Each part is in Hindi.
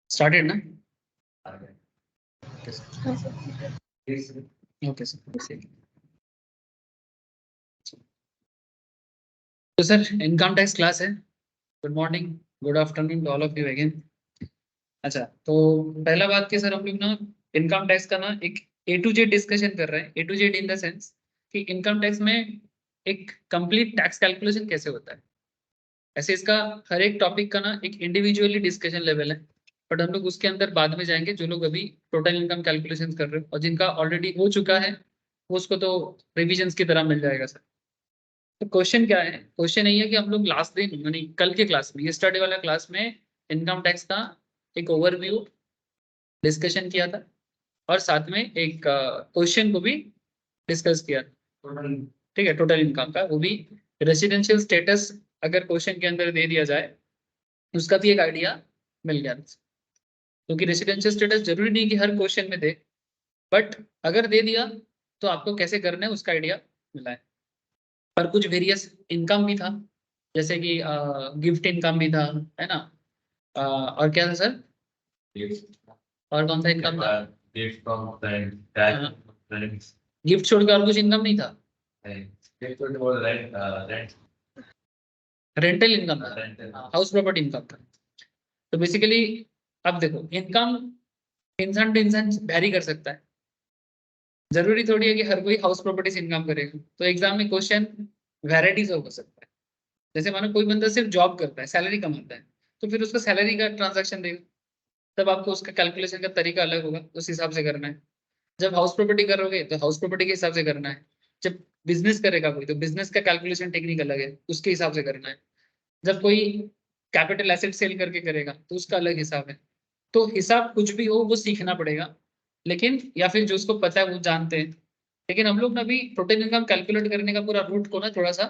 स्टार्टेड ना? Okay sir. तो सर इनकम टैक्स क्लास है। Good morning, good afternoon to all of you again. अच्छा, तो पहला बात की सर हम लोग ना इनकम टैक्स का ना एक ए टू जेड डिस्कशन कर रहे हैं। A to Z in the sense कि इनकम टैक्स में एक कंप्लीट टैक्स कैलकुलेशन कैसे होता है। ऐसे इसका हर एक टॉपिक का ना एक इंडिविजुअली डिस्कशन लेवल है, बट हम लोग उसके अंदर बाद में जाएंगे। जो लोग अभी टोटल इनकम कैलकुलेशन कर रहे हो और जिनका ऑलरेडी हो चुका है वो उसको तो रिविजन्स की तरह मिल जाएगा सर। तो क्वेश्चन क्या है? क्वेश्चन यही है कि हम लोग लास्ट दिन यानी कल के क्लास में, यस्टरडे वाला क्लास में इनकम टैक्स का एक ओवरव्यू डिस्कशन किया था और साथ में एक क्वेश्चन को भी डिस्कस किया था। ठीक है, टोटल इनकम का, वो भी रेसिडेंशियल स्टेटस अगर क्वेश्चन के अंदर दे दिया जाए उसका भी एक आइडिया मिल गया। क्योंकि रेसिडेंशियल स्टेटस जरूरी नहीं कि हर क्वेश्चन में दे, बट अगर दे दिया तो आपको कैसे करना है उसका आइडिया मिला है। और कुछ वेरियस इनकम भी था, जैसे कि गिफ्ट इनकम भी था, है ना? और क्या था सर? और कौन सा इनकम था? गिफ्ट छोड़ के और कुछ इनकम नहीं था? रेंटल इनकम था, हाउस प्रॉपर्टी इनकम था। तो बेसिकली अब देखो, इनकम इंसान टू इंसान वेरी कर सकता है। जरूरी थोड़ी है कि हर कोई हाउस प्रॉपर्टी से इनकम करेगा। तो एग्जाम में क्वेश्चन वेराइटीज हो सकता है। जैसे मानो कोई बंदा सिर्फ जॉब करता है, सैलरी कमाता है, तो फिर उसका सैलरी का ट्रांजैक्शन देगा, तब आपको उसका कैलकुलेशन का तरीका अलग होगा, उस हिसाब से करना है। जब हाउस प्रॉपर्टी करोगे तो हाउस प्रॉपर्टी के हिसाब से करना है। जब बिजनेस करेगा कोई तो बिजनेस का कैलकुलेशन टेक्निक अलग है, उसके हिसाब से करना है। जब कोई कैपिटल एसेट सेल करके करेगा तो उसका अलग हिसाब है। तो हिसाब कुछ भी हो वो सीखना पड़ेगा, लेकिन या फिर जो उसको पता है वो जानते हैं। लेकिन हम लोग ना अभी टोटल इनकम कैलकुलेट करने का पूरा रूट को ना थोड़ा सा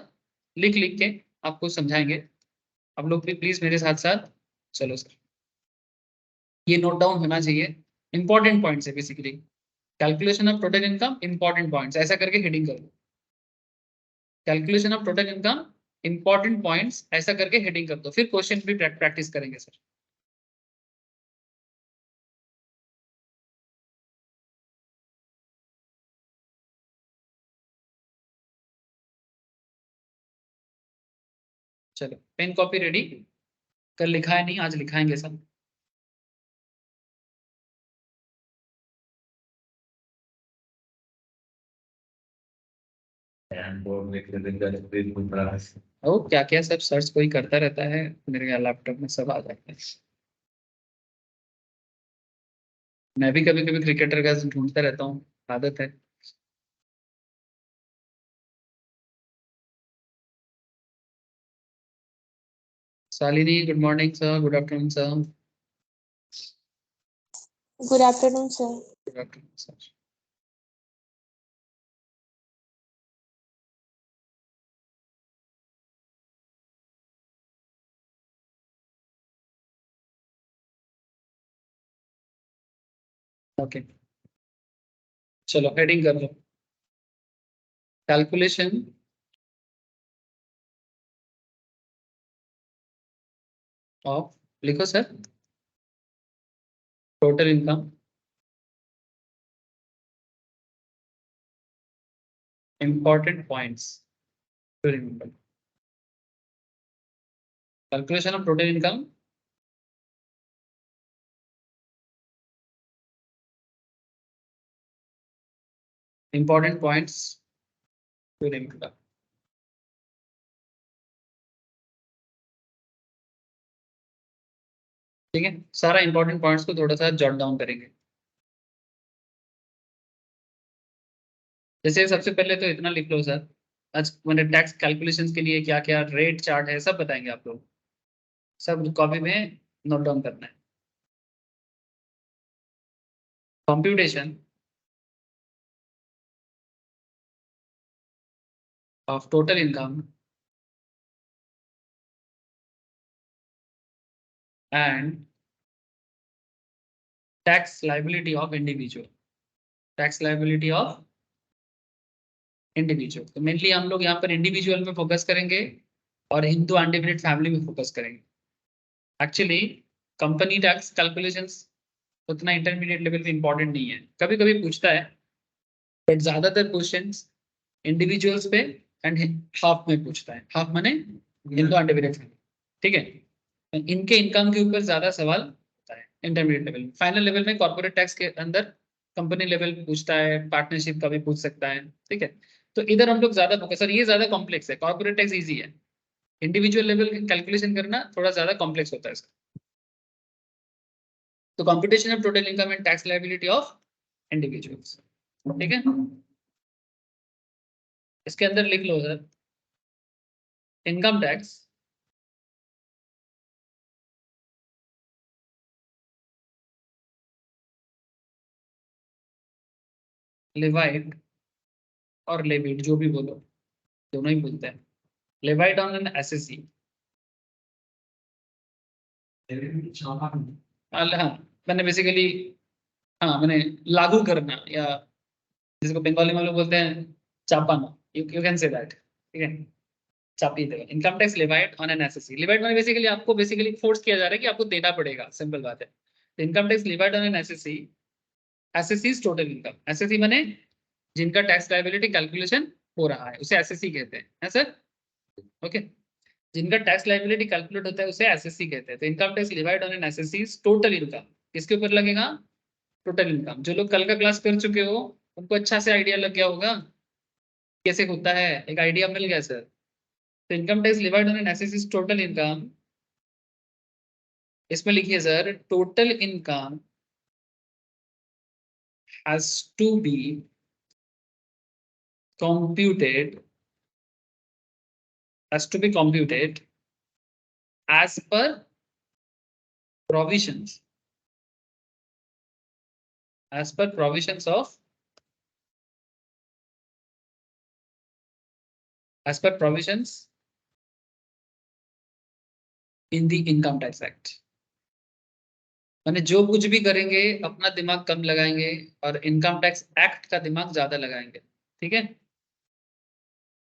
लिख लिख के आपको समझाएंगे। आप लोग भी प्लीज मेरे साथ साथ चलो सर। ये नोट डाउन होना चाहिए, इंपॉर्टेंट पॉइंट्स है basically. Calculation of total income important points ऐसा करके हेडिंग कर दो। Calculation of total income important points ऐसा करके हेडिंग कर दो, फिर क्वेश्चन भी प्रैक्टिस करेंगे सर। चलो, पेन कॉपी रेडी? कल लिखा है नहीं, आज लिखाएंगे सब। ओ क्या क्या सब सर्च कोई करता रहता है, मेरे लैपटॉप में सब आ जाता है। मैं भी कभी कभी क्रिकेटर का ढूंढता रहता हूँ, आदत है। Shalini, good morning sir, good afternoon sir. Good afternoon sir. Good afternoon sir. Okay, चलो हेडिंग कर लो। कैलकुलेशन ऑफ, लिखो sir, total income important points to remember. Calculation of total income important points to remember. ठीक है, सारा इंपॉर्टेंट पॉइंट्स को थोड़ा सा जॉट डाउन करेंगे। जैसे सबसे पहले तो इतना लिख लो सर, आज मैंने टैक्स कैलकुलेशंस के लिए क्या क्या रेट चार्ट है सब बताएंगे आप लोग, सब कॉपी में नोट डाउन करना है। Computation of total income and tax liability of individual. Tax liability of individual, तो मेनली हम लोग यहाँ पर इंडिविजुअल में फोकस करेंगे और हिंदू अनडिवाइडेड फैमिली में फोकस करेंगे। एक्चुअली कंपनी टैक्स कैलकुलेशंस उतना इंटरमीडिएट लेवल पे इंपॉर्टेंट नहीं है, कभी कभी पूछता है, बट ज्यादातर क्वेश्चंस इंडिविजुअल्स पे एंड हाफ में पूछता है। हाफ माने इनको इंडिविजुअल, ठीक है। इनके इनकम के ऊपर ज्यादा सवाल होता है इंटरमीडिएट लेवल में। फाइनल लेवल में कॉर्पोरेट टैक्स के अंदर कंपनी लेवल पूछता है, पार्टनरशिप का भी पूछ सकता है, ठीक है। तो इधर हम लोग ज्यादा फोकस, और ये ज्यादा कॉम्प्लेक्स है, कॉर्पोरेट टैक्स इजी है, इंडिविजुअल लेवल कैलकुलेशन करना थोड़ा ज्यादा कॉम्प्लेक्स होता है इसका। तो computation of total income and tax liability of individuals, ठीक है। इसके अंदर लिख लो सर, इनकम टैक्स लेवाइड और लेविड, जो भी बोलो, दोनों ही बोलते हैं। लेवाइड ऑन एन एसएससी, हाँ मैंने बेसिकली, हाँ मैंने लागू करना, या जिसको बंगाली में लोग बोलते हैं चापाना, यू कैन से दैट, ठीक है। चापी देगा। Income tax levied on an SSC, levied माने बेसिकली आपको बेसिकली फोर्स किया जा रहा है कि आपको देना पड़ेगा, सिंपल बात है। Income tax levied on an SSC, SSC is total income, SSC माने जिनका टैक्स लायबिलिटी कैलकुलेशन हो रहा है उसे एसएससी कहते हैं, है सर, ओके। जिनका टैक्स लायबिलिटी कैलकुलेट होता है उसे एसएससी कहते हैं। तो income tax divide on an SSC total income, किसके ऊपर लगेगा, टोटल इनकम। जो लोग कल का क्लास कर चुके हो उनको अच्छा से आइडिया लग गया होगा कैसे होता है, एक आइडिया मिल गया सर। तो income tax divide on an SSC total income, इसमें लिखिए sir, total income has to be computed, has to be computed as per provisions, as per provisions of, as per provisions in the income tax act। माने जो कुछ भी करेंगे अपना दिमाग कम लगाएंगे और इनकम टैक्स एक्ट का दिमाग ज्यादा लगाएंगे, ठीक है।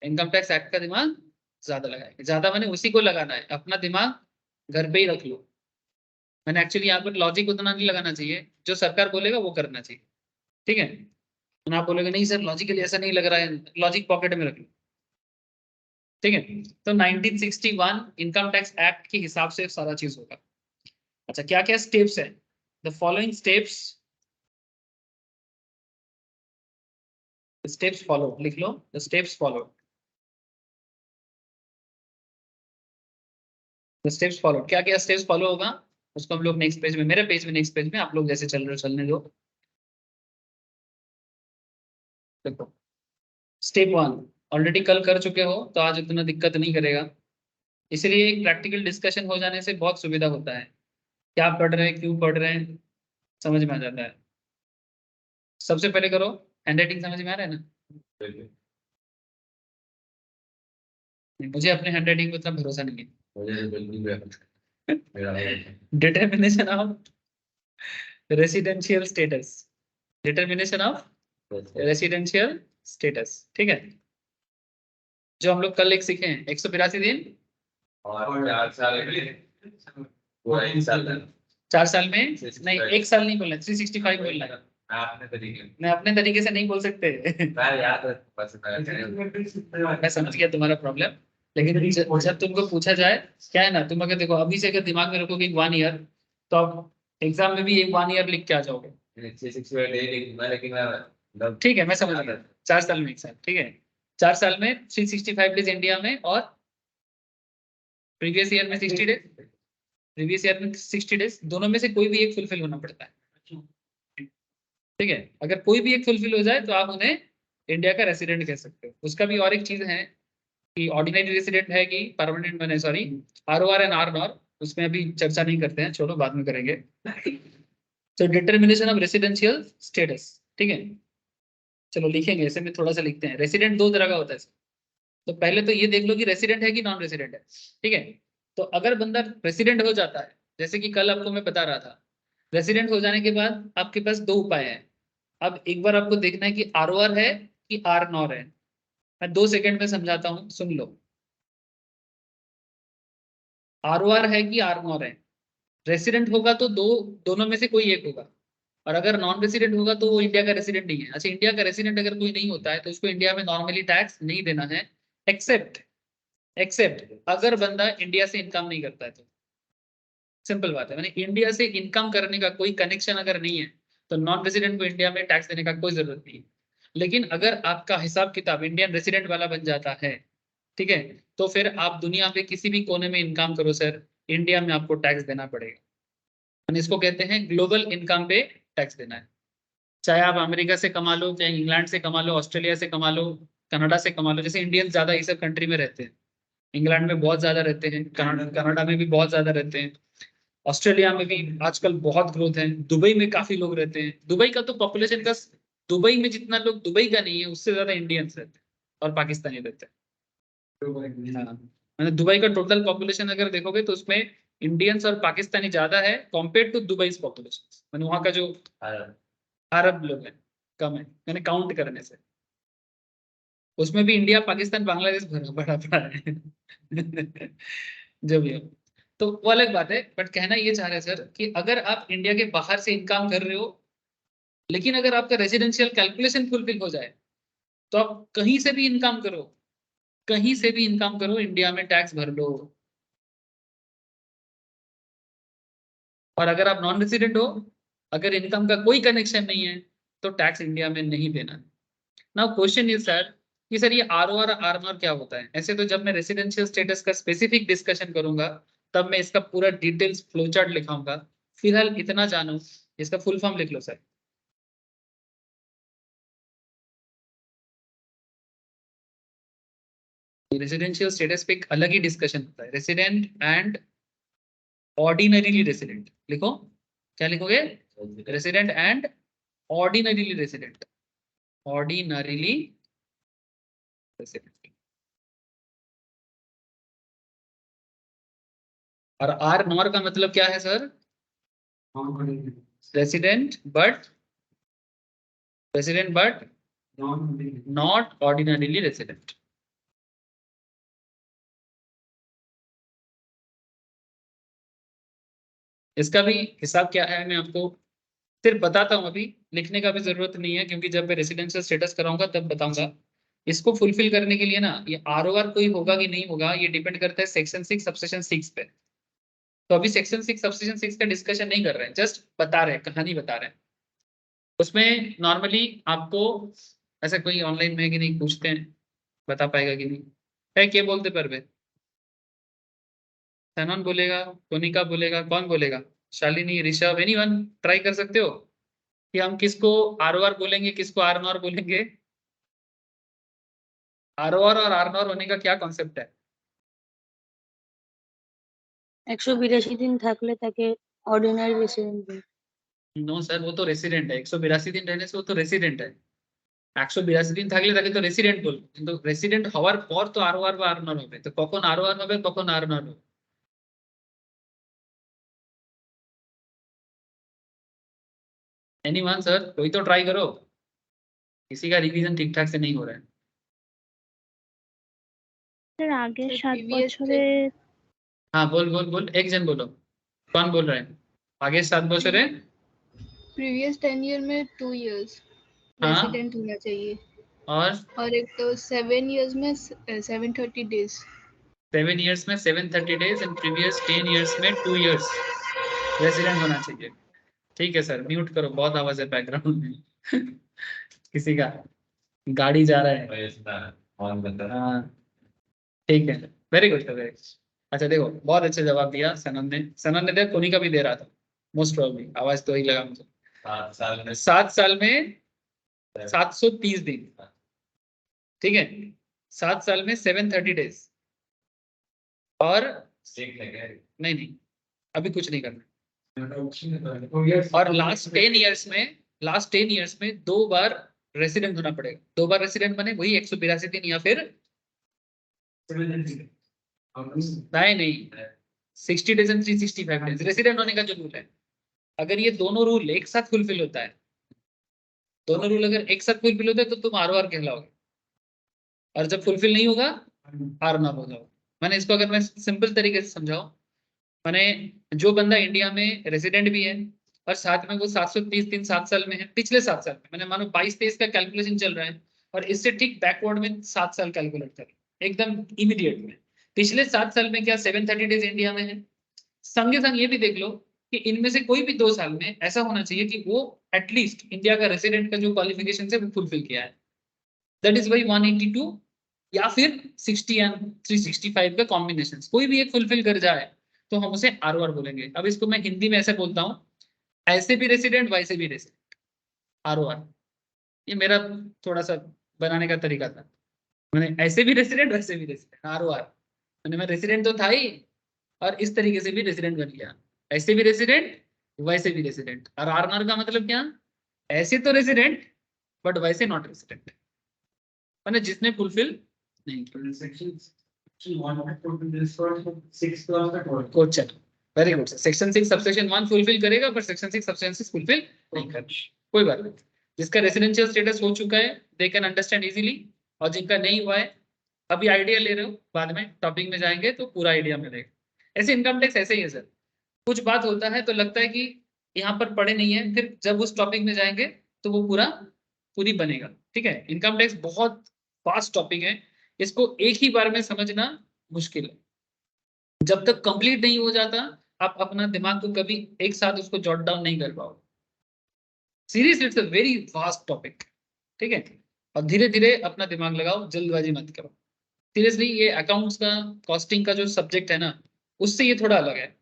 इनकम टैक्स एक्ट का दिमाग ज्यादा लगाएंगे, ज्यादा माने उसी को लगाना है, अपना दिमाग घर पे ही रख लो। मैंने एक्चुअली यहाँ पर लॉजिक उतना नहीं लगाना चाहिए, जो सरकार बोलेगा वो करना चाहिए, ठीक है। तो आप बोलोगे नहीं सर लॉजिकली ऐसा नहीं लग रहा है, लॉजिक पॉकेट में रख लो, ठीक है। तो 1961 इनकम टैक्स एक्ट के हिसाब से सारा चीज होगा। अच्छा क्या क्या स्टेप्स है, द फॉलोइंग स्टेप्स फॉलो, लिख लो the steps follow, the steps follow, क्या क्या स्टेप्स फॉलो होगा उसको हम लोग नेक्स्ट पेज में, मेरे पेज में, नेक्स्ट पेज में आप लोग जैसे चल रहे हो चलने दो। देखो स्टेप वन ऑलरेडी कल कर चुके हो तो आज उतना दिक्कत नहीं करेगा, इसलिए एक प्रैक्टिकल डिस्कशन हो जाने से बहुत सुविधा होता है, क्या पढ़ रहे हैं क्यों पढ़ रहे हैं समझ में आ जाता है। सबसे पहले करो, हैंडराइटिंग समझ में आ रहा है ना, मुझे अपने हैंडराइटिंग पे उतना भरोसा नहीं है। Determination of residential status, determination of residential status, ठीक है। जो हम लोग कल एक सीखे हैं 182 दिन और 4 साल पूरा 1 साल तक 4 साल में नहीं, 1 साल नहीं बोलना, 365 बोलना है। आपने तरीके मैं अपने तरीके से नहीं बोल सकते। मैं याद है बस मैं समझ गया तुम्हारा प्रॉब्लम, लेकिन जब तुमको पूछा जाए, क्या है ना, तुम अगर देखो अभी से अगर दिमाग में रखोगे 1 ईयर, तो आप एग्जाम में भी एक 1 ईयर लिख के आ जाओगे, 365 डे लिखूंगा लेकिन मैं ठीक है। मैं समझ गया, 4 साल में 1 साल, ठीक है। 4 साल में 365 डेज इंडिया में, और प्रीवियस ईयर में 60 डेज, प्रीवियस ईयर में 60 डेज, दोनों में से कोई भी एक फुलफिल होना पड़ता है, ठीक है। अगर कोई भी एक फुलफिल हो जाए तो आप उन्हें इंडिया का रेसिडेंट कह सकते हो। उसका भी और एक चीज है कि ऑर्डिनरी रेसिडेंट है कि परमानेंट, मैंने सॉरी ROR एंड RNOR, उसमें अभी चर्चा नहीं करते हैं, छोड़ो बाद में करेंगे। तो डिटर्मिनेशन ऑफ रेसिडेंशियल स्टेटस, ठीक है। चलो लिखेंगे, ऐसे में थोड़ा सा लिखते हैं। रेसिडेंट 2 तरह का होता है, तो पहले तो ये देख लो कि रेसिडेंट है कि नॉन रेसिडेंट है, ठीक है। तो अगर बंदा रेसिडेंट हो जाता है, जैसे कि कल आपको मैं बता रहा था, रेसिडेंट हो जाने के बाद आपके पास 2 उपाय हैं। अब एक बार आपको देखना है कि ROR है कि RNOR है। मैं 2 सेकंड में समझाता हूं, सुन लो। ROR है कि RNOR है, रेसिडेंट होगा तो दोनों में से कोई एक होगा, और अगर नॉन रेसिडेंट होगा तो वो इंडिया का रेसिडेंट नहीं है। अच्छा, इंडिया का रेसिडेंट अगर कोई नहीं होता है तो उसको इंडिया में नॉर्मली टैक्स नहीं देना है, एक्सेप्ट अगर बंदा इंडिया से इनकम नहीं करता है तो। सिंपल बात है, मैंने इंडिया से इनकम करने का कोई कनेक्शन अगर नहीं है तो नॉन रेसिडेंट को इंडिया में टैक्स देने का कोई जरूरत नहीं है। लेकिन अगर आपका हिसाब किताब इंडियन रेसिडेंट वाला बन जाता है, ठीक है, तो फिर आप दुनिया के किसी भी कोने में इनकम करो सर, इंडिया में आपको टैक्स देना पड़ेगा। इसको कहते हैं ग्लोबल इनकम पे टैक्स देना है। चाहे आप अमेरिका से कमा लो, चाहे इंग्लैंड से कमा लो, ऑस्ट्रेलिया से कमा लो, कनाडा से कमा लो। जैसे इंडियंस ज्यादा इस सब कंट्री में रहते हैं, इंग्लैंड में बहुत ज्यादा रहते हैं, कनाडा में भी बहुत ज्यादा रहते हैं, ऑस्ट्रेलिया में भी आजकल बहुत ग्रोथ है, दुबई में काफी लोग रहते हैं। दुबई का तो पॉपुलेशन का, दुबई में जितना लोग दुबई का नहीं है उससे ज्यादा इंडियंस रहते हैं और पाकिस्तानी रहते हैं। हाँ, मैंने दुबई का टोटल पॉपुलेशन अगर देखोगे तो उसमें इंडियंस और पाकिस्तानी ज्यादा है कंपेयर टू दुबई पॉपुलेशन। मैंने वहाँ का जो अरब लोग हैं कम है, मैंने काउंट करने से। उसमें भी इंडिया पाकिस्तान बांग्लादेश भरा बड़ा पड़ा है जो भी हो, तो वो अलग बात है। बट कहना ये चाह रहे हैं सर कि अगर आप इंडिया के बाहर से इनकम कर रहे हो, लेकिन अगर आपका रेजिडेंशियल कैलकुलेशन फुलफिल हो जाए तो आप कहीं से भी इनकम करो, कहीं से भी इनकम करो, इंडिया में टैक्स भर लो। और अगर आप नॉन रेजिडेंट हो, अगर इनकम का कोई कनेक्शन नहीं है तो टैक्स इंडिया में नहीं देना। नाउ क्वेश्चन इज सर कि सर ये आर ओ और आर एन आर क्या होता है? ऐसे तो जब मैं रेसिडेंशियल स्टेटस का स्पेसिफिक डिस्कशन करूंगा तब मैं इसका पूरा डिटेल्स फ्लोचार्ट लिखाऊंगा। फिलहाल इतना जानो, इसका फुल फॉर्म लिख लो सर। रेसिडेंशियल स्टेटस पे एक अलग ही डिस्कशन होता है, रेसिडेंट एंड ऑर्डिनरीली रेसिडेंट। लिखो, क्या लिखोगे? Resident and ordinarily resident, ordinarily resident. और आर नॉर का मतलब क्या है sir? Resident but not ordinarily resident. इसका भी हिसाब क्या है मैं आपको सिर्फ बताता हूँ, अभी लिखने का भी जरूरत नहीं है क्योंकि जब मैं रेसिडेंशियल स्टेटस कराऊंगा तब बताऊंगा। इसको फुलफिल करने के लिए ना, ये आरओआर कोई होगा कि नहीं होगा ये डिपेंड करता है सेक्शन 6 सबसेक्शन 6 पे। तो अभी सेक्शन 6 सबसेक्शन 6 का डिस्कशन नहीं कर रहे हैं, जस्ट बता रहे हैं, कहानी बता रहे हैं। उसमें नॉर्मली आपको ऐसा कोई ऑनलाइन में कि नहीं पूछते हैं, बता पाएगा कि नहीं है? क्या बोलते पर वे? सैनन बोलेगा, कोनिका बोलेगा, कौन बोलेगा? शालिनी, ऋषभ, एनीवन ट्राई कर सकते हो कि हम किसको आर ओ आर बोलेंगे, किसको आर नॉर बोलेंगे? आर ओ आर और आर नॉर होने का क्या कॉन्सेप्ट है? 182 दिन থাকলে তাকে অর্ডিনারি রেসিডেন্ট বলে। नो सर, वो तो रेसिडेंट है। 182 दिन रहने से वो तो रेसिडेंट है। 182 দিন থাকলে তাকে তো রেসিডেন্ট বলবো, কিন্তু রেসিডেন্ট হওয়ার পর তো আরও আর বা আরনার হবে, তো কখন আরও আর হবে কখন আরনার হবে? एनीवन सर, कोई तो ट्राई करो, किसी का रिवीजन ठीक ठाक से नहीं हो रहा है। স্যার আগের Sir, 7 previous বছরে हाँ बोल बोल बोल, एक जन बोलो, कौन बोल रहा है? आगे 7 बছরে previous 10 year में 2 years हाँ, रेसिडेंट होना चाहिए, और और एक तो 7 years में 730 days। 7 इयर्स में 730 डेज एंड प्रीवियस 10 इयर्स में 2 इयर्स रेसिडेंट होना चाहिए। ठीक है सर, म्यूट करो, बहुत आवाज है बैकग्राउंड में किसी का गाड़ी जा रहा है। हाँ ठीक है, वेरी गुड वेरी गुड। अच्छा देखो, बहुत अच्छे जवाब दिया सनन ने, सनन ने दिया, कोनी का भी दे रहा था मोस्ट प्रॉब्ली, आवाज तो ही लगा मुझे। 7 साल में 730 दिन, ठीक है, 7 साल में 730 डेज, और नहीं नहीं अभी कुछ नहीं करना। और लास्ट 10 इयर्स में 2 बार रेसिडेंट होना पड़ेगा। 2 बार रेसिडेंट बने वही 182 दिन, या फिर नहीं 60 डेज एंड 365 डेज रेसिडेंट होने का जो रूल है। अगर ये दोनों रूल एक साथ फुलफिल होता है, दोनों रूल अगर एक साथ फुलफिल होता है तो तुम आर कहलाओगे, और जब फुलफिल नहीं होगा आर नॉर हो जाओगे। मैंने इसको अगर मैं सिंपल तरीके से समझाऊं माने जो बंदा इंडिया में रेसिडेंट भी है और साथ में वो 730 दिन 7 साल में है, पिछले 7 साल में, मैंने मानो 22-23 का कैलकुलेशन चल रहा है और इससे ठीक बैकवर्ड में 7 साल कैलकुलेट करें एकदम इमीडिएट में, पिछले 7 साल में क्या 730 डेज इंडिया में है, संगे संग ये भी देख लो कि इनमें से कोई भी 2 साल में ऐसा होना चाहिए कि वो एटलीस्ट इंडिया का रेसिडेंट का जो क्वालिफिकेशन है वो फुलफिल किया है, दैट इज वाई 182 या फिर 60 या 365 का कॉम्बिनेशन कोई भी एक फुलफिल कर जाए तो हम उसे आरओआर बोलेंगे। अब इसको मैं हिंदी में ऐसे बोलता हूँ, ऐसे भी रेसिडेंट वैसे भी रेसिडेंट, आरओआर। ये मेरा थोड़ा सा बनाने का तरीका था, मैंने ऐसे भी रेसिडेंट वैसे भी रेसिडेंट, आरओआर। मैंने मैं रेसिडेंट तो था ही और इस तरीके से भी रेसिडेंट बन गया, ऐसे भी रेसिडेंट वैसे भी रेसिडेंट। और आरआर का मतलब क्या, ऐसे तो रेसिडेंट बट वैसे नॉट रेसिडेंट, मैंने जिसने फुलफिल नहीं question. Very good sir, section 6 subsection 1 fulfil करेगा पर सेक्शन 6 सबसेक्शन 6 फुलफिल नहीं करेगा, कोई बात नहीं। जिसका रेसिडेंशियल स्टेटस हो चुका है दे कैन अंडरस्टैंड इजीली, और जिनका नहीं हुआ है अभी आइडिया ले रहे हो, बाद में टॉपिक में जाएंगे तो पूरा आइडिया मिलेगा। ऐसे इनकम टैक्स ऐसे ही है सर, कुछ बात होता है तो लगता है कि यहाँ पर पढ़े नहीं है, फिर जब उस टॉपिक में जाएंगे तो वो पूरी बनेगा। ठीक है, इनकम टैक्स बहुत फास्ट टॉपिक है, इसको एक ही बार में समझना मुश्किल है, जब तक कंप्लीट नहीं हो जाता आप अपना दिमाग को कभी एक साथ उसको जॉट डाउन नहीं कर पाओगे। Seriously it's a very vast topic, ठीक है। और धीरे धीरे अपना दिमाग लगाओ, जल्दबाजी मत करो। सीरियसली ये अकाउंट्स का, कॉस्टिंग का जो सब्जेक्ट है ना, उससे ये थोड़ा अलग है।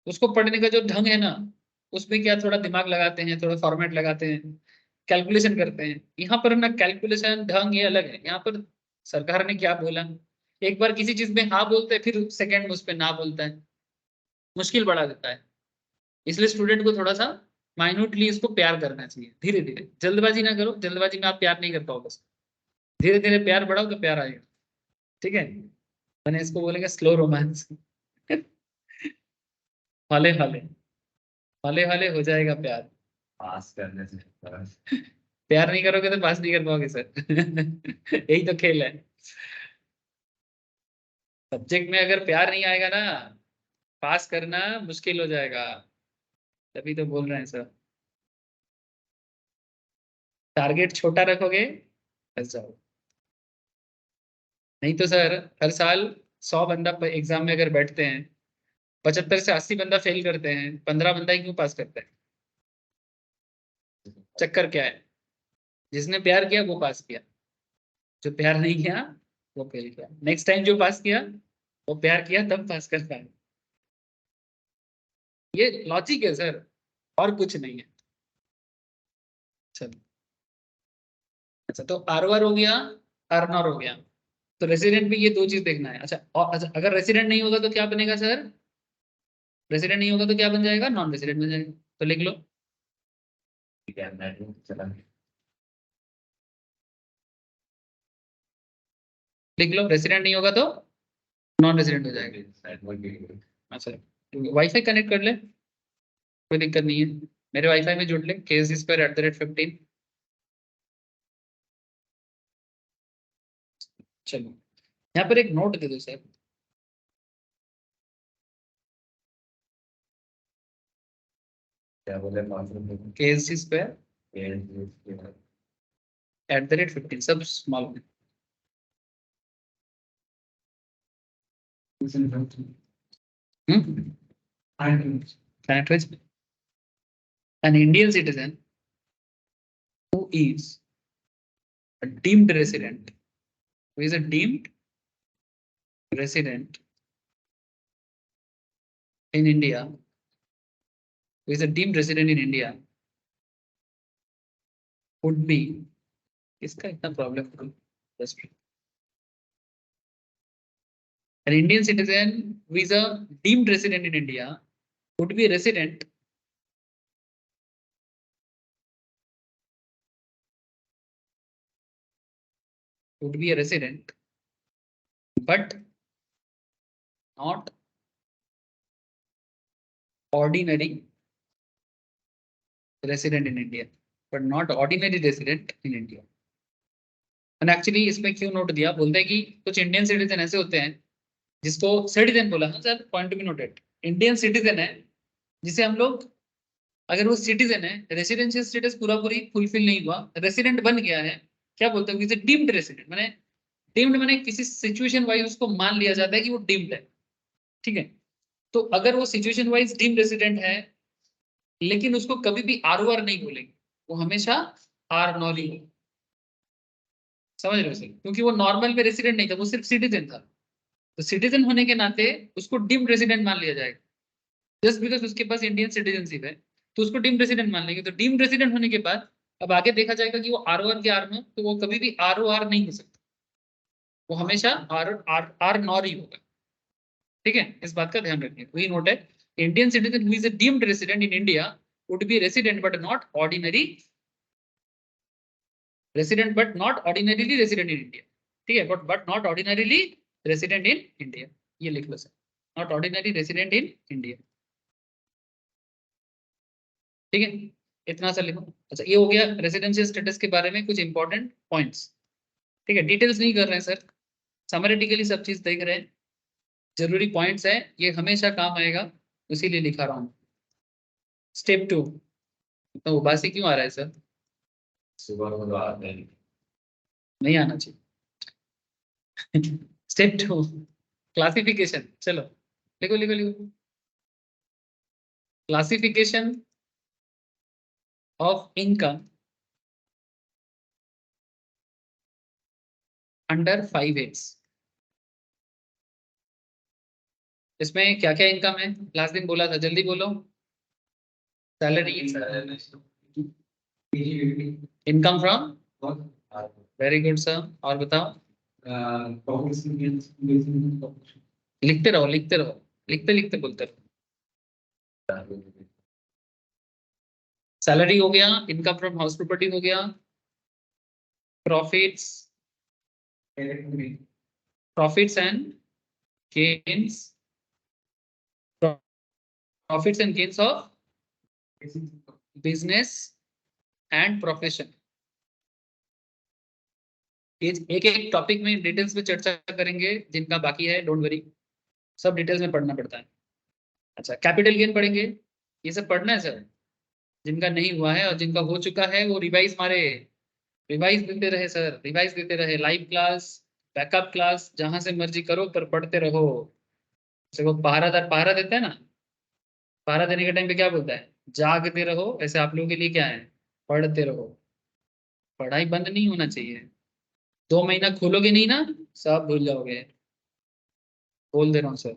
उसको पढ़ने का जो ढंग है ना, उसमें क्या थोड़ा दिमाग लगाते हैं, थोड़ा फॉर्मेट लगाते हैं, कैलकुलेशन करते हैं। यहाँ पर ना कैलकुलेशन ढंग ये अलग है, यहाँ पर सरकार ने क्या बोला, एक बार किसी चीज में हाँ बोलते हैं फिर सेकंड में उस पर ना बोलता है, मुश्किल बढ़ा देता है। इसलिए स्टूडेंट को थोड़ा सा माइन्यूटली इसको प्यार करना चाहिए, धीरे धीरे, जल्दबाजी ना करो, जल्दबाजी में आप प्यार नहीं कर पाओगे, धीरे धीरे प्यार बढ़ाओ तो प्यार आएगा। ठीक है, मैंने इसको बोलेंगे स्लो रोमांस हौले हौले, हौले हौले हो जाएगा प्यार। पास करने से प्यार नहीं करोगे तो पास नहीं कर पाओगे सर यही तो खेल है, सब्जेक्ट में अगर प्यार नहीं आएगा ना पास करना मुश्किल हो जाएगा, तभी तो बोल रहे हैं सर। टारगेट छोटा रखोगे फंस जाओ, नहीं तो सर हर साल 100 बंदा एग्जाम में अगर बैठते हैं, 75 से 80 बंदा फेल करते हैं, 15 बंदा ही क्यों पास करते हैं? चक्कर क्या है, जिसने प्यार किया वो पास किया, जो प्यार नहीं किया वो फेल किया। नेक्स्ट टाइम जो पास किया वो प्यार किया तब पास कर पाए, ये लॉजिक है सर, और कुछ नहीं है। चलो, अच्छा तो आरओआर हो गया, अर्नर हो गया, तो रेसिडेंट भी ये दो चीज देखना है। अच्छा, और अच्छा अगर रेसिडेंट नहीं होगा तो क्या बनेगा सर, रेसिडेंट नहीं होगा तो क्या बन जाएगा, नॉन रेसिडेंट बन जाएगा। तो लिख लो, लिख लो, रेसिडेंट नहीं होगा तो नॉन रेसिडेंट हो जाएगा। अच्छा, वाईफाई कनेक्ट कर ले, कोई दिक्कत नहीं है, मेरे वाईफाई में जुड़ ले, KSG2@15। चलो, यहाँ पर एक नोट दे दो सर, क्या बोले KSG2@15 सब स्मॉल में। Connect with an Indian citizen who is a deemed resident, who is a deemed resident in India, who is a deemed resident in India, would be, इसका इतना problem, an Indian citizen who is a deemed resident in India would be a resident but not ordinary resident in India, but not ordinary resident in India। Actually इसमें क्यों नोट दिया, बोलते हैं कि कुछ इंडियन सिटीजन ऐसे होते हैं जिसको सिटीजन बोला, हाँ sir, point to be noted. Indian citizen है जिसे हम लोग, अगर वो सिटीजन है, रेसिडेंशियल स्टेटस पूरा पूरी फुलफिल नहीं हुआ, रेसिडेंट बन गया है, क्या बोलते हैं, किसी डीम्ड रेसिडेंट, माने डीम्ड माने किसी सिचुएशन वाइज उसको मान लिया जाता है कि वो डीम्ड है, ठीक है। तो अगर वो सिचुएशन वाइज डीम्ड रेसिडेंट है, लेकिन उसको कभी भी आर नहीं बोलेंगे, वो हमेशा आर नॉर ही होगा। समझ रहे हो सर, क्योंकि वो नॉर्मल में रेसिडेंट नहीं था, वो सिर्फ सिटीजन था। तो सिटीजन होने के नाते उसको डीम्ड रेसिडेंट मान लिया जाएगा, जस्ट बिकॉज उसके पास इंडियन सिटीजनशिप है, तो उसको डीम्ड रेसिडेंट मान लेंगे। तो डीम्ड रेसिडेंट होने के बाद अब आगे देखा जाएगा कि वो आर के आर में, तो वो कभी भी आर नहीं हो सकता, वो हमेशा आर नॉर ही होगा, ठीक है। इस बात का ध्यान रखिए। वही नोट है, Indian citizen who is a deemed resident in India would be resident but not ordinary resident, but not ordinarily resident in India, ठीक है। But not ordinarily resident in India, ये लिख लो sir, not ordinary resident in India, ठीक है। इतना सा लिखो। अच्छा, ये हो गया रेसिडेंशियल स्टेटस के बारे में कुछ इंपॉर्टेंट पॉइंट्स, ठीक है। डिटेल्स नहीं कर रहे हैं सर, समरेटिकली सब चीज देख रहे हैं, जरूरी पॉइंट्स है, ये हमेशा काम आएगा, इसीलिए लिखा रहा हूँ। स्टेप 2, तो उबासी क्यों आ रहा है सर? सुबह को आते हैं। नहीं आना चाहिए। Step 2, classification. चलो लिखो लिखो लिखो, classification of income under 5 heads। इसमें क्या क्या इनकम है, लास्ट दिन बोला था, जल्दी बोलो। Salary, income from, very good sir, और बताओ। लिखते रहो लिखते रहो, लिखते लिखते बोलते रहो। सैलरी हो गया, इनकम फ्रॉम हाउस प्रॉपर्टी हो गया, profits, profits and gains, profits and gains of business and profession. एक एक टॉपिक में डिटेल्स में चर्चा करेंगे, जिनका बाकी है डोंट वरी, सब डिटेल्स में पढ़ना पड़ता है। अच्छा, कैपिटल गेन पढ़ेंगे, ये सब पढ़ना है सर, जिनका नहीं हुआ है और जिनका हो चुका है वो रिवाइज मारे, रिवाइज देते रहे सर, रिवाइज देते रहे, लाइव क्लास, बैकअप क्लास, जहां से मर्जी करो पर पढ़ते रहो। जैसे वो पहरादार पहरा देता है ना, पहरा देने के टाइम पे क्या बोलता है, जागते रहो, ऐसे आप लोगों के लिए क्या है, पढ़ते रहो। पढ़ाई बंद नहीं होना चाहिए, 2 महीना खोलोगे नहीं ना, सब भूल जाओगे, बोल दे रहा हूँ सर।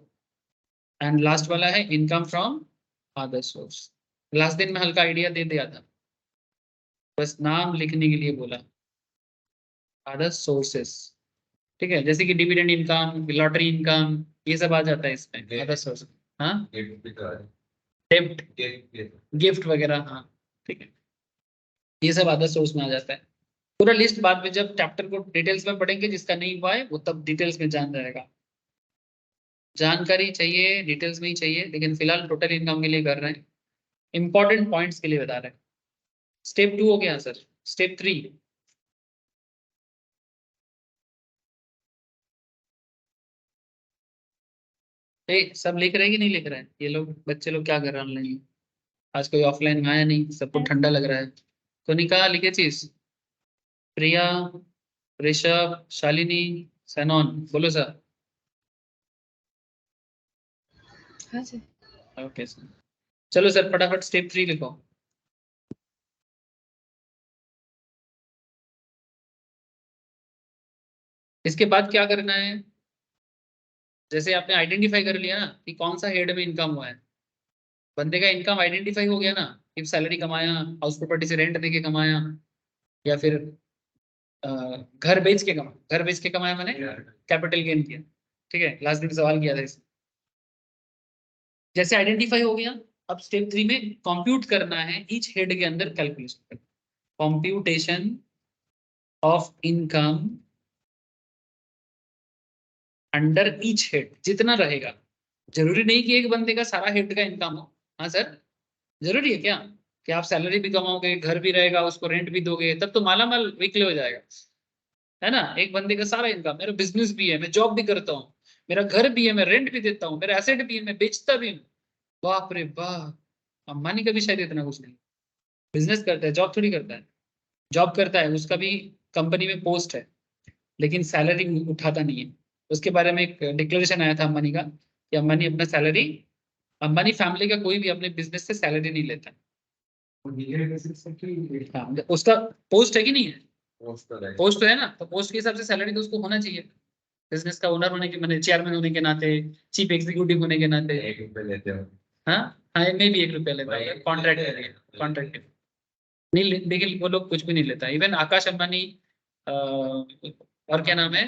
एंड लास्ट वाला है income from other source. Last दिन में हल्का आइडिया दे दिया था, बस नाम लिखने के लिए बोला, अदर सोर्सेस, ठीक है। जैसे कि डिविडेंड इनकम, लॉटरी इनकम, ये सब आ जाता है इसमें, अदर सोर्स। हाँ, डेब्ट, गिफ्ट वगैरह, हाँ, ठीक है, ये सब अदर सोर्स में आ जाता है। पूरा लिस्ट बाद में जब चैप्टर को डिटेल्स में पढ़ेंगे, जिसका नहीं हुआ है वो तब डिटेल्स में जान जाएगा। जानकारी चाहिए डिटेल्स में ही चाहिए, लेकिन फिलहाल टोटल इनकम के लिए कर रहे हैं, इंपॉर्टेंट पॉइंट्स के लिए बता रहे हैं। स्टेप 2 हो गया सर, स्टेप 3, सब लिख रहे हैं कि नहीं लिख रहे हैं ये लोग, बच्चे लोग क्या कर रहे हैं ऑनलाइन? आज कोई ऑफलाइन में आया नहीं, सबको ठंडा लग रहा है। कोनी कहा लिखे चीज, प्रिया, ऋषभ, शालिनी, सैनॉन, बोलो सर। हाँ सर। ओके सर, चलो सर फटाफट स्टेप 3 लिखो। इसके बाद क्या करना है, जैसे आपने आइडेंटिफाई कर लिया ना कि कौन सा हेड में इनकम हुआ है, बंदे का इनकम आइडेंटिफाई हो गया ना, इफ सैलरी कमाया, हाउस प्रॉपर्टी से रेंट देके कमाया, या फिर घर बेच के कमाया, घर बेच के कमाया मैंने कैपिटल गेन किया, ठीक है, लास्ट दिन सवाल किया था इस, जैसे आइडेंटिफाई हो गया, अब स्टेप 3 में कंप्यूट करना है ईच हेड के अंदर, calculation, computation of income under each head, जितना रहेगा। जरूरी नहीं कि एक बंदे का सारा हेड का इनकम हो, हाँ सर, जरूरी है क्या कि आप सैलरी भी कमाओगे, घर भी रहेगा, उसको रेंट भी दोगे, तब तो माला माल वीकले हो जाएगा, है ना। एक बंदे का सारा इनकम, मेरा बिजनेस भी है, मैं जॉब भी करता हूँ, मेरा घर भी है, मैं रेंट भी देता हूँ, मेरा एसेट भी है, मैं बेचता भी हूँ। बाप रे बाप, अंबानी का भी शायद इतना कुछ नहीं, बिजनेस करता है, जॉब थोड़ी करता है। जॉब करता है, उसका भी कंपनी में पोस्ट है, लेकिन सैलरी उठाता नहीं है। उसके बारे में एक डिक्लेरेशन आया था अंबानी का कि अंबानी अपना सैलरी, अंबानी फैमिली का कोई भी अपने बिजनेस से सैलरी नहीं लेता है। हाँ, उसका पोस्ट है कि नहीं है? पोस्ट तो है ना, तो पोस्ट के हिसाब से सैलरी तो उसको होना चाहिए। बिजनेस का ओनर होने के, मैंने चेयरमैन होने के नाते, चीफ एग्जीक्यूटिव होने के नाते। 1 रुपए लेते हो। हाँ हाँ, मैं भी 1 रुपया लेता हूँ कॉन्ट्रैक्ट, कॉन्ट्रैक्ट नहीं लेकिन वो लोग कुछ भी नहीं लेता। इवन आकाश अंबानी, और क्या नाम है,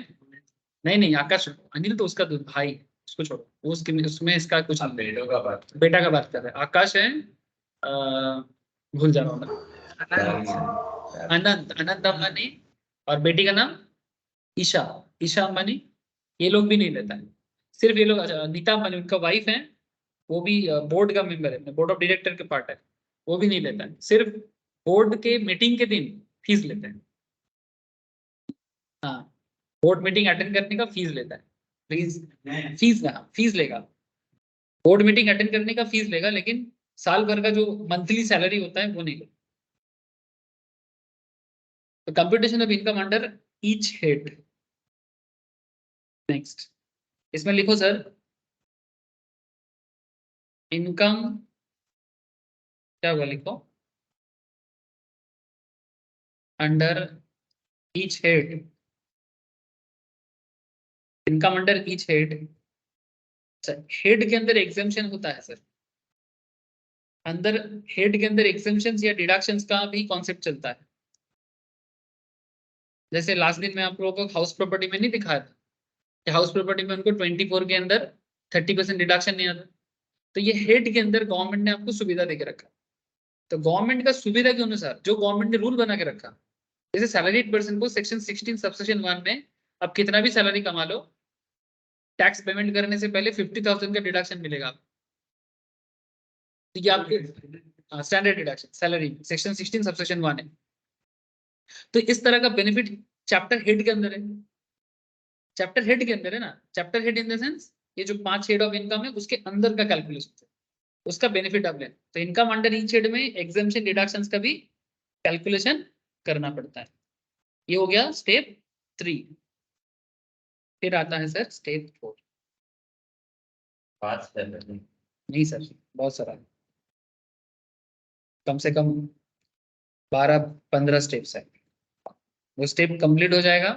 नहीं नहीं, आकाश, अनिल तो उसका भाई है, उसको छोड़ो, उसके उसमें इसका कुछ अब नहीं। बेटों का बात। बेटा का बात कर रहे हैं, आकाश है, भूल जा रहा हूँ मैं। अनंत, अनंत अंबानी, और बेटी का नाम ईशा, ईशा अंबानी। ये लोग भी नहीं लेता है। सिर्फ ये लोग, अच्छा नीता अंबानी उनका वाइफ है, वो भी बोर्ड का मेंबर है, बोर्ड ऑफ डायरेक्टर के पार्ट है, वो भी नहीं लेता है। सिर्फ बोर्ड के मीटिंग के दिन फीस लेते हैं। हाँ, बोर्ड मीटिंग अटेंड करने का फीस लेता है। फीस, फीस ना, फीस लेगा, बोर्ड मीटिंग अटेंड करने का फीस लेगा, लेकिन साल भर का जो मंथली सैलरी होता है वो नहीं लेगा। तो computation of income under each head. Next, इसमें लिखो सर, इनकम क्या हुआ, लिखो under each head, income under each head. Head के अंदर एग्जाम्पशन होता है सर, अंदर हेड के अंदर एग्जाम्पशंस या डिडक्शंस का भी कॉन्सेप्ट चलता है। जैसे लास्ट दिन में आप लोगों को हाउस प्रॉपर्टी में नहीं दिखाया था कि हाउस प्रॉपर्टी में उनको 24 के अंदर 30% डिडक्शन नहीं आता। तो ये हेड के अंदर गवर्नमेंट ने आपको सुविधा देके रखा। तो गवर्नमेंट का सुविधा के अनुसार जो गवर्नमेंट ने रूल बना के रखा, जैसे सैलरीड पर्सन को सेक्शन 16 सबसेक्शन 1 में अब कितना भी सैलरी कमा लो, टैक्स पेमेंट करने से पहले 50,000 का डिडक्शन मिलेगा आपको। तो ये आपको standard deduction salary section 16 subsection 1 है। तो इस तरह का बेनिफिट चैप्टर हेड के अंदर है। चैप्टर हेड के अंदर है ना, chapter head in the sense ये जो 5 हेड ऑफ इनकम है उसके अंदर का कैलकुलेशन है, उसका बेनिफिट आप लें। तो इनकम अंडर ईच हेड में एग्जाम्पशन डिडक्शंस का भी कैलकुलेशन करना पड़ता है। ये हो गया स्टेप 3। फिर आता है सर स्टेप 4। 5 स्टेप है। नहीं सर, बहुत सारा है, कम से कम 12-15 स्टेप्स है। वो स्टेप कंप्लीट हो जाएगा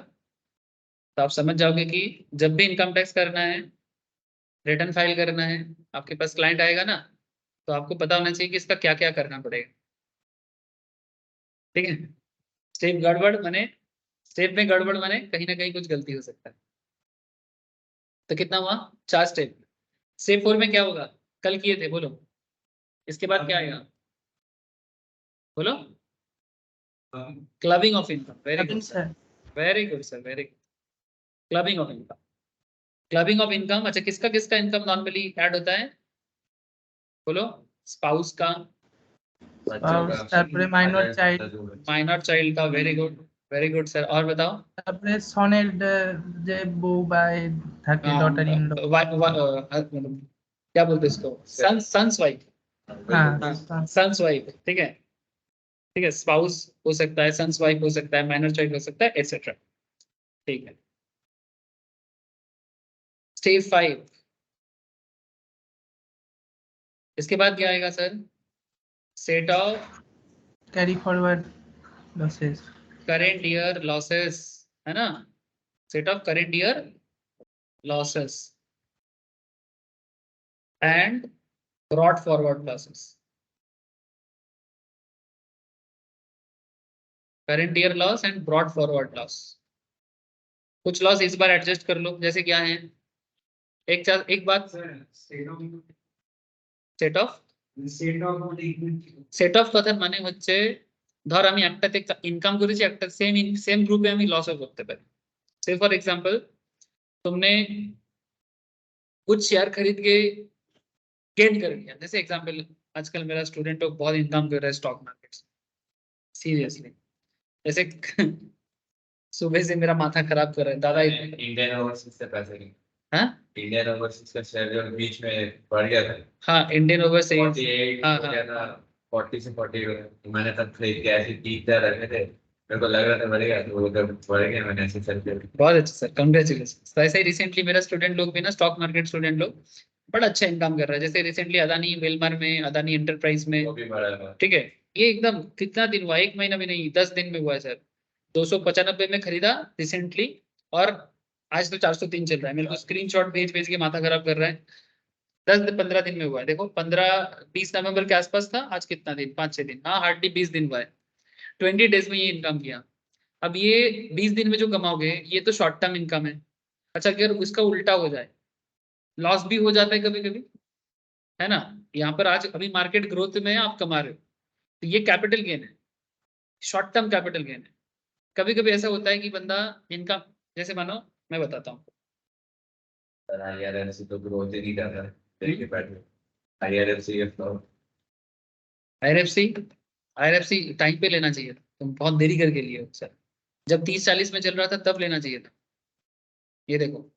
तो आप समझ जाओगे कि जब भी इनकम टैक्स करना है, रिटर्न फाइल करना है, आपके पास क्लाइंट आएगा ना, तो आपको पता होना चाहिए कि इसका क्या क्या करना पड़ेगा। ठीक है, स्टेप गड़बड़ माने, स्टेप में गड़बड़ माने कहीं ना कहीं कुछ गलती हो सकता है। तो कितना हुआ, 4 स्टेप। स्टेप 4 में क्या होगा, कल किए थे, बोलो इसके बाद क्या आएगा, बोलो। Clubbing of income, very good sir, very good sir, very good. Clubbing of income, clubbing of income. अच्छा, किसका किसका इनकम नॉर्मली ऐड होता है, बोलो। स्पाउस का, তারপরে মাইনর চাইল্ড, माइनर चाइल्ड का, वेरी गुड सर। और बताओ, তারপরে সনের যে বউ বা এ থাকে ডটার ইন ল, क्या बोलते हैं इसको, सन्स वाइफ, হ্যাঁ सन्स वाइफ, ठीक है, ठीक है। स्पाउस हो सकता है, सन्स वाइफ हो सकता है, माइनर चाइल्ड हो सकता है, एटसेट्रा। ठीक है, स्टेप 5। इसके बाद क्या आएगा sir, set of carry forward losses, current year losses, है ना, set of current year losses and brought forward losses. Current year loss and brought forward loss. कुछ लॉस इस बार एडजस्ट कर लो, जैसे क्या है, एक बात, সেট অফ কথার মানে হচ্ছে, ধর আমি একটাতে ইনকাম করেছি, একটা সেম গ্রুপে আমি লসও করতে পারি। से फॉर एग्जांपल तुमने कुछ शेयर खरीद के गेन कर लिया, जैसे एग्जांपल आजकल मेरा स्टूडेंट लोग बहुत इनकम कर रहा है स्टॉक मार्केट से, सीरियसली। जैसे सुबह से मेरा माथा खराब कर रहा है दादा, इंडियन ओवरसीज से पैसे हाँ इंडियन ओवरसीज का शेयर जो बीच में बढ़ गया था, हाँ, इंडियन ओवरसीज 48 हाँ, हो हाँ। गया था, 40 से 40 हो गया, तो मैंने तब खरीद के ऐसे पीक पर रखे थे, मेरे को लग रहा था बढ़ेगा, तो वो जब बढ़ गया मैंने ऐसे सेल कर दिया। बहुत अच्छा सर, कंग्रेचुलेशन। तो ऐसे ही रिसेंटली मेरा स्टूडेंट लोग भी ना, स्टॉक मार्केट स्टूडेंट लोग बड़ा अच्छा इनकम कर रहा है। जैसे रिसेंटली अदानी वेलमार में, अदानी एंटरप्राइज में, वो भी बढ़ा था। ठीक है। ये एकदम कितना दिन हुआ, 1 महीना भी नहीं, 10 दिन में हुआ है सर। 295 में खरीदा रिसेंटली, और आज तो 403 चल रहा है। मेरे को स्क्रीनशॉट भेज भेज के माथा खराब कर रहा है। 10-15 दिन में हुआ है। देखो 15-20 नवंबर के आसपास था, आज कितना दिन, 5-6 दिन, हाँ हार्डली 20 दिन हुआ है। 20 डेज में ये इनकम किया। अब ये 20 दिन में जो कमाओगे ये तो शॉर्ट टर्म इनकम है। अच्छा, अगर उसका उल्टा हो जाए, लॉस भी हो जाता है कभी कभी, है ना। यहाँ पर आज अभी मार्केट ग्रोथ में है, आप कमा रहे हो, तो ये कैपिटल गेन है, शॉर्ट टर्म कैपिटल गेन है। कभी कभी ऐसा होता है कि बंदा इनकम, जैसे मानो मैं बताता हूँ, पर IRFC तो ग्रोथ ही नहीं कर रहा है, देखिए बैठे IRFC के फ्लो। आईआरएफसी आईआरएफसी टाइम पे लेना चाहिए था, तुम बहुत देरी करके लिए हो सर। जब 30-40 में चल रहा था तब लेना चाहिए था। ये देखो,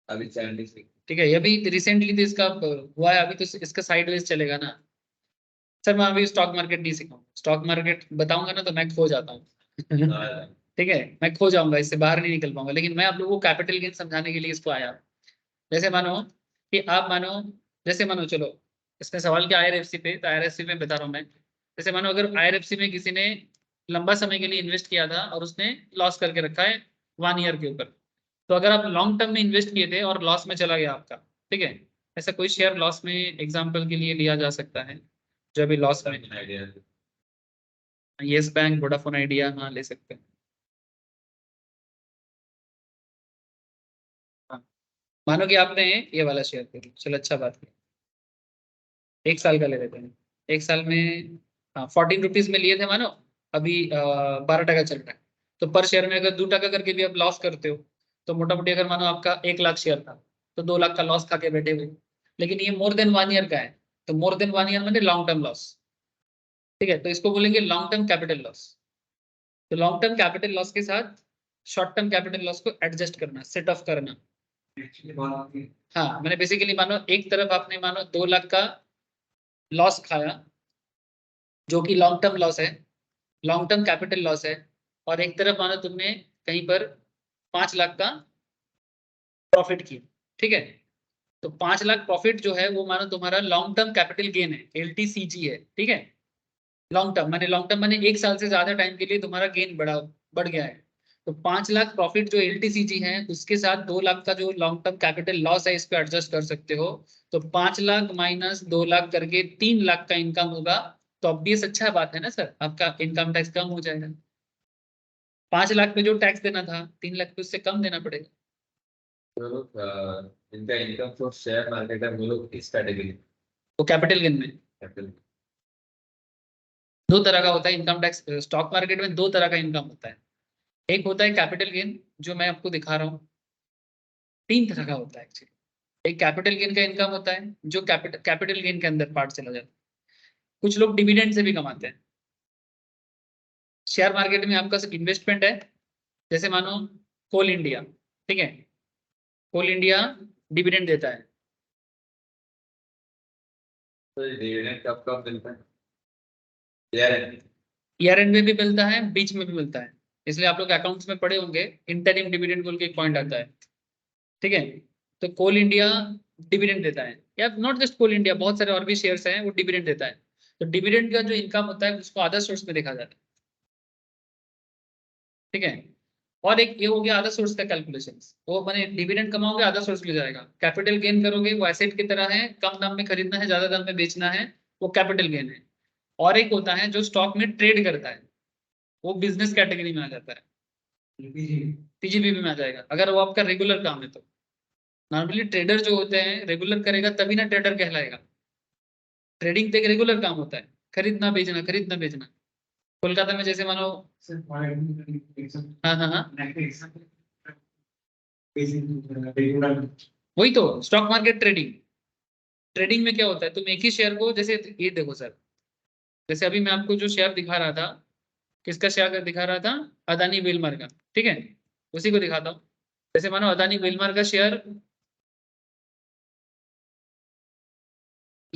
अभी 76। ठीक है, ये भी रिसेंटली तो इसका हुआ है, अभी तो इसका साइडवेज चलेगा ना। सर मैं अभी स्टॉक मार्केट नहीं सीखा हूँ, स्टॉक मार्केट बताऊंगा ना तो मैं खो जाता हूँ। ठीक है, मैं खो जाऊंगा, इससे बाहर नहीं निकल पाऊंगा। लेकिन मैं आप लोगों को कैपिटल गेन समझाने के लिए इसको आया हूँ। जैसे मानो कि आप मानो, जैसे मानो चलो, इसमें सवाल क्या IRFC पे, तो IRFC में बता रहा हूँ मैं। जैसे मानो अगर IRFC में किसी ने लंबा समय के लिए इन्वेस्ट किया था और उसने लॉस करके रखा है 1 ईयर के ऊपर, तो अगर आप लॉन्ग टर्म में इन्वेस्ट किए थे और लॉस में चला गया आपका, ठीक है, ऐसा कोई शेयर लॉस में एग्जाम्पल के लिए लिया जा सकता है जो अभी लॉस में, idea. Yes bank, Vodafone idea, हाँ ले सकते हैं। हाँ, मानो कि आपने ये वाला शेयर कर, चलो अच्छा बात है, 1 साल का ले लेते हैं। 1 साल में, हाँ 14 रुपीज में लिए थे मानो, अभी 12 टका चल रहा है। तो पर शेयर में अगर 2 टका करके भी आप लॉस करते हो, तो मोटा मोटी अगर मानो आपका 1 लाख शेयर था, तो 2 लाख का लॉस खा के बैठे हुए। लेकिन ये मोर देन 1 ईयर का है, तो मोर देन 1 ईयर मतलब लॉन्ग टर्म लॉस, ठीक है, तो इसको बोलेंगे लॉन्ग टर्म कैपिटल लॉस। तो लॉन्ग टर्म कैपिटल लॉस के साथ शॉर्ट टर्म कैपिटल लॉस को एडजस्ट करना, सेट ऑफ करना। हाँ, मैंने बेसिकली मानो एक तरफ आपने मानो 2 लाख का लॉस खाया, जो कि लॉन्ग टर्म लॉस है, लॉन्ग टर्म कैपिटल लॉस है। और एक तरफ मानो तुमने कहीं पर 5 लाख का प्रॉफिट किया, ठीक है। तो 5 लाख प्रॉफिट जो है वो मानो तुम्हारा लॉन्ग टर्म कैपिटल गेन है, LTCG है, ठीक है। लॉन्ग टर्म मैंने 1 साल से ज्यादा टाइम के लिए तुम्हारा गेन बढ़ गया है। तो 5 लाख प्रॉफिट जो LTCG है, उसके साथ 2 लाख का जो लॉन्ग टर्म कैपिटल लॉस है, इस पे एडजस्ट कर सकते हो। तो 5 लाख माइनस 2 लाख करके 3 लाख का इनकम होगा। तो ऑब्वियस अच्छा बात है ना सर, आपका इनकम टैक्स कम हो जाएगा। 5 लाख पे जो टैक्स देना था, 3 लाख पे उससे कम देना पड़ेगा। जो लोग इनका इनकम सोर्स शेयर मार्केट है, वो लोग किस कैटेगरी तो कैपिटल गेन में कैपिटल? 2 तरह का होता है इनकम टैक्स। स्टॉक मार्केट में 2 तरह का इनकम होता है। एक होता है कैपिटल गेन, जो मैं आपको दिखा रहा हूँ। 3 तरह का होता है एक्चुअली। एक कैपिटल गेन का इनकम होता है, जो कैपिटल गेन के अंदर पार्ट चला जाता है। कुछ लोग डिविडेंड से भी कमाते हैं। शेयर मार्केट में आपका सिर्फ इन्वेस्टमेंट है। जैसे मानो कोल इंडिया, ठीक है, कोल इंडिया डिविडेंड देता है। तो डिविडेंड कब कब मिलता है यार? ईयर एंड में भी मिलता है, बीच में भी मिलता है। इसलिए आप लोग अकाउंट्स में पढ़े होंगे, इंटरिम डिविडेंड बोल के एक पॉइंट आता है, ठीक है। तो कोल इंडिया डिविडेंड देता है, या नॉट जस्ट कोल इंडिया, बहुत सारे और भी शेयर्स हैं वो डिविडेंड देता है। तो डिविडेंड का जो इनकम होता है उसको अदर सोर्स में देखा जाता है, ठीक है। और एक ये हो गया अदर सोर्स का कैलकुलेशन, वो मैंने डिविडेंड कमाओगे अदर सोर्स में जाएगा। कैपिटल गेन करोगे वो एसेट की तरह है, कम दाम में खरीदना है, ज्यादा दाम में बेचना है, वो कैपिटल गेन है। और एक होता है जो स्टॉक में ट्रेड करता है, वो बिजनेस कैटेगरी में आ जाता है, TGP में आ जाएगा, अगर वो आपका रेगुलर काम है तो। नॉर्मली ट्रेडर जो होते हैं रेगुलर करेगा तभी ना ट्रेडर कहलाएगा। ट्रेडिंग तो एक रेगुलर काम होता है, खरीदना बेचना, खरीदना बेचना। कोलकाता में जैसे मानो, हाँ हाँ हाँ, वही तो स्टॉक मार्केट ट्रेडिंग। ट्रेडिंग में क्या होता है, तुम एक ही शेयर को, जैसे ये देखो सर, जैसे अभी मैं आपको जो शेयर दिखा रहा था, किसका शेयर दिखा रहा था, अदानी वेलमार का, ठीक है, उसी को दिखाता हूँ। जैसे मानो अदानी वेलमार का शेयर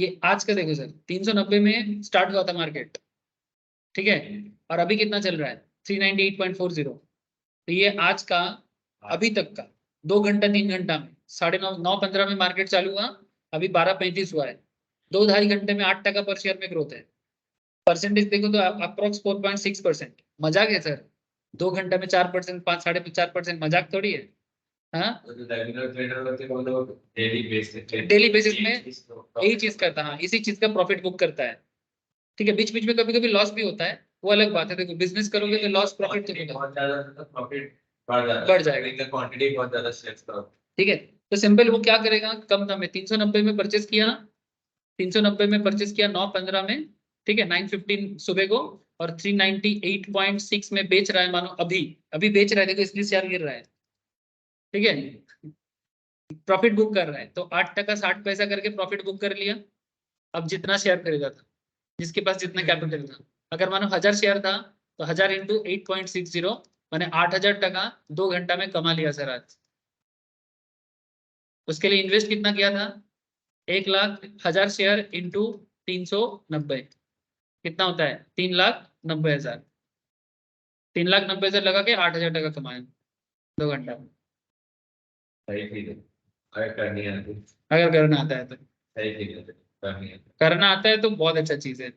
ये आज का देखो सर, 390 में स्टार्ट हुआ था मार्केट, ठीक है, और अभी कितना चल रहा है 398.40। तो ये आज का अभी तक का 2 घंटा 3 घंटा में 9:15 में मार्केट चालू हुआ, अभी 12:35 हुआ है। 2-2.5 घंटे में 8% पर शेयर में ग्रोथ है। परसेंटेज देखो तो अप्रोक्स 4.6%। मजाक है सर, 2 घंटा में 4%, 4.5% मजाक थोड़ी है। हाँ, रेगुलर ट्रेडर होते हैं वो लोग डेली बेसिस में यही चीज करता है, हाँ, इसी चीज का प्रॉफिट बुक करता है, ठीक है। बीच बीच में कभी कभी लॉस भी होता है, वो अलग बात है। देखो बिजनेस करोगे तो लॉस प्रॉफिट तो मिलेगा, बहुत ज्यादा तो प्रॉफिट बढ़ जाएगा, क्वांटिटी बहुत ज्यादा शेयर्स का, ठीक है। तो सिंपल वो क्या करेगा, कम दाम में 390 में परचेस किया, 390 में परचेस किया 9:15 में, ठीक है, 9:15 सुबह को, और 398.6 में बेच रहा है, मानो अभी अभी बेच रहा है, देखो इसलिए शेयर गिर रहा है, ठीक है। प्रॉफिट बुक कर रहा है, तो 8% 60 पैसा करके प्रॉफिट बुक कर लिया। अब जितना शेयर खरीदा था, जिसके पास जितना कैपिटल था, अगर मानो 1000 शेयर था तो 1000 इंटू 8.60 मैंने 8000 2 घंटा में कमा लिया सर आज। उसके लिए इन्वेस्ट कितना किया था, 1,00,000, 1000 शेयर इंटू 390 कितना होता है 3,90,000। 3,90,000 लगा के 8000 कमाया 2 घंटा में, सही चीज है। अगर करनी है तो अगर करना आता है तो। सही चीज है, करनी है करना आता है तो बहुत अच्छा चीज है,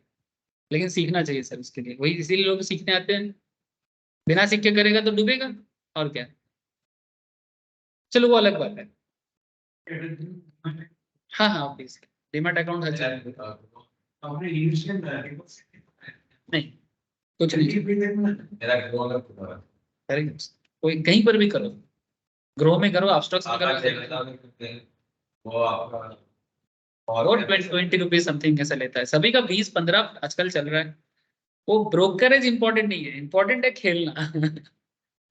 लेकिन सीखना चाहिए सर उसके लिए, वही इसीलिए लोग सीखने आते हैं। बिना सीख के करेगा तो डूबेगा, और क्या। चलो वो अलग बात है। हाँ हाँ प्लीज, डीमैट अकाउंट है नहीं, कुछ नहीं मेरा ग्रो करेंगे, कोई कहीं पर भी करो, ग्रो में करो, अपस्टॉक्स में आपका करो, वो आपका और 20 रुपीज समथिंग कैसे लेता है, सभी का 20-15 आजकल चल रहा है। वो ब्रोकरेज इंपॉर्टेंट नहीं है, इंपॉर्टेंट है खेलना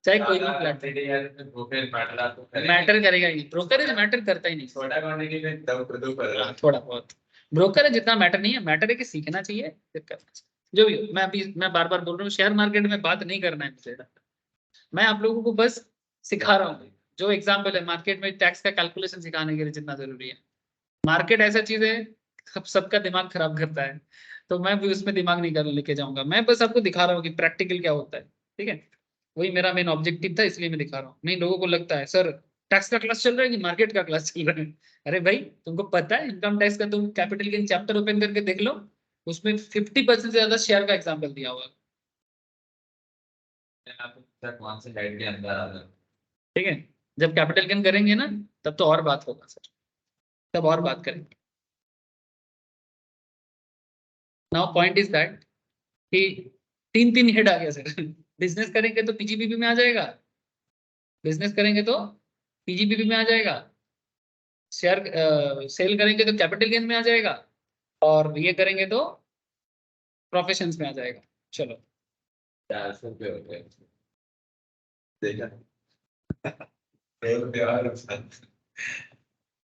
चाहे कोई भी प्लेटफॉर्म मैटर करेगा ही, ब्रोकरेज मैटर करता ही नहीं, छोटा क्वांटिटी में दम प्रदू कर रहा है। थोड़ा बहुत ब्रोकरेज जितना मैटर नहीं है, मैटर है कि सीखना चाहिए, फिर करना चाहिए। जो भी हो, मैं बार बार बोल रहा हूँ, शेयर मार्केट में बात नहीं करना है मुझे, मैं आप लोगों को बस सिखा रहा हूँ। जो एग्जाम्पल है मार्केट में टैक्स का कैलकुलेशन सिखाने के लिए जितना जरूरी है, मार्केट ऐसा चीज है सबका दिमाग खराब करता है, तो मैं भी उसमें दिमाग नहीं कर लेके जाऊंगा, मैं बस आपको दिखा रहा हूँ कि प्रैक्टिकल क्या होता है, ठीक है। वही मेरा मेन ऑब्जेक्टिव था, इसलिए मैं दिखा रहा हूँ। नहीं लोगों को लगता है सर टैक्स का क्लास चल रहा है कि मार्केट का क्लास चल रहा है, अरे भाई तुमको पता है इनकम टैक्स का, तुम कैपिटल गेन चैप्टर ओपन करके देख लो, उसमें 50% से ज्यादा शेयर का एग्जाम्पल दिया हुआ, कौन से हेड के अंदर आ रहा है। ठीक है। जब कैपिटल गेन करेंगे ना तब तो और बात होगा सर, तब और बात करेंगे। नाउ पॉइंट इज दैट कि 3 हेड आ गया सर बिजनेस करेंगे तो पीजीपीपी में आ जाएगा, बिजनेस करेंगे तो पीजीपीपी में आ जाएगा, शेयर सेल करेंगे तो कैपिटल गेन में आ जाएगा, और ये करेंगे तो प्रोफेशंस में आ जाएगा। चलो 400 रुपये हो गए, देखा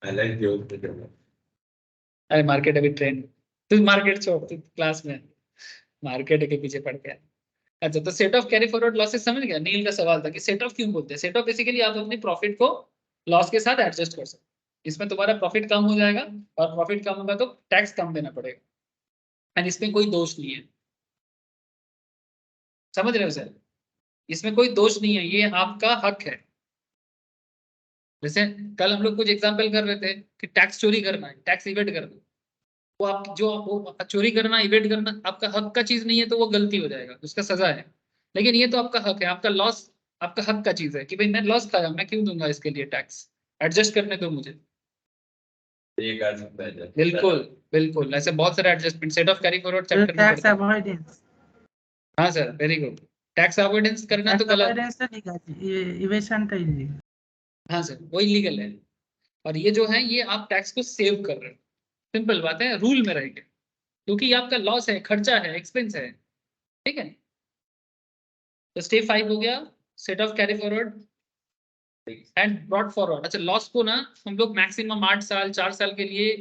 अलग जोक पे चल रहा है। अरे मार्केट अभी ट्रेंड, तू मार्केट छोड़, तू क्लास में मार्केट के पीछे पड़ गया। अच्छा तो set of carry forward losses समझ गया, नील का सवाल था कि सेट ऑफ क्यों बोलते हैं। सेट ऑफ बेसिकली आप अपनी प्रॉफिट को लॉस के साथ एडजस्ट कर सकते हैं, इसमें तुम्हारा प्रॉफिट कम हो जाएगा, और प्रॉफिट कम होगा तो टैक्स कम देना पड़ेगा, एंड इसमें कोई दोष नहीं है, समझ रहे हो सर, इसमें कोई दोष नहीं है, ये आपका हक है। जैसे कल हम लोग कुछ एग्जाम्पल कर रहे थे कि टैक्स चोरी करना है, टैक्स इवेट करना, वो आप जो वो चोरी करना इवेट करना आपका हक का चीज नहीं है, तो वो गलती हो जाएगा, उसका सजा है। लेकिन ये तो आपका हक है, आपका लॉस आपका हक का चीज है कि भाई मैं लॉस खाया, मैं क्यों दूंगा इसके लिए टैक्स, एडजस्ट करने दो मुझे। ये कर सकता है बिल्कुल बिल्कुल, ऐसे बहुत सारे adjustment set of carry forward chapter में टैक्स पढ़ते हैं। अवॉइडेंस, हाँ sir very good, tax avoidance करना तो टैक्स गलत, अवॉइडेंस तो ठीक है, ये इवेशनটা इलीगल। हाँ सर वो इलीगल है, और ये जो है ये आप टैक्स को सेव कर रहे हो, सिंपल बात है, रूल में रहेंगे, क्योंकि ये आपका लॉस है, खर्चा है, एक्सपेंस है, ठीक है। तो स्टेप 5 हो गया set of carry forward and brought forward. अच्छा लॉस को ना हम लोग मैक्सिमम 8 साल 4 साल के लिए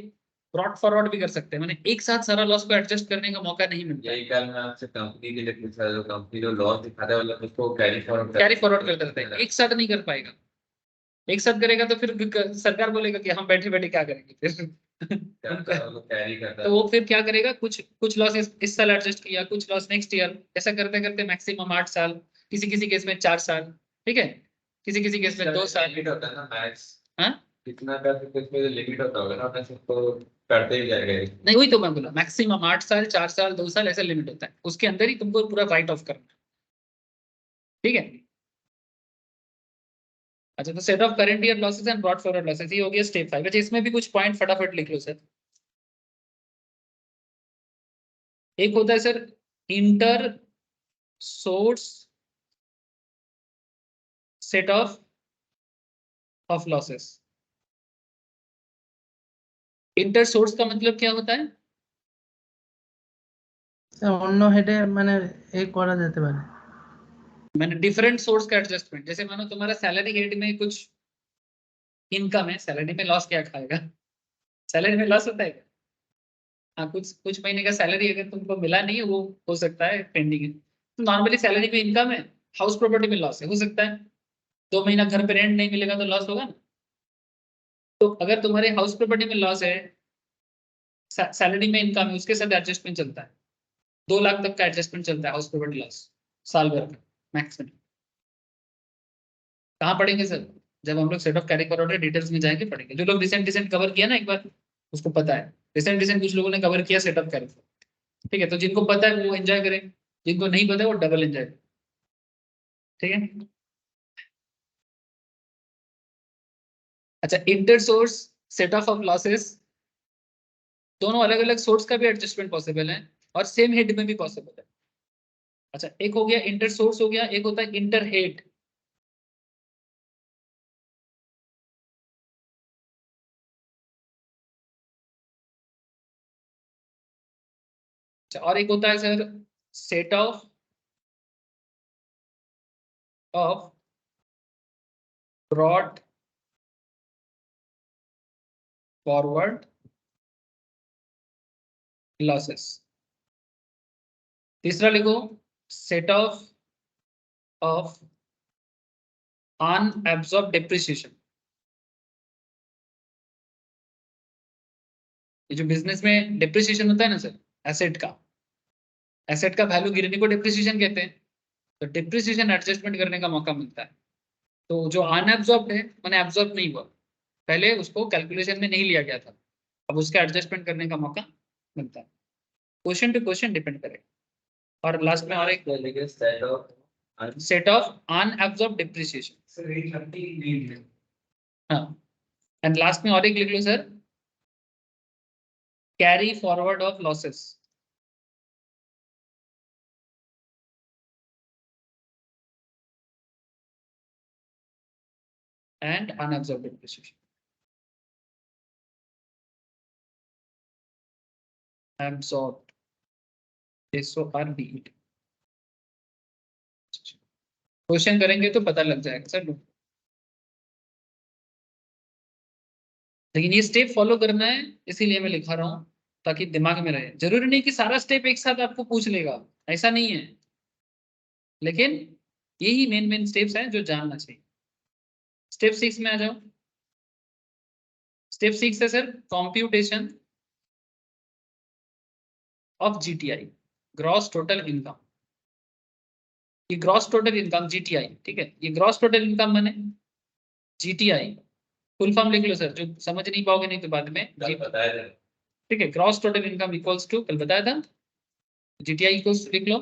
ब्रॉड फॉरवर्ड भी कर सकते हैं, मैंने एक साथ सारा लॉस को एडजस्ट करने का मौका नहीं मिलता है। यही कल मैं आपसे कंपनी के लिए पूछ रहा था, कंपनी जो लॉस दिखाता है मतलब उसको कैरी फॉरवर्ड करते रहते हैं, एक साथ नहीं कर पाएगा, एक साथ करेगा तो फिर सरकार बोलेगा कि हम बैठे बैठे क्या करेंगे फिर कैरी करता तो वो फिर क्या करेगा, कुछ कुछ लॉस इस साल एडजस्ट किया, कुछ लॉस नेक्स्ट ईयर, ऐसा करते करते मैक्सिमम 8 साल, किसी किसी केस में 4 साल, ठीक है, किसी किसी केस में 2 साल। लिमिट होता है ना मैक्स, हाँ कितना कर सकते हैं, इसमें लिमिट होता होगा ना, अपने सबको करते ही जाएगा। नहीं, वही तो मैं बोला, मैक्सिमम 8 साल, 4 साल, 2 साल ऐसा लिमिट होता है, उसके अंदर ही तुमको पूरा राइट ऑफ करना है, ठीक है। अच्छा, तो set of current year losses and brought forward losses, ये हो गया स्टेप 5। अच्छा, इसमें भी कुछ पॉइंट फटाफट लिख लो सर। एक होता है sir inter source set of losses. Inter source का मतलब क्या होता है? অন্য হেডে মানে এই করা যেতে পারে। मैंने डिफरेंट सोर्स का एडजस्टमेंट, जैसे मानो तुम्हारा सैलरी हेड में कुछ इनकम है, सैलरी में लॉस क्या खाएगा? सैलरी में लॉस होता है क्या? हाँ, कुछ कुछ महीने का सैलरी अगर तुमको मिला नहीं है, वो हो सकता है पेंडिंग है। तो नॉर्मली सैलरी में इनकम है, हाउस प्रॉपर्टी में लॉस है, हो सकता है 2 महीना घर पे रेंट नहीं मिलेगा तो लॉस होगा ना। तो अगर तुम्हारे हाउस प्रॉपर्टी में लॉस है, सैलरी में इनकम है, उसके साथ एडजस्टमेंट चलता है, 2 लाख तक का एडजस्टमेंट चलता है हाउस प्रॉपर्टी लॉस साल भर का मैक्सिमम। कहाँ पढ़ेंगे सर? जब हम लोग set of carry forward details में जाएंगे पढ़ेंगे। जो लोग रिसेंट रिसेंट कवर किया ना एक बार, उसको पता है। रिसेंट रिसेंट कुछ लोगों ने कवर किया सेट ऑफ कैरी फॉरवर्ड, ठीक है। तो जिनको पता है वो एंजॉय करें, जिनको नहीं पता है वो डबल एंजॉय करें, ठीक है। अच्छा, inter source set of losses, दोनों अलग अलग सोर्स का भी एडजस्टमेंट पॉसिबल है और सेम हेड में भी पॉसिबल है। अच्छा, एक हो गया इंटर सोर्स हो गया, एक होता है इंटर हेड। और एक होता है sir set of brought forward losses. तीसरा लिखो सेट ऑफ अनएब्सॉर्ब डेप्रिसिएशन। ये जो बिजनेस में डेप्रिसिएशन होता है ना सर, एसेट का वैल्यू गिरने को डेप्रिसिएशन कहते हैं। तो डेप्रिसिएशन एडजस्टमेंट करने का मौका मिलता है। तो जो अनएब्सॉर्ब है मैंने एब्सॉर्ब नहीं हुआ, पहले उसको कैलकुलेशन में नहीं लिया गया था, अब उसका एडजस्टमेंट करने का मौका मिलता है। क्वेश्चन टू क्वेश्चन डिपेंड करेगा। और लास्ट में और एक सेट ऑफ अनएब्सॉर्ब डेप्रिसिएशन। हाँ, एंड लास्ट में और एक लिख लो sir, carry forward of losses and unabsorb depreciation. Absorbed, SORBED। Question करेंगे तो पता लग जाएगा सर। लेकिन ये स्टेप फॉलो करना है, इसीलिए मैं लिखा रहा हूँ ताकि दिमाग में रहे। जरूरी नहीं कि सारा स्टेप एक साथ आपको पूछ लेगा, ऐसा नहीं है, लेकिन यही मेन मेन स्टेप्स हैं जो जानना चाहिए। स्टेप 6 में आ जाओ। स्टेप 6 है sir computation of GTI, gross total income. ये ग्रॉस टोटल इनकम जीटीआई, ठीक है, ये ग्रॉस टोटल इनकम माने जीटीआई फुल फॉर्म लिख लो सर, जो समझ नहीं पाओगे नहीं तो बाद में बताया था। ठीक है। Gross total income equals to, कल बताया था, जीटीआई इक्वल्स लिख लो।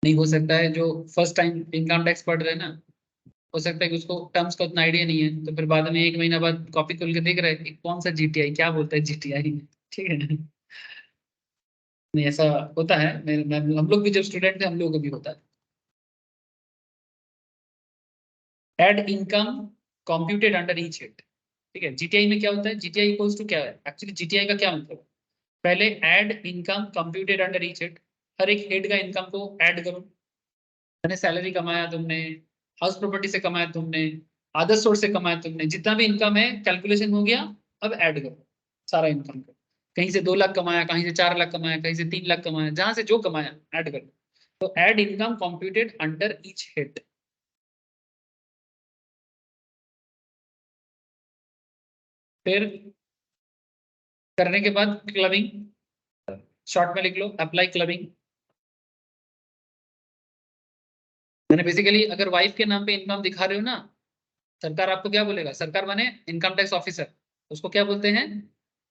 नहीं हो सकता है जो फर्स्ट टाइम इनकम टैक्स पढ़ रहे हैं ना, हो सकता है कि उसको टर्म्स का उतना आइडिया नहीं है, तो फिर बाद में 1 महीना बाद कॉपी खोल के देख रहे हैं कि कौन सा जीटीआई, क्या बोलता है जीटीआई, ठीक है ना। नहीं, ऐसा होता है, हम लोग भी जब स्टूडेंट थे हम लोग को भी होता है। Add income computed under each head, ठीक है। जीटीआई में क्या होता है, जीटीआई इक्वल्स टू क्या है, एक्चुअली जीटीआई का क्या मतलब है? पहले add income computed under each head, हर एक हेड का इनकम को ऐड करो। मैंने सैलरी कमाया तुमने, हाउस प्रॉपर्टी से कमाया तुमने, अदर सोर्स से कमाया तुमने, जितना भी इनकम है कैलकुलेशन हो गया, अब ऐड करो सारा इनकम को। कहीं से 2 लाख कमाया, कहीं से 4 लाख कमाया, कहीं से 3 लाख कमाया, जहां से जो कमाया ऐड करो। तो add income computed under each head. फिर करने के बाद क्लबिंग, शॉर्ट में लिख लो अप्लाई क्लबिंग। मैंने बेसिकली अगर वाइफ के नाम पे इनकम दिखा रहे हो ना, सरकार आपको क्या बोलेगा, सरकार माने इनकम टैक्स ऑफिसर, उसको क्या बोलते हैं,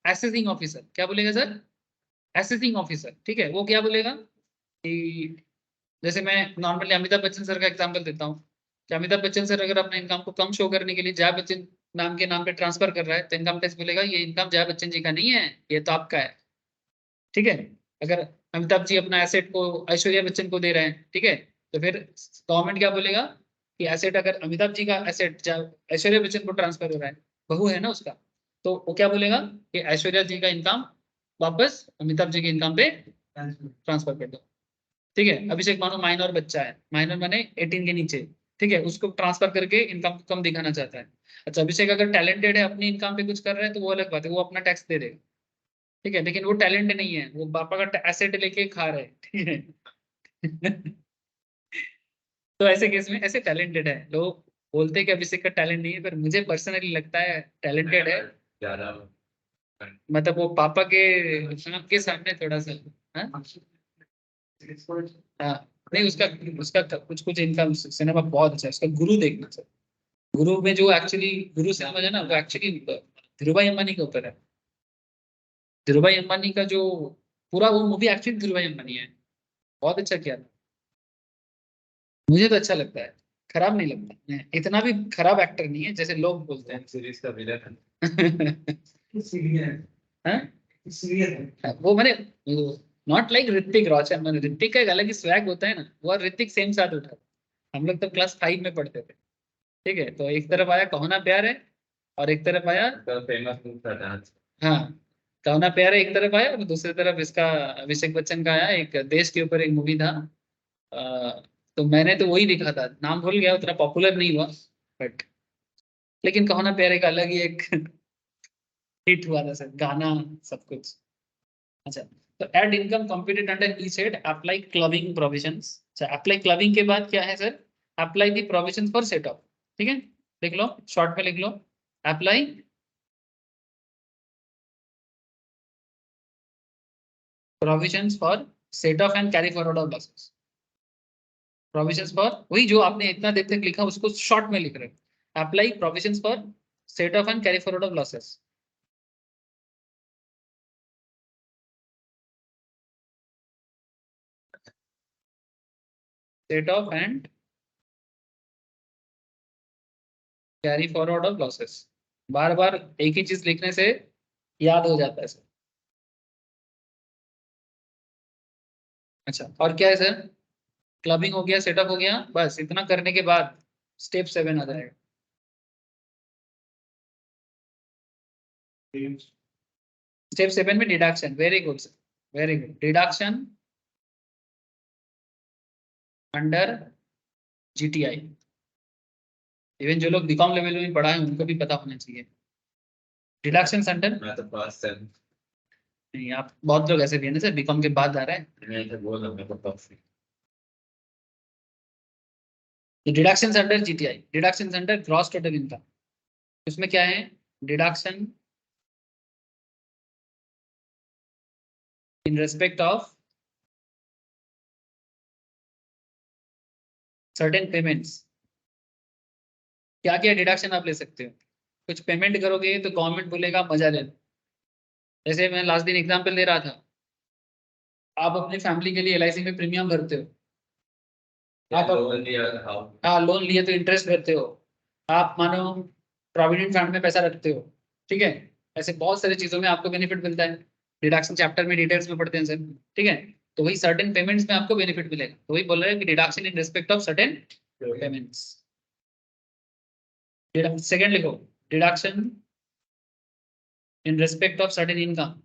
असेसिंग ऑफिसर। क्या बोलेगा सर, असेसिंग ऑफिसर। ठीक है, वो क्या बोलेगा कि जैसे मैं नॉर्मली अमिताभ बच्चन सर का एग्जांपल देता हूँ कि अमिताभ बच्चन सर अगर अपने इनकम को कम शो करने के लिए जया बच्चन नाम के नाम पे ट्रांसफर कर रहा है, तो इनकम टैक्स बोलेगा ये इनकम जया बच्चन जी का नहीं है, ये तो आपका है। ठीक है, अगर अमिताभ जी अपना एसेट को ऐश्वर्या बच्चन को दे रहे हैं, ठीक है, तो फिर गवर्नमेंट क्या बोलेगा कि एसेट अगर अमिताभ जी का एसेट ऐश्वर्या बच्चन को ट्रांसफर हो रहा है, बहू है ना उसका, तो वो क्या बोलेगा कि ऐश्वर्या जी का इनकम वापस अमिताभ जी के इनकम पे ट्रांसफर कर दो। ठीक है, अभिषेक मानो माइनर बच्चा है, माइनर माने 18 के नीचे, ठीक है, उसको ट्रांसफर करके इनकम कम दिखाना चाहता है। अच्छा, अभिषेक अगर टैलेंटेड है, अपनी इनकम पे कुछ कर रहा है, तो वो अलग बात है, वो अपना टैक्स दे देगा। ठीक है, लेकिन वो टैलेंट नहीं है, वो पापा का एसेट लेके खा रहे हैं। ठीक है। तो ऐसे केस में ऐसे टैलेंटेड है, लोग बोलते हैं कि अभिषेक का टैलेंट नहीं है, पर मुझे पर्सनली लगता है टैलेंटेड है। ज्यादा मतलब वो पापा के सामने थोड़ा सा, हाँ हाँ, नहीं उसका उसका कुछ कुछ इनकम सिनेमा बहुत अच्छा है, उसका गुरु देखना सर। गुरु में जो एक्चुअली गुरु सिनेमा है ना, वो एक्चुअली धीरूभाई अंबानी के ऊपर है। धीरूभाई अंबानी का जो पूरा वो मूवी एक्चुअली धीरूभाई अंबानी है, बहुत अच्छा किया था। मुझे तो अच्छा लगता है, खराब नहीं लगता, मैं इतना भी खराब एक्टर नहीं है जैसे लोग बोलते हैं। सीरीज का विलन हाँ? वो मैंने नॉट लाइक ऋतिक रोशन, मैंने ऋतिक का एक अलग ही स्वैग होता है ना, वो और ऋतिक सेम साथ उठा। हम लोग तो क्लास 5 में पढ़ते थे। ठीक है, तो एक तरफ आया कहो ना प्यार है, और एक तरफ आया, तो फेमस था डांस। हाँ, कहो ना प्यार है एक तरफ आया, और दूसरी तरफ इसका अभिषेक बच्चन का आया, एक देश के ऊपर एक मूवी था। तो मैंने तो वही देखा था, नाम भूल गया, उतना पॉपुलर नहीं हुआ, बट लेकिन कहो ना प्यारे का अलग ही एक हिट हुआ था सर, गाना सब कुछ। अच्छा, तो add income computed under each head, apply clubbing provisions. अच्छा, अप्लाई क्लबिंग के बाद क्या है sir, apply the provisions for set off. ठीक है, लिख लो शॉर्ट में लिख लो, apply provisions for set off and carry forward of losses. Provisions for वही जो आपने इतना देर तक लिखा उसको शॉर्ट में लिख रहे हो, apply provisions for set off and carry forward of losses. Set off and carry forward of losses, बार बार एक ही चीज लिखने से याद हो जाता है सर। अच्छा, और क्या है सर, क्लबिंग हो गया, सेटअप हो गया, बस इतना करने के बाद स्टेप 7 आ जाएगा। स्टेप 7 में deduction, very good sir, very good, deduction under GTI. Even जो लोग बीकॉम लेवल में पढ़ा है उनको भी पता होना चाहिए डिडक्शन अंडर। मैं तो पास सेम नहीं, आप बहुत लोग ऐसे भी है ना सर, बीकॉम के बाद आ रहा है। मैं तो बोल रहा हूं, मैं तो पास deduction under GTI, deduction under gross total income. उसमें क्या है, deduction in respect of certain payments. क्या क्या डिडक्शन आप ले सकते हो, कुछ पेमेंट करोगे तो गवर्नमेंट बोलेगा मजा ले लो। जैसे मैं लास्ट दिन एग्जांपल दे रहा था, आप अपनी फैमिली के लिए एलआईसी में प्रीमियम भरते हो, आप लोन लिया हाउ हाँ लोन लिए तो इंटरेस्ट भरते हो, आप मानो प्रोविडेंट फंड में पैसा रखते हो। ठीक है, ऐसे बहुत सारी चीजों में आपको बेनिफिट मिलता है, डिडक्शन चैप्टर में डिटेल्स में पढ़ते हैं सर। ठीक है, तो वही सर्टेन पेमेंट्स में आपको बेनिफिट मिलेगा, तो वही बोल रहे हैं कि deduction in respect of certain payments. Second लिखो, deduction in respect of certain income.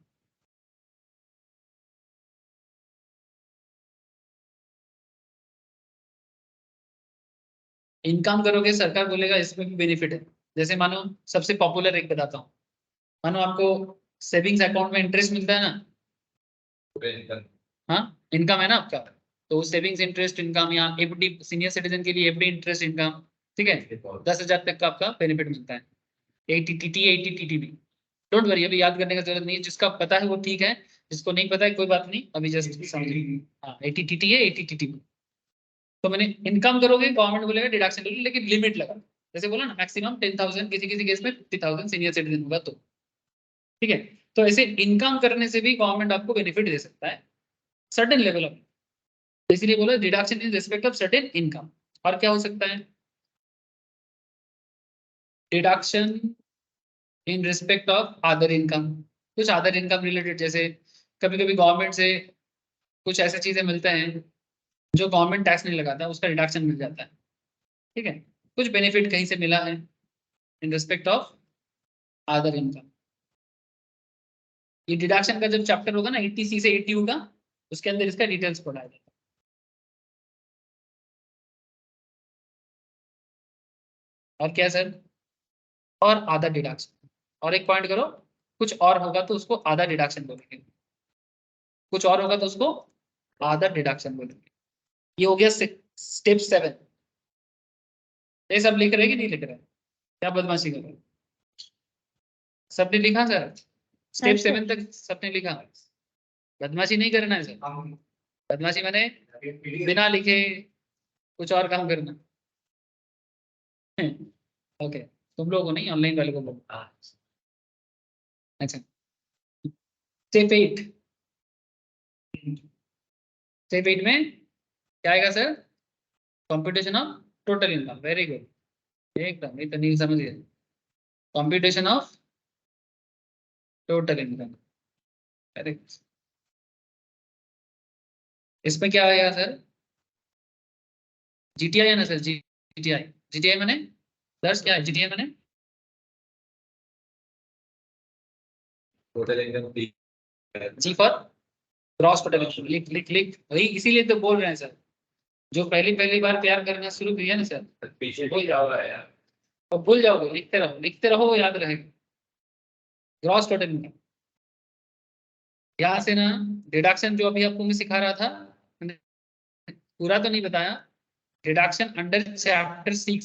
Income करोगे सरकार बोलेगा इसमें भी बेनिफिट है। जैसे मानो सबसे पॉपुलर एक बताता हूँ, मानो आपको सेविंग्स अकाउंट में इंटरेस्ट मिलता है ना, हाँ इनकम है ना आपका, तो सेविंग्स इंटरेस्ट इनकम या एफडी, सीनियर सिटीजन के लिए एफडी इंटरेस्ट इनकम। ठीक है, 10,000 तक का आपका बेनिफिट मिलता है, 80 टीटी 80 टीटीबी। डोंट वरी, अभी याद करने का जरूरत नहीं है, जिसका पता है वो ठीक है, जिसको नहीं पता है कोई बात नहीं, अभी जस्ट समझिए। हाँ ATTT है, ATTT। तो मैंने इनकम करोगे, गवर्नमेंट बोलेगा डिडक्शन करोगे, लेकिन लिमिट लगा, जैसे बोला ना मैक्सिमम 10,000, किसी किसी केस में 50,000 सीनियर सिटीजन होगा तो, ठीक है। तो ऐसे इनकम करने से भी गवर्नमेंट आपको बेनिफिट दे सकता है सर्टेन लेवल ऑफ, इसलिए बोला deduction in respect of certain income. और क्या हो सकता है, deduction in respect of other income, कुछ अदर इनकम रिलेटेड, जैसे कभी कभी गवर्नमेंट से कुछ ऐसे चीजें मिलते हैं जो गवर्नमेंट टैक्स नहीं लगाता, उसका डिडक्शन मिल जाता है, ठीक है। कुछ बेनिफिट कहीं से मिला है इन रिस्पेक्ट ऑफ अदर इनकम। ये डिडक्शन का जब चैप्टर होगा ना 80C से 80U का, उसके अंदर इसका डिटेल्स पढ़ाया जाएगा। और क्या सर, और आधा डिडक्शन, और एक पॉइंट करो, कुछ और होगा तो उसको आधा डिडक्शन बोलेंगे, कुछ और होगा तो उसको आधा डिडक्शन बोलेंगे। ये हो गया स्टेप 7। ये सब लिख रहे कि नहीं लिख रहे, क्या बदमाशी कर रहे, सबने लिखा सर? स्टेप 7 तक सबने लिखा? बदमाशी नहीं करना है सर, बदमाशी मैंने बिना लिखे कुछ और काम करना। ओके, तुम लोगों को नहीं, ऑनलाइन वाले को बोलो। अच्छा, स्टेप 8, स्टेप 8 में क्या आएगा sir? Computation of total income. Very good, एकदम ये तो नहीं समझ गए, computation of total income. Very good. इसमें क्या आएगा सर? GTI है ना सर? GTI, GTI मैंने दर्ज क्या है? GTI मैंने total income G for gross total income. लिख लिख लिख, वही इसीलिए तो बोल रहे हैं सर, जो पहली बार प्यार करना शुरू किया ना सर, पीछे भूल जाओ यार। और भूल जाओगे, लिखते रहो वो याद रहेगा। ग्रॉस टोटल इनकम, यहाँ से ना डिडक्शन जो अभी आपको मैं सिखा रहा था, मैंने पूरा तो नहीं बताया, डिडक्शन अंडर चैप्टर 6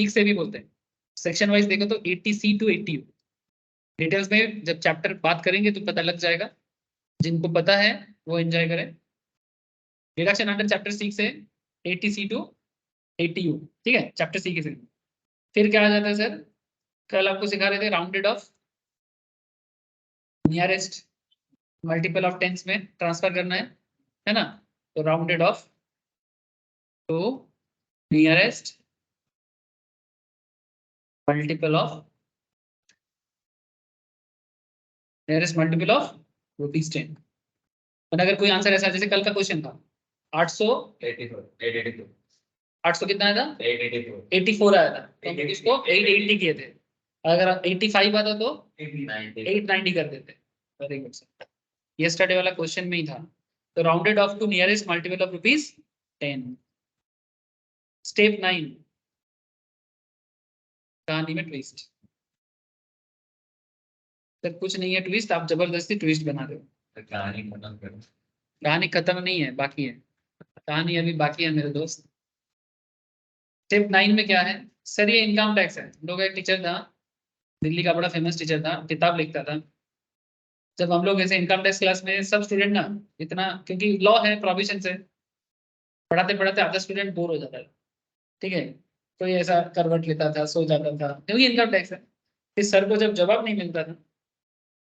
से भी बोलते हैं, सेक्शन वाइज देखो तो 80C to 80U। डिटेल्स में जब चैप्टर बात करेंगे तो पता लग जाएगा, जिनको पता है वो एंजॉय करें। डिडक्शन अंडर चैप्टर 6 से 80C to 80U, ठीक है, चैप्टर 6 से। फिर क्या आ जाता है सर? कल आपको सिखा रहे थे rounded off nearest multiple of tens में ट्रांसफर करना है ना? तो rounded off to nearest multiple of ₹10। और अगर कोई आंसर ऐसा, जैसे कल का क्वेश्चन था 800, 800 कितना आया था? 84 आया था, तो हम इसको 880 किए थे। अगर 85 आता तो 890 कर देते। वेरी गुड सर, यस्टरडे वाला क्वेश्चन में ही था। तो rounded off to nearest multiple of ₹10। Step 9, कहानी में ट्विस्ट। सर कुछ नहीं है ट्विस्ट, आप जबरदस्ती ट्विस्ट बना रहे हो। कहानी खत्म करो। कहानी खत्म नहीं है, बाकी है, कहानी अभी बाकी है मेरे दोस्त। स्टेप 9 में क्या है सर? ये इनकम टैक्स है। हम लोग एक टीचर था, दिल्ली का बड़ा फेमस टीचर था, किताब लिखता था। जब हम लोग ऐसे इनकम टैक्स क्लास में सब स्टूडेंट ना इतना, क्योंकि लॉ है प्रोविजन से, पढ़ाते पढ़ाते आधा स्टूडेंट बोर हो जाता है, ठीक है, कोई ऐसा करवट लेता था, सो जाता था, क्योंकि इनकम टैक्स है। फिर सर को जब जवाब नहीं मिलता था,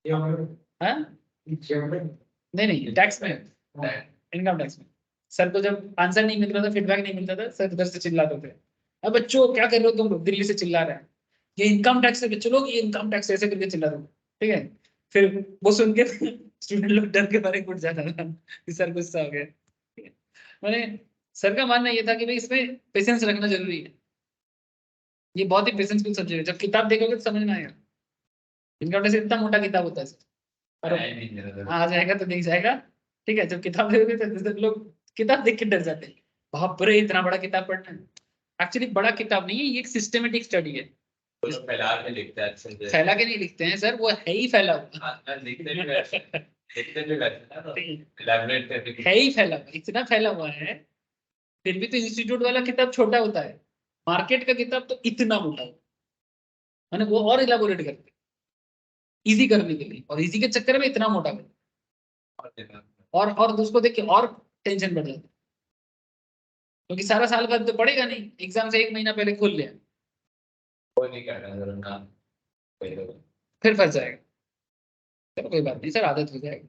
हाँ नहीं नहीं टैक्स में, इनकम टैक्स में सर को जब आंसर नहीं मिल रहा था, फीडबैक नहीं मिलता था, सर उधर से चिल्लाते थे, अब बच्चों क्या कर रहे हो तुम लोग, दिल्ली से चिल्ला रहे हैं, ये इनकम टैक्स है बच्चों लोग, ये इनकम टैक्स ऐसे करके चिल्ला रहे, ठीक है। फिर वो सुन के स्टूडेंट लोग डर के मारे उठ जाता था कि सर गुस्सा हो गया, ठीक है। मैंने सर का मानना ये था कि भाई इसमें पेशेंस रखना जरूरी है, ये बहुत ही पेशेंसफुल सब्जेक्ट है, जब किताब देखोगे तो समझ में आएगा। इनकम टैक्स इतना मोटा किताब होता है सर, और आ जाएगा तो दिख जाएगा, ठीक है। जब किताब देखोगे तो लोग किताब देख के डर जाते हैं, बाप रे इतना बड़ा किताब पढ़ना है। एक्चुअली बड़ा किताब नहीं है, ये एक सिस्टमेटिक स्टडी है। फैला के लिखते हैं अच्छे से। फैला के नहीं लिखते हैं सर, वो है ही फैला हुआ, लिखते भी वैसे, लिखते भी वैसे ना, elaborate करके है ही फैला हुआ, इतना फैला हुआ है। फिर भी तो इंस्टीट्यूट वाला किताब छोटा होता है, मार्केट का किताब तो इतना मोटा होता है, मैंने वो और इलाबोरेट करते इजी करने के लिए, और इजी के चक्कर में इतना मोटा कर, और उसको देख के और टेंशन बढ़ जाती, क्योंकि सारा साल बाद तो पढ़ेगा नहीं, एग्जाम से 1 महीना पहले खोल लिया कोई नहीं करना जरूर ना, कोई तो फिर फंस जाएगा। चलो कोई बात नहीं सर, आदत हो जाएगी।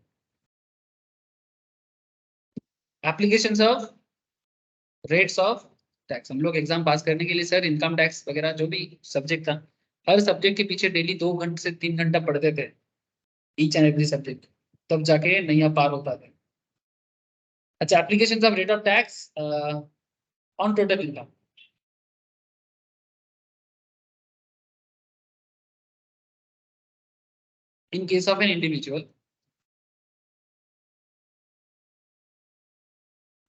Applications of rates of tax, हम लोग एग्जाम पास करने के लिए सर इनकम टैक्स वगैरह जो भी सब्जेक्ट था, हर सब्जेक्ट के पीछे डेली 2 घंटे से 3 घंटा पढ़ते थे, ईच एंड एवरी सब्जेक्ट, तब जाके नैया पार होता था। अच्छा, applications of rate of tax on total income. In case of an individual,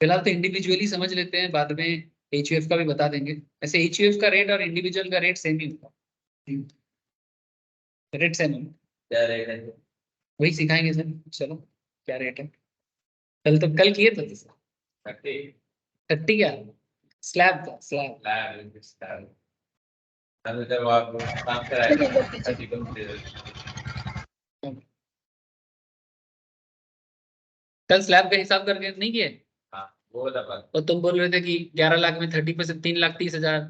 फिलहाल तो इंडिविजुअली समझ लेते हैं, बाद में एचयूएफ का भी बता देंगे। ऐसे एचयूएफ का रेट और इंडिविजुअल का रेट सेम ही होगा, रेट सेम होगा, क्या रेट है? वही सिखाएंगे सर। चलो क्या रेट है, कल किए थे सर 30 30 क्या स्लैब का, स्लैब लाख स्टार। अभी जब आप काम कराएंगे 30 कम दे दो। कल स्लैब का हिसाब करके नहीं किए, हाँ वो दबा और तुम बोल रहे थे कि 11 लाख में 30% 3,30,000,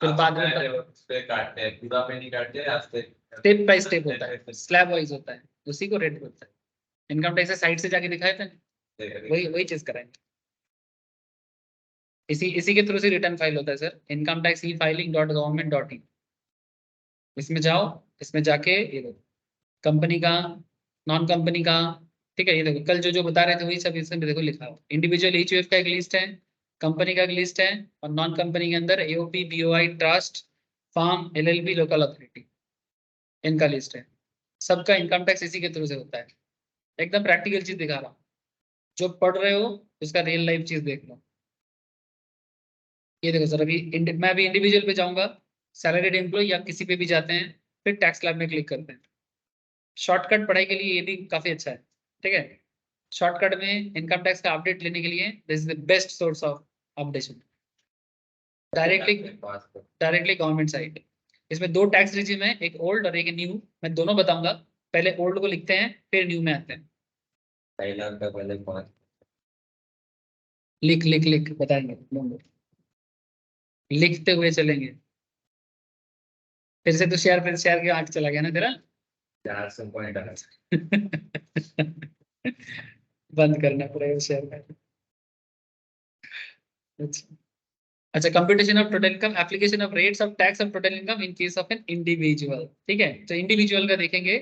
फिर बाद में उस पे काटते हैं, पूरा पे नहीं काटते, आस्ते स्टेप बाय स्टेप होता है, स्लैब वाइज होता है, उसी को रेट बोलता है। इनकम टैक्स साइड से जाके दिखाए थे, वही चीज कराएंगे। इसी के थ्रू से रिटर्न फाइल होता है sir, income tax e filing dot government dot in. इसमें जाओ, इसमें जाके ये देखो कंपनी का, नॉन कंपनी का, ठीक है, ये देखो कल जो बता रहे थे वही सब इसमें देखो लिखा हो। इंडिविजुअल एचयूएफ का एक लिस्ट है, कंपनी का एक लिस्ट है, और नॉन कंपनी के अंदर AOP, BOI, trust, firm, LLP, local authority, इनका लिस्ट है। सबका इनकम टैक्स इसी के थ्रू से होता है। एकदम प्रैक्टिकल चीज दिखा रहा हूँ, जो पढ़ रहे हो उसका रियल लाइफ चीज देख लो। ये देखो सर, अभी मैं अभी इंडिविजुअल पे जाऊंगा, सैलरीड एम्प्लॉय या किसी पे भी जाते हैं, फिर टैक्स स्लैब में क्लिक करते हैं। शॉर्टकट पढ़ाई के लिए ये भी काफी अच्छा है, ठीक है। शॉर्टकट में इनकम टैक्स का अपडेट लेने के लिए this is the best source of updation, directly government site. इसमें 2 टैक्स रिजिम है, एक ओल्ड और एक न्यू, मैं दोनों बताऊंगा। पहले ओल्ड को लिखते हैं, फिर न्यू में आते हैं। थाईलैंड का पहले 5 लिख लिख लिख बताएंगे, लिखते हुए चलेंगे। फिर से तो शेयर की आंख चला गया ना तेरा 400 पॉइंट आ बंद करना पड़ेगा शेयर का। अच्छा, computation of total income, application of rates of tax of total income in case of an individual, ठीक है। तो इंडिविजुअल का देखेंगे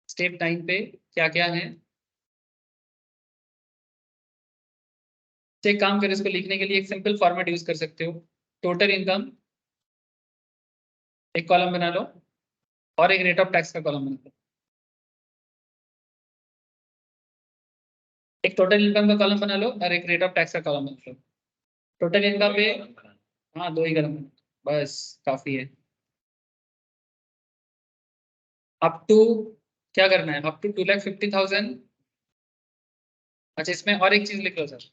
स्टेप 9 पे क्या क्या है। एक काम करें, इसको लिखने के लिए एक सिंपल फॉर्मेट यूज कर सकते हो। टोटल इनकम एक कॉलम बना लो, और एक रेट ऑफ टैक्स का कॉलम बना लो। एक टोटल इनकम का कॉलम बना लो और एक रेट ऑफ टैक्स का कॉलम बना लो। टोटल इनकम पे हाँ 2 ही कॉलम, बस काफी है। अप टू क्या करना है, अप टू 2,50,000। अच्छा, इसमें और एक चीज लिख लो सर,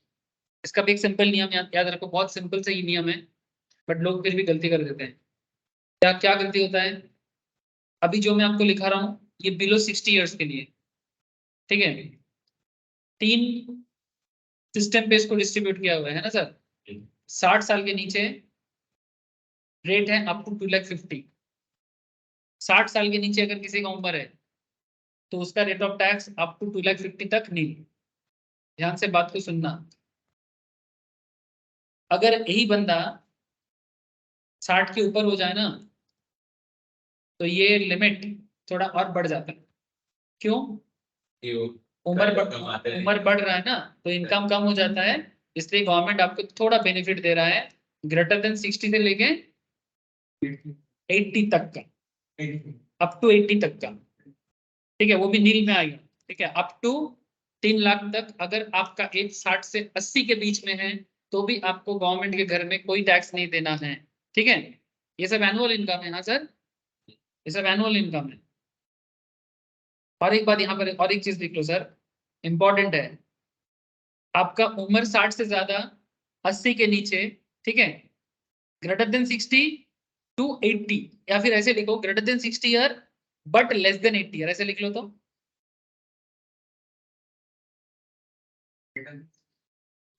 इसका भी एक सिंपल नियम याद रखो, बहुत सिंपल से ही नियम है, बट लोग फिर भी गलती कर देते हैं। क्या क्या गलती होता है, अभी जो मैं आपको लिखा रहा हूँ ये बिलो 60 ईयर्स के लिए, ठीक है। 3 सिस्टम पे इसको डिस्ट्रीब्यूट किया हुआ है ना सर। 60 साल के नीचे रेट है अप टू 2,50,000। 60 साल के नीचे अगर किसी का उम्र है तो उसका rate of tax up to 2,50,000 तक नहीं। ध्यान से बात को सुनना, अगर यही बंदा 60 के ऊपर हो जाए ना, तो ये लिमिट थोड़ा और बढ़ जाता है। क्यों? उम्र बढ़ रहा है ना, तो इनकम कम हो जाता है, इसलिए गवर्नमेंट आपको थोड़ा बेनिफिट दे रहा है, ग्रेटर देन 60 से लेके 80 तक का, अप टू 80 तक का, ठीक है। वो भी नील में आएगा, ठीक है। अप टू 3 लाख तक अगर आपका एज 60 से 80 के बीच में है, तो भी आपको गवर्नमेंट के घर में कोई टैक्स नहीं देना है, ठीक है। ये सब एनुअल इनकम है, हाँ सर, ये सब एनुअल इनकम है। और एक बात यहाँ पर और एक चीज लिख लो सर, इंपॉर्टेंट है, आपका उम्र 60 से ज्यादा, 80 के नीचे, ठीक है, ग्रेटर देन 60 टू 80, या फिर ऐसे लिखो greater than 60 year but less than 80 year, ऐसे लिख लो तो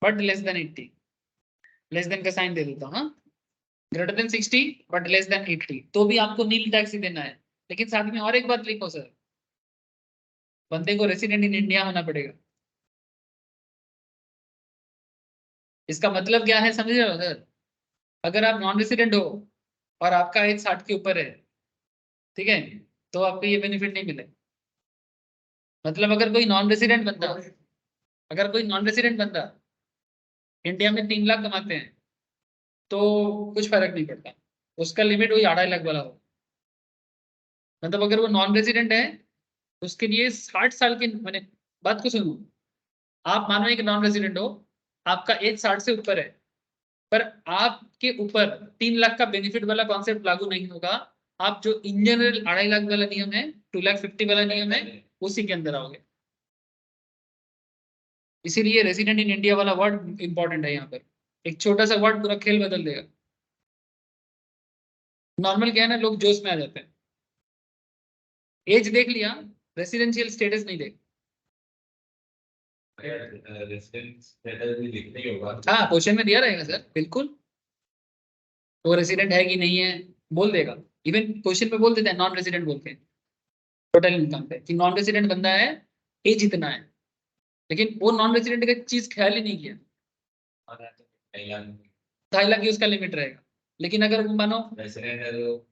but less than 80, less than का साइन दे देता हूं, हाँ, greater than 60 but less than 80, तो भी आपको नील टैक्स ही देना है। लेकिन साथ में और एक बात लिखो सर, बंदे को रेसिडेंट इन इंडिया होना पड़ेगा। इसका मतलब क्या है समझ रहे हो सर? अगर आप नॉन रेसिडेंट हो और आपका एज 60 के ऊपर है, ठीक है, तो आपको ये बेनिफिट नहीं मिले। मतलब अगर कोई नॉन रेसिडेंट बंदा, अगर कोई नॉन रेसिडेंट बंदा इंडिया में 3 लाख कमाते हैं तो कुछ फर्क नहीं पड़ता, उसका लिमिट वही 2.5 लाख वाला हो। मतलब अगर वो नॉन रेसिडेंट है उसके लिए 60 साल की, मैंने बात को सुनो, आप मानो एक नॉन रेसिडेंट हो, आपका एज 60 से ऊपर है, पर आपके ऊपर 3 लाख का बेनिफिट वाला कॉन्सेप्ट लागू नहीं होगा। आप जो इन जनरल 2.5 लाख वाला नियम है, 2,50,000 वाला नियम है, उसी के अंदर आओगे। इसीलिए रेसिडेंट इन इंडिया वाला वर्ड इंपॉर्टेंट है यहाँ पर। एक छोटा सा वर्ड पूरा खेल बदल देगा। नॉर्मल क्या है ना, लोग जोश में आ जाते हैं, एज देख लिया, रेसिडेंशियल स्टेटस नहीं देख। रेसिडेंस स्टेटस भी लिखना ही होगा। हाँ, क्वेश्चन में दिया रहेगा सर, बिल्कुल। वो रेसिडेंट है कि नहीं है बोल देगा, इवन क्वेश्चन में बोल देता है नॉन रेसिडेंट बोल के टोटल इनकम पे, कि नॉन रेसिडेंट बंदा है, एज इतना है, लेकिन वो नॉन रेसिडेंट का चीज ख्याल ही नहीं किया। 2.5 लाख की उसका लिमिट रहेगा। लेकिन अगर वो मानो रेसिडेंट है तो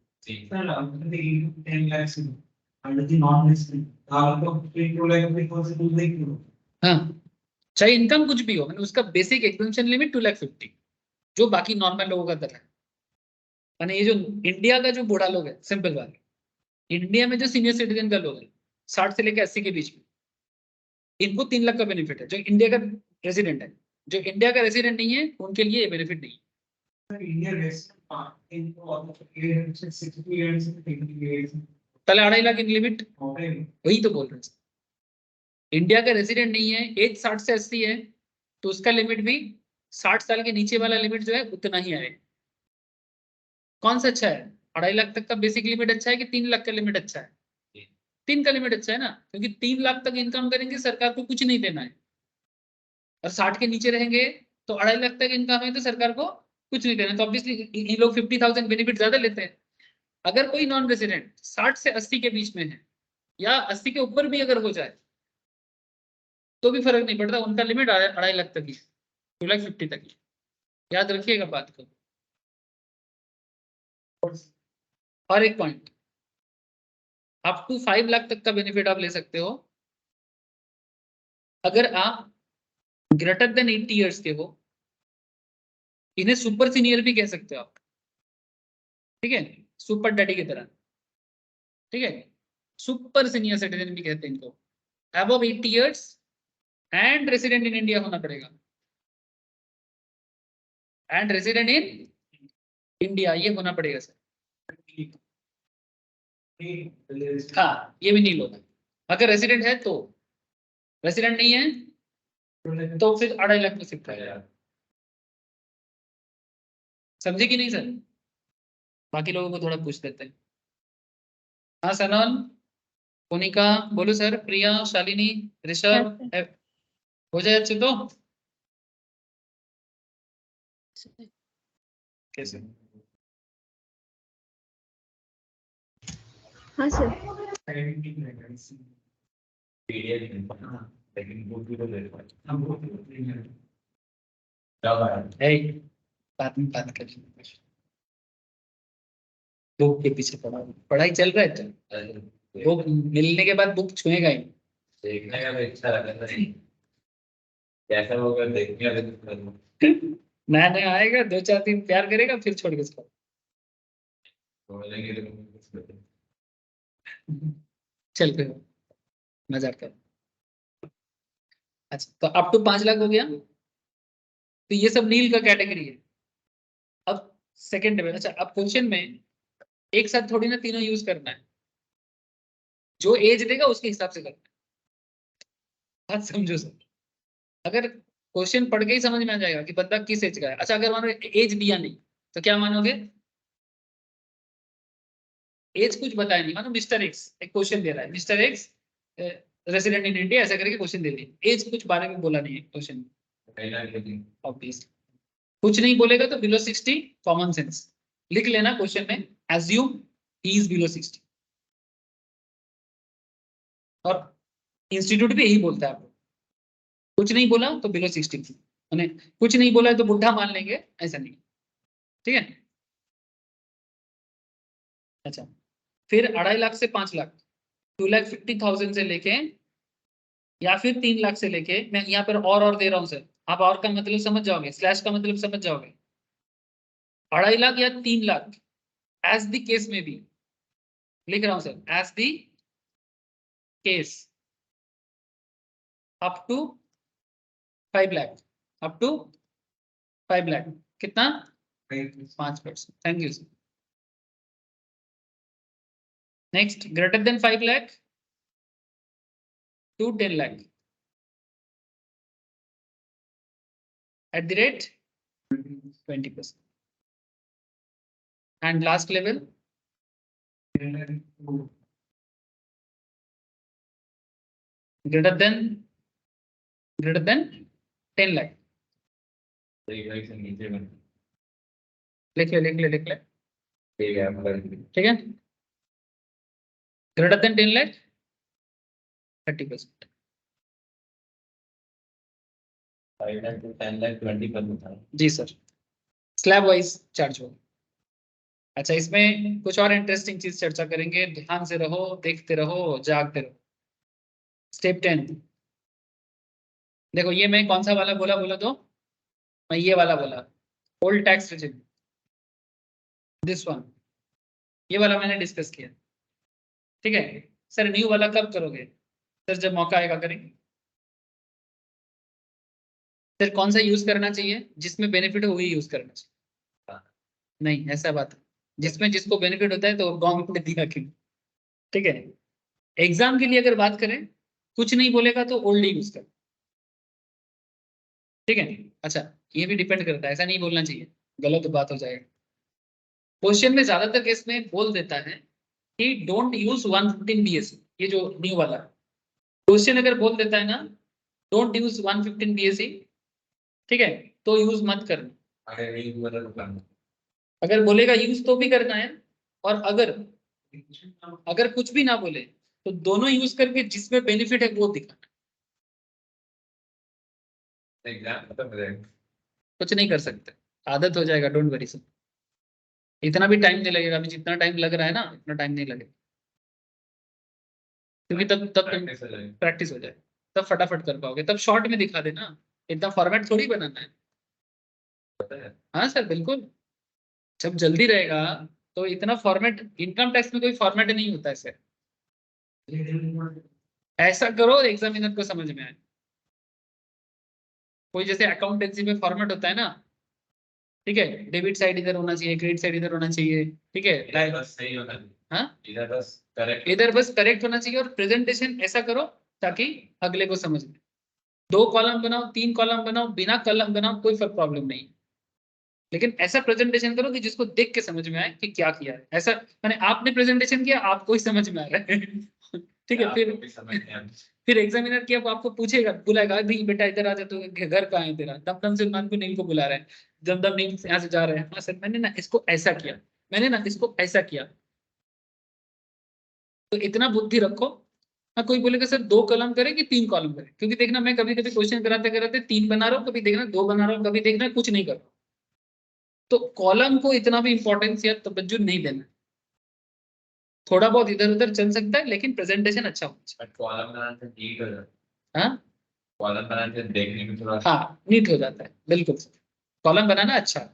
हाँ, चाहे इनकम कुछ भी हो, मैंने उसका बेसिक एग्जेम्पशन लिमिट 2,50,000, जो बाकी नॉर्मल लोगों का दर है। माने ये जो इंडिया का जो बूढ़ा लोग है, सिंपल बात, इंडिया में जो सीनियर सिटीजन का लोग है 60 से लेकर 80 के बीच में, इनको 3 लाख का बेनिफिट है, जो इंडिया का रेसिडेंट है। जो इंडिया का रेसिडेंट नहीं है उनके लिए ये बेनिफिट नहीं है। पहले 2.5 लाख की लिमिट, वही तो बोल रहे हैं। इंडिया का रेसिडेंट नहीं है, एज 60 से 80 है, तो उसका लिमिट भी 60 साल के नीचे वाला लिमिट जो है उतना ही आएगा। कौन सा अच्छा है? 2.5 लाख तक का बेसिक लिमिट अच्छा है कि 3 लाख का लिमिट अच्छा है? 3 का लिमिट अच्छा है ना, क्योंकि 3 लाख तक इनकम करेंगे सरकार को कुछ नहीं देना है, और 60 के नीचे रहेंगे तो 2.5 लाख तक इनकम है तो सरकार को कुछ नहीं देना। तो ऑब्वियसली ये लोग 50,000 बेनिफिट ज्यादा लेते हैं। अगर कोई नॉन रेसिडेंट 60 से 80 के बीच में है, या 80 के ऊपर भी अगर हो जाए तो भी फर्क नहीं पड़ता, उनका लिमिट 2.5 लाख तक ही, 2,50,000 तक ही। याद रखिएगा बात को। और एक पॉइंट, अप टू 5 लाख तक का बेनिफिट आप ले सकते हो अगर आप ग्रेटर देन 80 ईयर्स के हो। इन्हें सुपर सीनियर भी कह सकते हो आप, ठीक है, सुपर डैडी की तरह, ठीक है, सुपर सीनियर सिटीजन भी कहते हैं इनको। Above 80 years and resident in India होना पड़ेगा, एंड रेसिडेंट इन इंडिया ये होना पड़ेगा सर। हाँ, ये भी नहीं होगा। अगर रेसिडेंट है तो, रेसिडेंट नहीं है तो फिर 2.5 लाख में शिफ्ट है। समझे कि नहीं सर? बाकी लोगों को थोड़ा पूछ लेते हैं। हाँ सनल, मोनिका, बोलो सर, प्रिया, शालिनी, ऋषभ, हो जाए अच्छे तो कैसे? हाँ सर। बाद में बात कर लेंगे। बुक के पीछे पढ़ाई चल रहा है तो बुक मिलने के बाद बुक छुएगा ही। देखने का भी अच्छा लगता है, कैसा होगा देखने का। नया नया आएगा, 2-4 दिन प्यार करेगा, फिर छोड़ के इसको बोलेंगे चल पे मजाक कर। अच्छा, तो अप टू 5 लाख हो गया, तो ये सब नील का कैटेगरी है। अब सेकंड में, अच्छा अब क्वेश्चन में एक साथ थोड़ी ना तीनों यूज करना है, जो एज देगा उसके हिसाब से करना है। बात समझो सर, अगर क्वेश्चन पढ़ के ही समझ में आ जाएगा कि बंदा किस एज का है। अच्छा अगर मानो एज दिया नहीं तो क्या मानोगे? एज कुछ बताया नहीं, मानो मिस्टर एक्स एक क्वेश्चन दे रहा है, mister x resident in India ऐसा करके क्वेश्चन दे दिया, एज कुछ बारे में बोला नहीं है क्वेश्चन, ऑब्वियस कुछ नहीं बोलेगा तो बिलो 60 कॉमन सेंस लिख लेना क्वेश्चन में, एज्यूम ही इज बिलो 60, और इंस्टीट्यूट भी यही बोलता है आपको, कुछ नहीं बोला तो बिलो 60, मैंने कुछ नहीं बोला तो बुढ़ा मान लेंगे, ऐसा नहीं, ठीक है। अच्छा, फिर 2.5 लाख से 5 लाख, 2,50,000 से लेके, या फिर 3 लाख से लेके, मैं यहाँ पर और दे रहा हूँ सर, आप और का मतलब समझ जाओगे, स्लैश का मतलब समझ जाओगे, 2.5 लाख या 3 लाख, एज द केस में भी लिख रहा हूँ sir, as the case, up to 5 lakh, up to 5 lakh, कितना 5%, thank you sir. Next, greater than 5 lakh to 10 lakh at the rate 20%, and last level greater than 10 lakh, लिख ले, ठीक है, greater than 10 lakh 30%, 5 lakh to 10 lakh 20%। जी सर, स्लैब वाइज चार्ज होगा। अच्छा, इसमें कुछ और इंटरेस्टिंग चीज चर्चा करेंगे, ध्यान से रहो, देखते रहो, जागते रहो। स्टेप 10, देखो ये मैं कौन सा वाला बोला तो मैं ये वाला बोला, old tax regime, this one, ये वाला मैंने डिस्कस किया, ठीक है। सर न्यू वाला कब करोगे? सर जब मौका आएगा करेंगे। सर कौन सा यूज करना चाहिए? जिसमें बेनिफिट हो वही यूज करना चाहिए, नहीं ऐसा बात है, जिसमें जिसको बेनिफिट होता है तो गवर्नमेंट ने दिया क्यों, ठीक है। एग्जाम के लिए अगर बात करें, कुछ नहीं बोलेगा तो ओल्ड यूज कर, ठीक है। अच्छा, ये भी डिपेंड करता है, ऐसा नहीं बोलना चाहिए, गलत बात हो जाएगा। क्वेश्चन में ज्यादातर केस में बोल देता है कि डोंट यूज 115 बीएससी, ये जो न्यू वाला क्वेश्चन अगर बोल देता है ना, डोंट यूज 115 बीएससी, ठीक है, तो यूज मत करना। अगर बोलेगा यूज तो भी करना है, और अगर कुछ भी ना बोले तो दोनों यूज करके जिसमें बेनिफिट है वो दिखाना। एग्जाम खत्म हो जाएगा, कुछ नहीं कर सकते, आदत हो जाएगा, डोंट वरी सर, इतना भी टाइम नहीं लगेगा, अभी जितना टाइम लग रहा है ना इतना टाइम नहीं लगेगा, क्योंकि तब प्रैक्टिस हो जाएगी। प्रैक्टिस हो जाए, तब फटाफट कर पाओगे, तब शॉर्ट में दिखा देना, इतना फॉर्मेट थोड़ी बनाना है। पता है हाँ सर बिल्कुल, जब जल्दी रहेगा तो इतना फॉर्मेट, इनकम टैक्स में कोई फॉर्मेट नहीं होता है सर, ऐसा करो एग्जामिनर को समझ में आए। कोई जैसे अकाउंटेंसी में फॉर्मेट होता है ना, ठीक है, डेबिट साइड इधर होना चाहिए, क्रेडिट साइड इधर होना चाहिए, ठीक है, इधर बस सही होना चाहिए, हाँ इधर बस करेक्ट, इधर बस करेक्ट होना चाहिए, और प्रेजेंटेशन ऐसा करो ताकि अगले को समझ में, 2 कॉलम बनाओ, 3 कॉलम बनाओ, बिना कॉलम बनाओ, कोई फर्क प्रॉब्लम नहीं, लेकिन ऐसा प्रेजेंटेशन करो कि जिसको देख के समझ में आए कि क्या किया है, ऐसा मैंने आपने प्रेजेंटेशन किया, आपको ही समझ में आ रहा है ठीक है। आपको भी समझ नहीं आता। फिर एग्जामिनर की अब आपको पूछेगा, बुलाएगा, भाई बेटा इधर आ जा, तो घर कहाँ है तेरा, दमदम से मान को नील को बुला रहा है, दमदम नील यहाँ से जा रहे हैं, हाँ सर मैंने ना इसको ऐसा किया, मैंने ना इसको ऐसा किया, तो इतना बुद्धि रखो। हाँ, कोई बोलेगा सर 2 कॉलम करें कि 3 कॉलम करें, क्योंकि देखना मैं कभी कभी क्वेश्चन कराते कराते 3 बना रहा हूँ, कभी देखना 2 बना रहा हूँ, कभी देखना कुछ नहीं कर रहा हूँ, तो कॉलम को इतना भी इंपॉर्टेंस या तवज्जो नहीं देना, थोड़ा बहुत इधर उधर चल सकता है, लेकिन प्रेजेंटेशन अच्छा होना चाहिए। बट कॉलम बनाने से नीट हो जाता है, हाँ कॉलम बनाने से देखने में थोड़ा हाँ, नीट हो जाता है, बिल्कुल सर, कॉलम बनाना अच्छा है।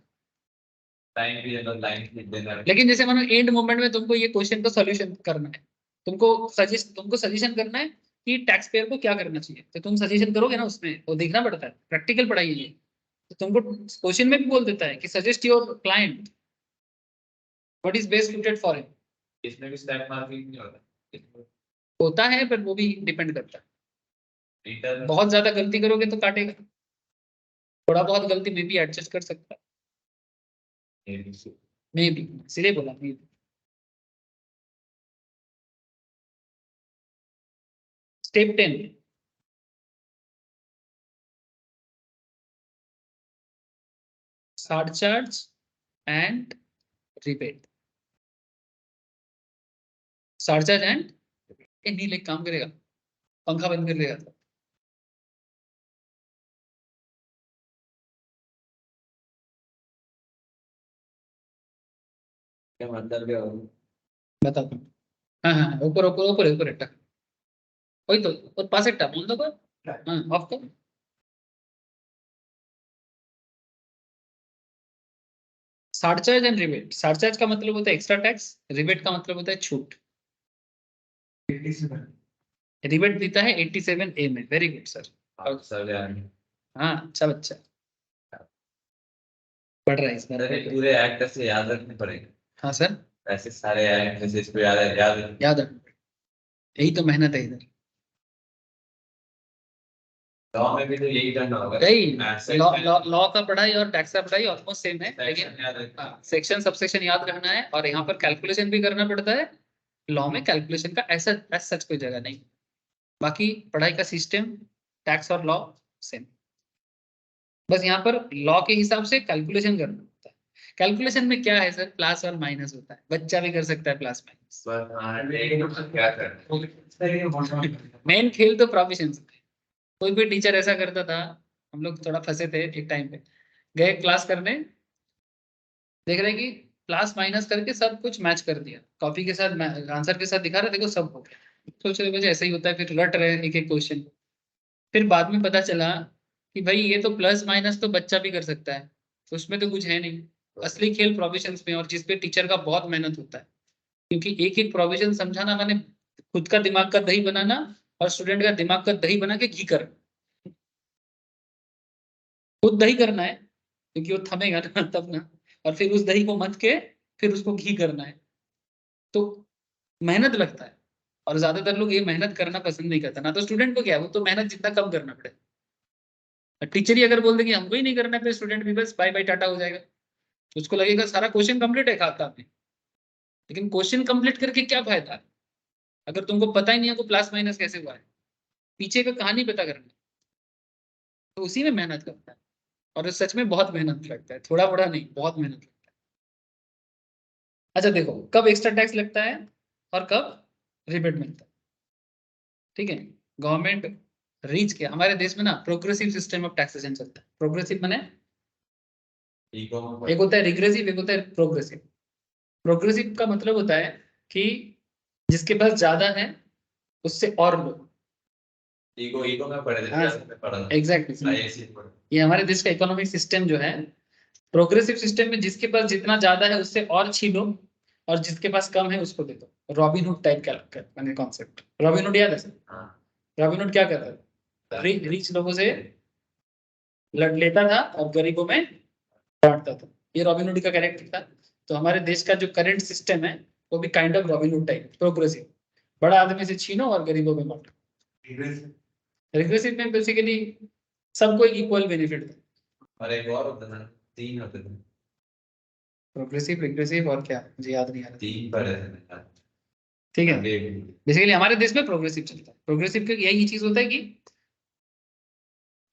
टाइम भी है, लाइन लिख देना है। लेकिन जैसे मानो एंड मोमेंट में तुमको ये क्वेश्चन का सॉल्यूशन करना है, तुमको सजेशन करना है कि टैक्स पेयर को क्या करना चाहिए, तो तुम सजेशन करोगे ना, उसमें वो देखना पड़ता है, प्रैक्टिकल पढ़ाई है ये, तो तुमको क्वेश्चन में भी बोल देता है कि suggest your client what is best suited for him, इसमें भी स्टैक मार्किंग नहीं होता, होता है पर वो भी डिपेंड करता है, इंटर बहुत ज्यादा गलती करोगे तो काटेगा, थोड़ा बहुत गलती में भी एडजस्ट कर सकता है, मे भी, इसीलिए बोला मे भी। Step 10 surcharge and rebate. Surcharge and नील एक काम करेगा, पंखा बंद कर देगा। क्या मतलब क्या होगा? बताता हूँ। हाँ हाँ ऊपर ऊपर ऊपर ऊपर एक वही तो और पास एक बंद कर। हाँ ऑफ कर। Surcharge and rebate. सरचार्ज का मतलब होता है एक्स्ट्रा टैक्स, रिबेट का मतलब होता है छूट। रिबेट देता है 87A में। Very good sir. आप सब यार हाँ अच्छा बच्चा पढ़ रहा है इस बार। अरे पूरे एक्ट से याद रखने पड़ेंगे। हाँ सर ऐसे सारे एक्ट में से इसको याद रखने। याद रख, यही तो मेहनत है इधर। लॉ में भी तो यही करना होगा। यही लॉ का पढ़ाई और टैक्स का पढ़ाई ऑलमोस्ट सेम है, लेकिन सेक्शन सबसेक्शन याद रखना है और यहाँ पर कैलकुलेशन भी करना पड़ता है। लॉ में कैलकुलेशन का ऐसा सच कोई जगह नहीं। बाकी पढ़ाई का सिस्टम टैक्स और लॉ सेम, बस यहाँ पर लॉ के हिसाब से कैलकुलेशन करना होता है। कैलकुलेशन में क्या है सर, प्लस और माइनस होता है, बच्चा भी कर सकता है प्लस माइनस। क्या करना मेन खेल तो प्रोफिशिएंसी है। कोई भी टीचर ऐसा करता था, हम लोग थोड़ा फंसे थे एक टाइम पे, गए क्लास करने, देख रहे कि प्लस माइनस करके सब कुछ मैच कर दिया, कॉपी के साथ आंसर के साथ दिखा रहे, देखो सब हो गया। सोच रहे मुझे ऐसा ही होता है, फिर रट रहे एक एक क्वेश्चन। फिर बाद में पता चला कि भाई ये तो प्लस माइनस तो बच्चा भी कर सकता है, तो उसमें तो कुछ है नहीं। असली खेल प्रोविजंस में, और जिसपे टीचर का बहुत मेहनत होता है, क्योंकि एक एक प्रोविजन समझाना माने खुद का दिमाग का दही बनाना और स्टूडेंट का दिमाग का दही बना के घी करना। खुद दही करना है क्योंकि वो थमेगा ना तब ना, और फिर उस दही को मथ के फिर उसको घी करना है, तो मेहनत लगता है। और ज्यादातर लोग ये मेहनत करना पसंद नहीं करता ना, तो स्टूडेंट को क्या है, वो तो मेहनत जितना कम करना पड़ेगा। टीचर ही अगर बोल दे कि हमको ही नहीं करना है, फिर स्टूडेंट भी बस बाय बाय टाटा हो जाएगा। उसको लगेगा सारा क्वेश्चन कंप्लीट है खाता में, लेकिन क्वेश्चन कंप्लीट करके क्या फायदा अगर तुमको पता ही नहीं है को प्लस माइनस कैसे हुआ है, पीछे का कहानी पता करना। तो उसी में मेहनत करता है, और सच में बहुत मेहनत लगता है, थोड़ा बड़ा नहीं, बहुत मेहनत लगता है। अच्छा देखो कब एक्स्ट्रा टैक्स लगता है और कब रिबेट मिलता है, ठीक है। गवर्नमेंट रीच के हमारे देश में ना प्रोग्रेसिव सिस्टम ऑफ टैक्सेशन चलता है। प्रोग्रेसिव माने एक होता है रिग्रेसिव, एक होता है प्रोग्रेसिव। प्रोग्रेसिव का मतलब होता है कि जिसके पास ज्यादा है उससे और लो। ईगो में पढ़े थे हाँ, क्लास में पढ़ा था। एग्जैक्टली। ये हमारे देश का इकोनॉमिक सिस्टम जो है, प्रोग्रेसिव सिस्टम में जिसके पास जितना ज्यादा है उससे और छीनो, और जिसके पास कम है उसको दे दो। रॉबिनहुड टाइप का मैंने कॉन्सेप्ट। रॉबिनहुड याद है सर? हाँ रॉबिनहुड क्या करता था, रिच लोगों से लड़ लेता था और गरीबों में बांटता था। ये रॉबिनहुड का कैरेक्टर था। तो हमारे देश का जो करंट सिस्टम है वो भी kind of Robin Hood type, progressive. बड़ा आदमी से छीनो और गरीबों में बांटो। रिग्रेसिव में बेसिकली सबको इक्वल बेनिफिट है। और एक और होता था, 3 होते थे। प्रोग्रेसिव, रिग्रेसिव और क्या मुझे याद नहीं आ रहा। 3 पढ़े थे। ठीक है, आगे बेसिकली हमारे देश में प्रोग्रेसिव चलता है। प्रोग्रेसिव का यही चीज होता है कि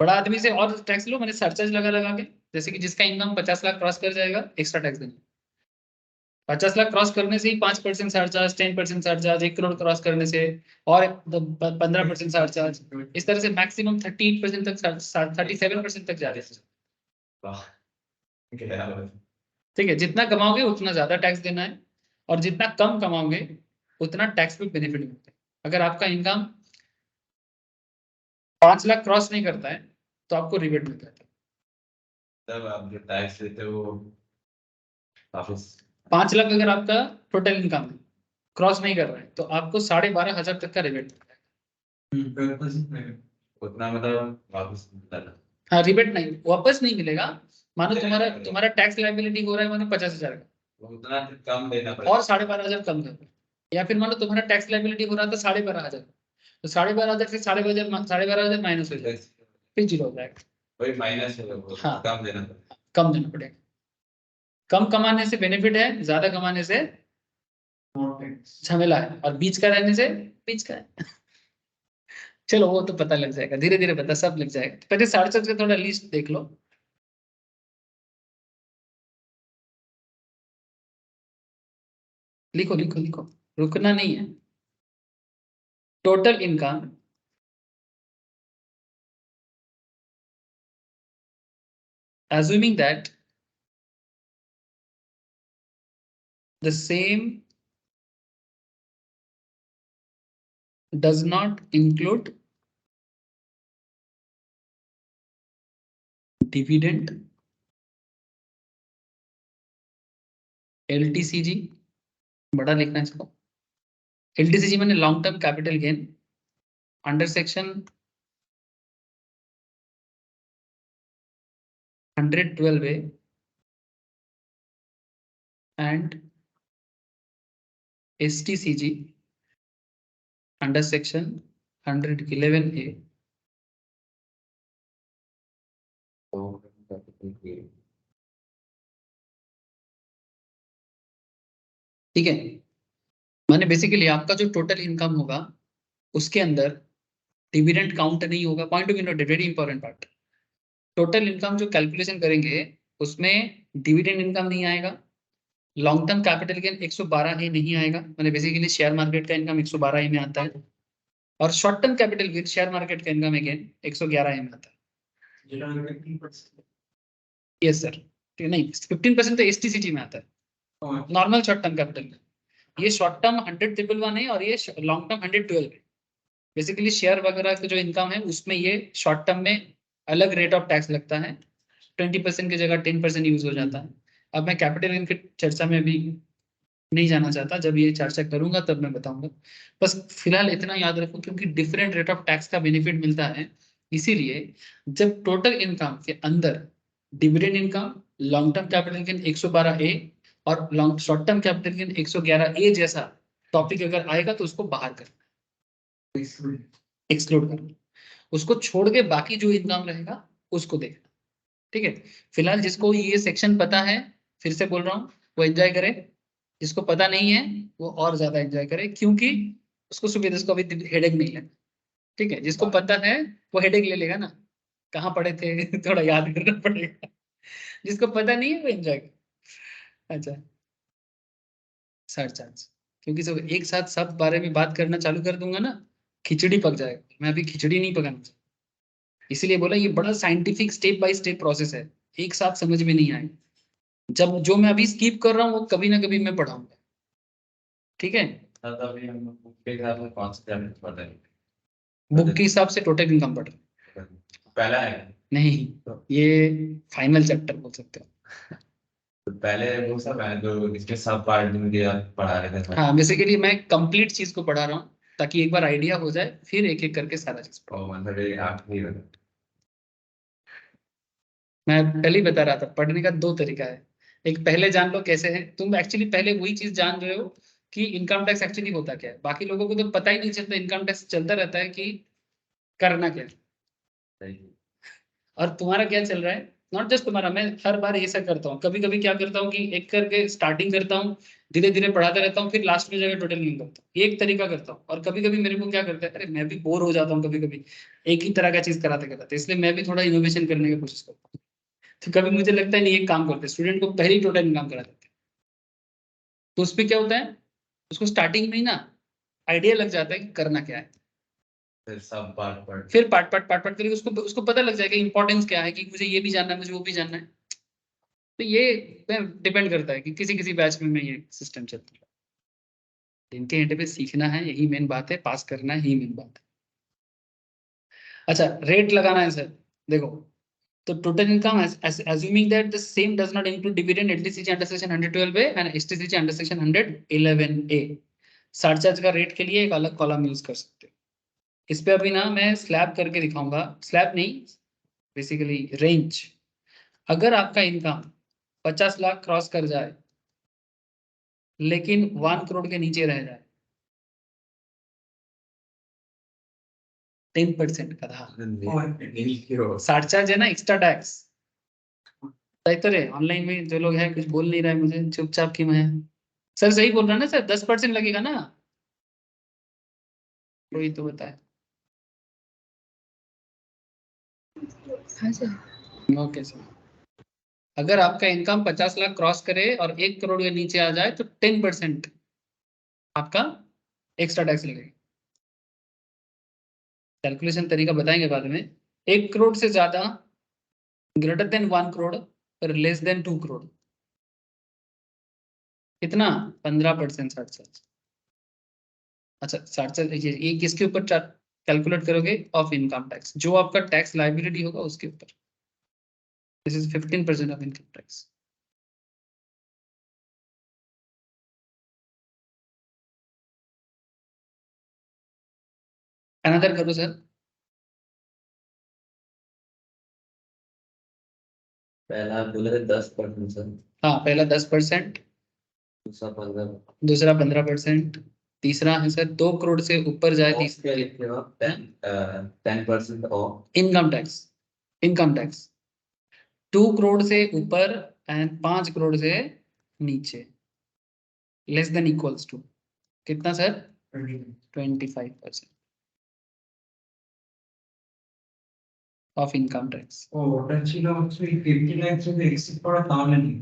बड़ा आदमी से और टैक्स लो, मैंने सरचार्ज लगा लगा के, जैसे कि जिसका इनकम 50 लाख क्रॉस कर जाएगा एक्स्ट्रा टैक्स देना। 50 लाख क्रॉस करने से ही 5% सरचार्ज, 10% सरचार्ज, 1 करोड़ क्रॉस करने से और 15% सरचार्ज, इस तरह से मैक्सिमम 38% तक, 37% तक जा रहे हैं। ठीक है, जितना कमाओगे उतना ज्यादा टैक्स देना है, और जितना कम कमाओगे उतना टैक्स पे बेनिफिट मिलता है। अगर आपका इनकम 5 लाख क्रॉस नहीं करता है तो आपको रिबेट मिलता है। तब आप जो टैक्स देते हो वापस 5 लाख अगर आपका टोटल इनकम क्रॉस नहीं कर रहा है तो आपको 12,500 तक का रिबेट मिलता है। उतना मतलब वापस मिलता है। हाँ रिबेट नहीं, वापस नहीं मिलेगा। मानो तुम्हारा टैक्स लाइबिलिटी हो रहा है मानो 50,000 का, वो उतना कम देना पड़ेगा और 12,500 कम कर, या फिर मानो तुम्हारा टैक्स लाइबिलिटी हो रहा था 12,500, तो 12,500 से 12,500 माइनस हो जाएगा, फिर जीरो हो जाएगा। वही माइनस है वो हाँ। कम देना पड़ेगा। कम देना पड़ेगा। कम कमाने से बेनिफिट है, ज्यादा कमाने से झमेला है, और बीच का रहने से बीच का है। चलो वो तो पता लग जाएगा, धीरे धीरे पता सब लग जाएगा। पहले 7.5 का थोड़ा लिस्ट देख लो। लिखो लिखो लिखो, रुकना नहीं है। Total income assuming that the same does not include dividend, LTCG, बड़ा लिखना है इसको। LTCG मैंने long term capital gain under section 112A and STCG under section 111A। ठीक है, मैंने बेसिकली आपका जो टोटल इनकम होगा उसके अंदर डिविडेंड काउंट नहीं होगा। Point of view note, very important part. Total income जो कैलकुलेशन करेंगे उसमें डिविडेंड इनकम नहीं आएगा, long term capital gain 112A नहीं आएगा, मैंने बेसिकली शेयर मार्केट का इनकम 112A में आता है, और short term capital gain share market का इनकम अगेन 111A में आता है। यस सर, नहीं 15% तो एसटीसीटी में आता है, नॉर्मल शॉर्ट टर्म कैपिटल। ये शॉर्ट टर्म 100,111 है और ये लॉन्ग टर्म 112 है। बेसिकली शेयर वगैरह का जो इनकम है उसमें ये शॉर्ट टर्म में अलग रेट ऑफ टैक्स लगता है, 20% की जगह 10% यूज हो जाता है। अब मैं कैपिटल गेन की चर्चा में भी नहीं जाना चाहता, जब ये चर्चा करूंगा तब मैं बताऊंगा। बस फिलहाल इतना याद रखो, क्योंकि डिफरेंट रेट ऑफ टैक्स का बेनिफिट मिलता है, इसीलिए जब टोटल इनकम के अंदर dividend income, long term capital gain 112A और long short term capital gain 111A जैसा टॉपिक अगर आएगा तो उसको बाहर करना, एक्सक्लूड करना, उसको छोड़ के बाकी जो इनकम रहेगा उसको देखना। ठीक है, फिलहाल जिसको ये सेक्शन पता है, फिर से बोल रहा हूँ, वो एंजॉय करे, जिसको पता नहीं है वो और ज्यादा एंजॉय करे, क्योंकि उसको सुबह उसको अभी हेडेक नहीं लेना। ठीक है, जिसको पता है वो हेडेक ले लेगा ना, कहाँ पढ़े थे थोड़ा याद करना पड़ेगा। जिसको पता नहीं है वो एंजॉय करे। अच्छा, सरचार्ज, क्योंकि सब एक साथ सब बारे में बात करना चालू कर दूंगा ना, खिचड़ी पक जाएगा। मैं अभी खिचड़ी नहीं पकाना चाहता, इसीलिए बोला ये बड़ा scientific step by step process है, एक साथ समझ में नहीं आएगा। जब जो मैं अभी स्किप कर रहा हूँ वो कभी ना कभी मैं पढ़ाऊंगा। ठीक है, अभी हम बुक के हिसाब से कौन सा चैप्टर पढ़ रहे हैं? बुक के हिसाब से टोटल इनकम पढ़ रहा हूं। पहला है नहीं, ये फाइनल चैप्टर बोल सकते हो। तो पहले वो सब है जो इसके सब पार्ट मुझे आप पढ़ा रहे थे। हाँ, बेसिकली मैं कंप्लीट चीज को पढ़ा रहा हूँ ताकि एक बार आइडिया हो जाए, फिर एक एक करके सारा चीज पढ़ो। मतलब ये आखिरी वाला। मैं पहले ही बता रहा था, पढ़ने का दो तरीका है। एक, पहले जान लो कैसे है, तुम एक्चुअली पहले वही चीज जान रहे हो कि इनकम टैक्स एक्चुअली होता क्या है। बाकी लोगों को तो पता ही नहीं चलता, इनकम टैक्स चलता रहता है कि करना क्या है। सही। और तुम्हारा क्या चल रहा है, नॉट जस्ट तुम्हारा, मैं हर बार ऐसा करता हूँ। कभी कभी क्या करता हूँ कि एक करके स्टार्टिंग करता हूँ, धीरे धीरे पढ़ाता रहता हूँ, फिर लास्ट में जाकर टोटल नहीं करता हूँ। ये एक तरीका करता हूँ। और कभी कभी मेरे को क्या करता है, अरे मैं भी बोर हो जाता हूँ कभी कभी एक ही तरह का चीज कराते कराते, इसलिए मैं भी थोड़ा इनोवेशन करने की कोशिश करता हूँ। तो कभी मुझे लगता है नहीं, एक काम करते, स्टूडेंट को पहले ही टोटल इनकम करा देते हैं। तो उसमें क्या होता है, उसको स्टार्टिंग में ही ना आइडिया लग जाता है कि करना क्या है, फिर सब पार्ट पढ़ फिर पार्ट करके उसको उसको पता लग जाएगा इंपॉर्टेंस क्या है, कि मुझे ये भी जानना है, मुझे वो भी जानना है। तो ये डिपेंड करता है कि किसी किसी बैच में ये सिस्टम चलता है। दिन के एंड पे सीखना है, यही मेन बात है, पास करना है, यही मेन बात है। अच्छा, रेट लगाना है सर, देखो, तो total income assuming that the same does not include dividend, LTCG under section 112A and STCG under section 111A। Surcharge का रेट के लिए एक अलग कॉलम यूज कर सकते हो। इस पे अभी ना मैं स्लैब करके दिखाऊंगा, स्लैब नहीं, बेसिकली रेंज। अगर आपका इनकम 50 लाख क्रॉस कर जाए लेकिन 1 करोड़ के नीचे रह जाए, 10% का था सरचार्ज है ना, एक्स्ट्रा टैक्स। तो ऑनलाइन में जो लोग हैं कुछ बोल नहीं रहे मुझे, चुपचाप क्यों है? सर सही बोल रहा है ना सर, 10% लगेगा ना, कोई तो बताए। हाँ सर। Okay sir. अगर आपका इनकम 50 लाख क्रॉस करे और 1 करोड़ के नीचे आ जाए तो 10% आपका एक्स्ट्रा टैक्स लगेगा। कैलकुलेशन तरीका बताएंगे बाद में। 1 करोड़ से ज्यादा, ग्रेटर देन 1 करोड़ पर लेस देन 2 करोड़, कितना? 15% सरचार्ज। अच्छा सरचार्ज ये किसके ऊपर कैलकुलेट करोगे? ऑफ इनकम टैक्स, जो आपका टैक्स लायबिलिटी होगा उसके ऊपर। This is 15% of income tax. Another करो सर। पहला आप बोले थे 10% सर, हाँ पहला 10%, दूसरा 15, दूसरा 15%, तीसरा है सर 2 करोड़ से ऊपर जाए तीसरा 10% of income tax. Income tax 2 crore से ऊपर एंड 5 करोड़ से नीचे, लेस देन इक्वल्स टू कितना सर? 25% of income tax. ওটা ছিল হচ্ছে 50 লাখ যদি এক্সিড করে তাহলে নিব।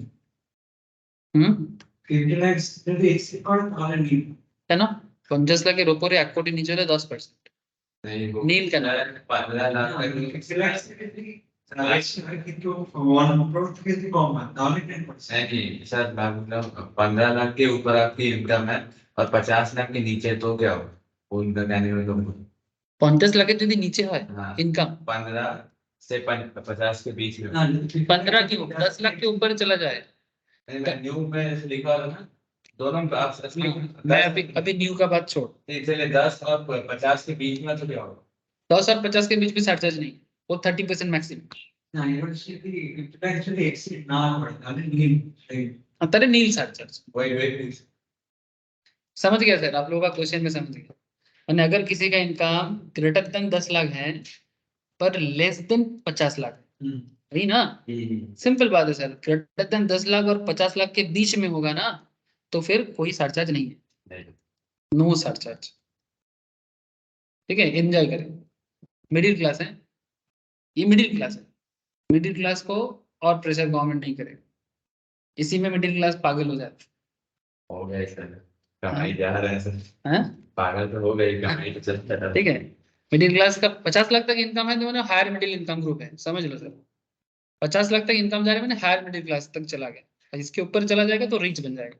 50 লাখ যদি এক্সিড করে তাহলে নিব। কেন? 50 লাখের উপরে 1 কোটি নিচে হলে 10%। नहीं वो नील का नाम। 15 लाख तक 50 লাখ থেকে যদি কিন্তু 1 crore থেকে যদি কম হয় তাহলে 10%। नहीं सर, मैं मतलब 15 लाख के ऊपर आपकी इनकम है और 50 लाख के नीचे तो क्या हो, वो उनका कहने में तो 50 লাখের যদি নিচে হয় हाँ। ইনকাম, 15 से 50 के बीच में। না 15 के 10 लाख के ऊपर चला जाए। नहीं, मैं न्यू में ऐसे लिखा है ना, दोनों का असली मैं अभी न्यू का बात छोड़, चलिए 10 और 50 के बीच में तो क्या होगा? 10 और 50 के बीच में सरचार्ज नहीं है, वो 30% मैक्सिमम। না এবার যদি 50 লাখ যদি এক্সিড না করে তাহলে নিব। अंतर नील सरचार्ज। वही समझ गया सर, आप लोगों का क्वेश्चन में समझ गया। और अगर किसी का इनकम ग्रेटर देन 10 लाख है पर लेस देन 50 लाख है, वही ना? सिंपल बात है सर, ग्रेटर देन 10 लाख और 50 लाख के बीच में होगा ना तो फिर कोई सरचार्ज नहीं है, नो सरचार्ज। ठीक है, एंजॉय करें। मिडिल क्लास है, ये मिडिल क्लास है। मिडिल क्लास को और प्रेशर गवर्नमेंट नहीं करेगा, इसी में मिडिल क्लास पागल हो जाता हो गए सर, कमाई जा रहा है सर, है। पागल तो हो गई, कमाई तो चलता रहा। ठीक है, मिडिल क्लास का 50 लाख तक इनकम है तो मैंने हायर मिडिल इनकम ग्रुप है, समझ लो सर। 50 लाख तक इनकम जा रहा है मैंने हायर मिडिल क्लास तक चला गया, और इसके ऊपर चला जाएगा तो रिच बन जाएगा।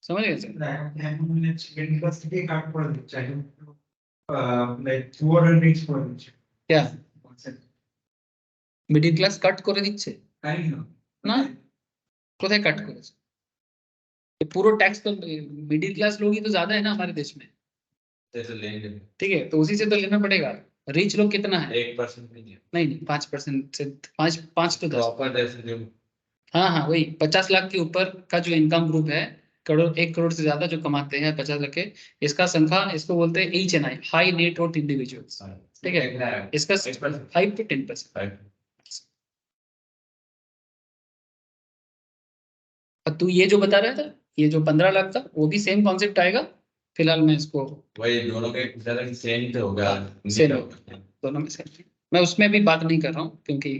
समझ गए सर? এখন মানে মিডল ক্লাস থেকে কাট করে দিচ্ছে এখন লাইক পুয়ার এন্ড রিচ করে দিচ্ছে। क्या মিডিল ক্লাস কাট করে দিচ্ছে? তাই না? না, কোথায় কাট করেছে? ये पूरा टैक्स तो मिडिल क्लास लोग ही तो ज्यादा है ना हमारे देश में। जैसे लेंगे ठीक है, तो उसी से तो लेना पड़ेगा। रिच लोग कितना है? 1% भी नहीं, नहीं 5% से 5 तो 10। प्रॉपर जैसे जो हाँ हाँ वही 50 लाख के ऊपर का जो इनकम ग्रुप है, करोड़ 1 करोड़ से ज्यादा जो कमाते हैं 50 लाख के, इसका संख्या इसको बोलते हैं HNI, high net worth individuals. ठीक है, इसका 5 to 10%। और तू ये जो बता रहा था, ये जो 15 लाख था वो भी सेम कॉन्सेप्ट आएगा। फिलहाल मैं इसको वही दोनों के सेम तो होगा, सेम दोनों में सेम, मैं उसमें भी बात नहीं कर रहा हूँ क्योंकि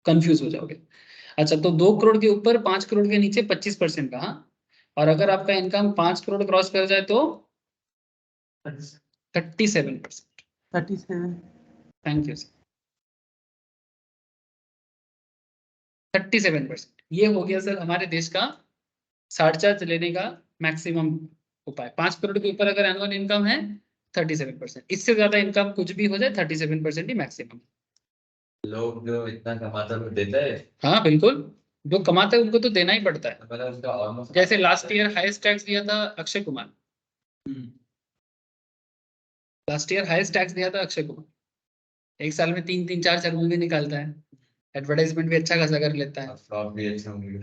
कंफ्यूज हो जाओगे। अच्छा, तो 2 करोड़ के ऊपर 5 करोड़ के नीचे 25% का, हाँ। और अगर आपका इनकम 5 करोड़ क्रॉस कर जाए तो 37%। 37 थैंक यू सर। 37% ये हो गया सर हमारे देश का सरचार्ज लेने का मैक्सिमम उपाय। 5 करोड़ के ऊपर अगर एनुअल इनकम है 37%, इससे ज्यादा इनकम कुछ भी हो जाए 37% ही मैक्सिमम। लोग जो इतना कमाता है देता है, हाँ बिल्कुल, जो कमाते हैं उनको तो देना ही पड़ता है। मतलब उसका ऑलमोस्ट जैसे लास्ट ईयर हाईएस्ट टैक्स दिया था Akshay Kumar, last year highest tax दिया था अक्षय कुमार। एक साल में 3-4 मूवी निकालता है, एडवर्टाइजमेंट भी अच्छा खासा कर लेता है फ्लॉप भी अच्छा होंगे।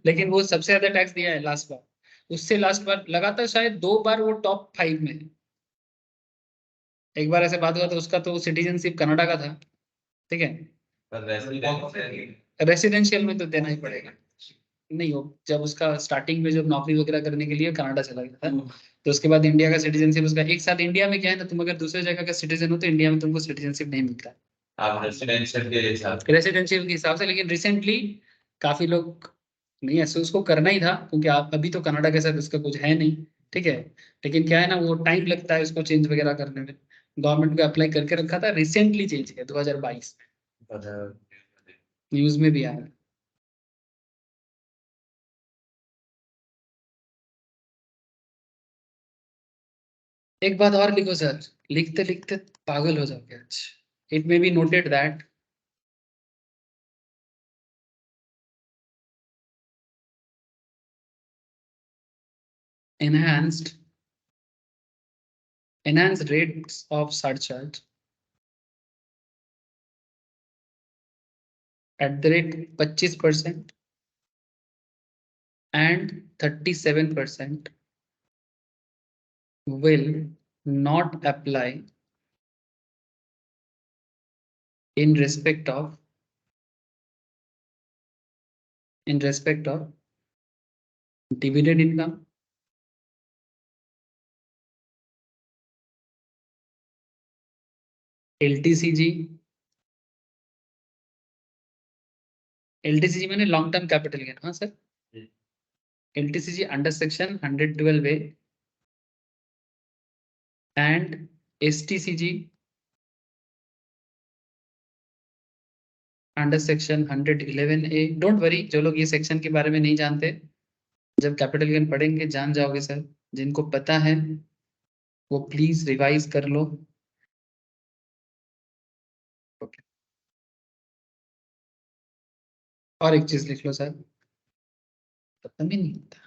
लेकिन वो सबसे ज्यादा टैक्स दिया है लास्ट बार, उससे लास्ट बार लगातार शायद 2 बार वो टॉप 5 में है। एक बार ऐसे बात हुआ था उसका तो सिटीजनशिप कनाडा का था, ठीक है, पर रेसिडेंशियल रेसिडेंशियल में तो देना ही पड़ेगा। नहीं हो, जब उसका स्टार्टिंग में जब नौकरी वगैरह करने के लिए कनाडा चला गया था, तो उसके बाद इंडिया का सिटीजनशिप उसका एक साथ। इंडिया में क्या है ना, तुम अगर दूसरे जगह का सिटीजन हो तो इंडिया में तुमको सिटीजनशिप नहीं मिलता है आप रेसिडेंशियल के हिसाब से रेसिडेंशियल के हिसाब से। लेकिन रिसेंटली काफी लोग नहीं, ऐसे उसको करना ही था, क्योंकि आप अभी तो कनाडा के साथ उसका कुछ है नहीं, ठीक है। लेकिन क्या है ना, वो टाइम लगता है उसको चेंज वगैरह करने में। गवर्नमेंट को अप्लाई करके रखा था, रिसेंटली चेंज किया 2022 पता न्यूज में भी आया। एक बात और लिखो सर, लिखते लिखते पागल हो जाओगे आज। It may be noted that enhanced rates of surcharge at the rate 25% and 37% will not apply in respect of dividend income, LTCG माने लॉन्ग टर्म कैपिटल गेन। हाँ sir, LTCG under section 112A and STCG under section 111A। Don't worry, जो लोग ये सेक्शन के बारे में नहीं जानते, जब कैपिटल गेन पढ़ेंगे जान जाओगे सर। जिनको पता है वो प्लीज रिवाइज कर लो। ओके, और एक चीज लिख लो सर, खत्म ही नहीं होता,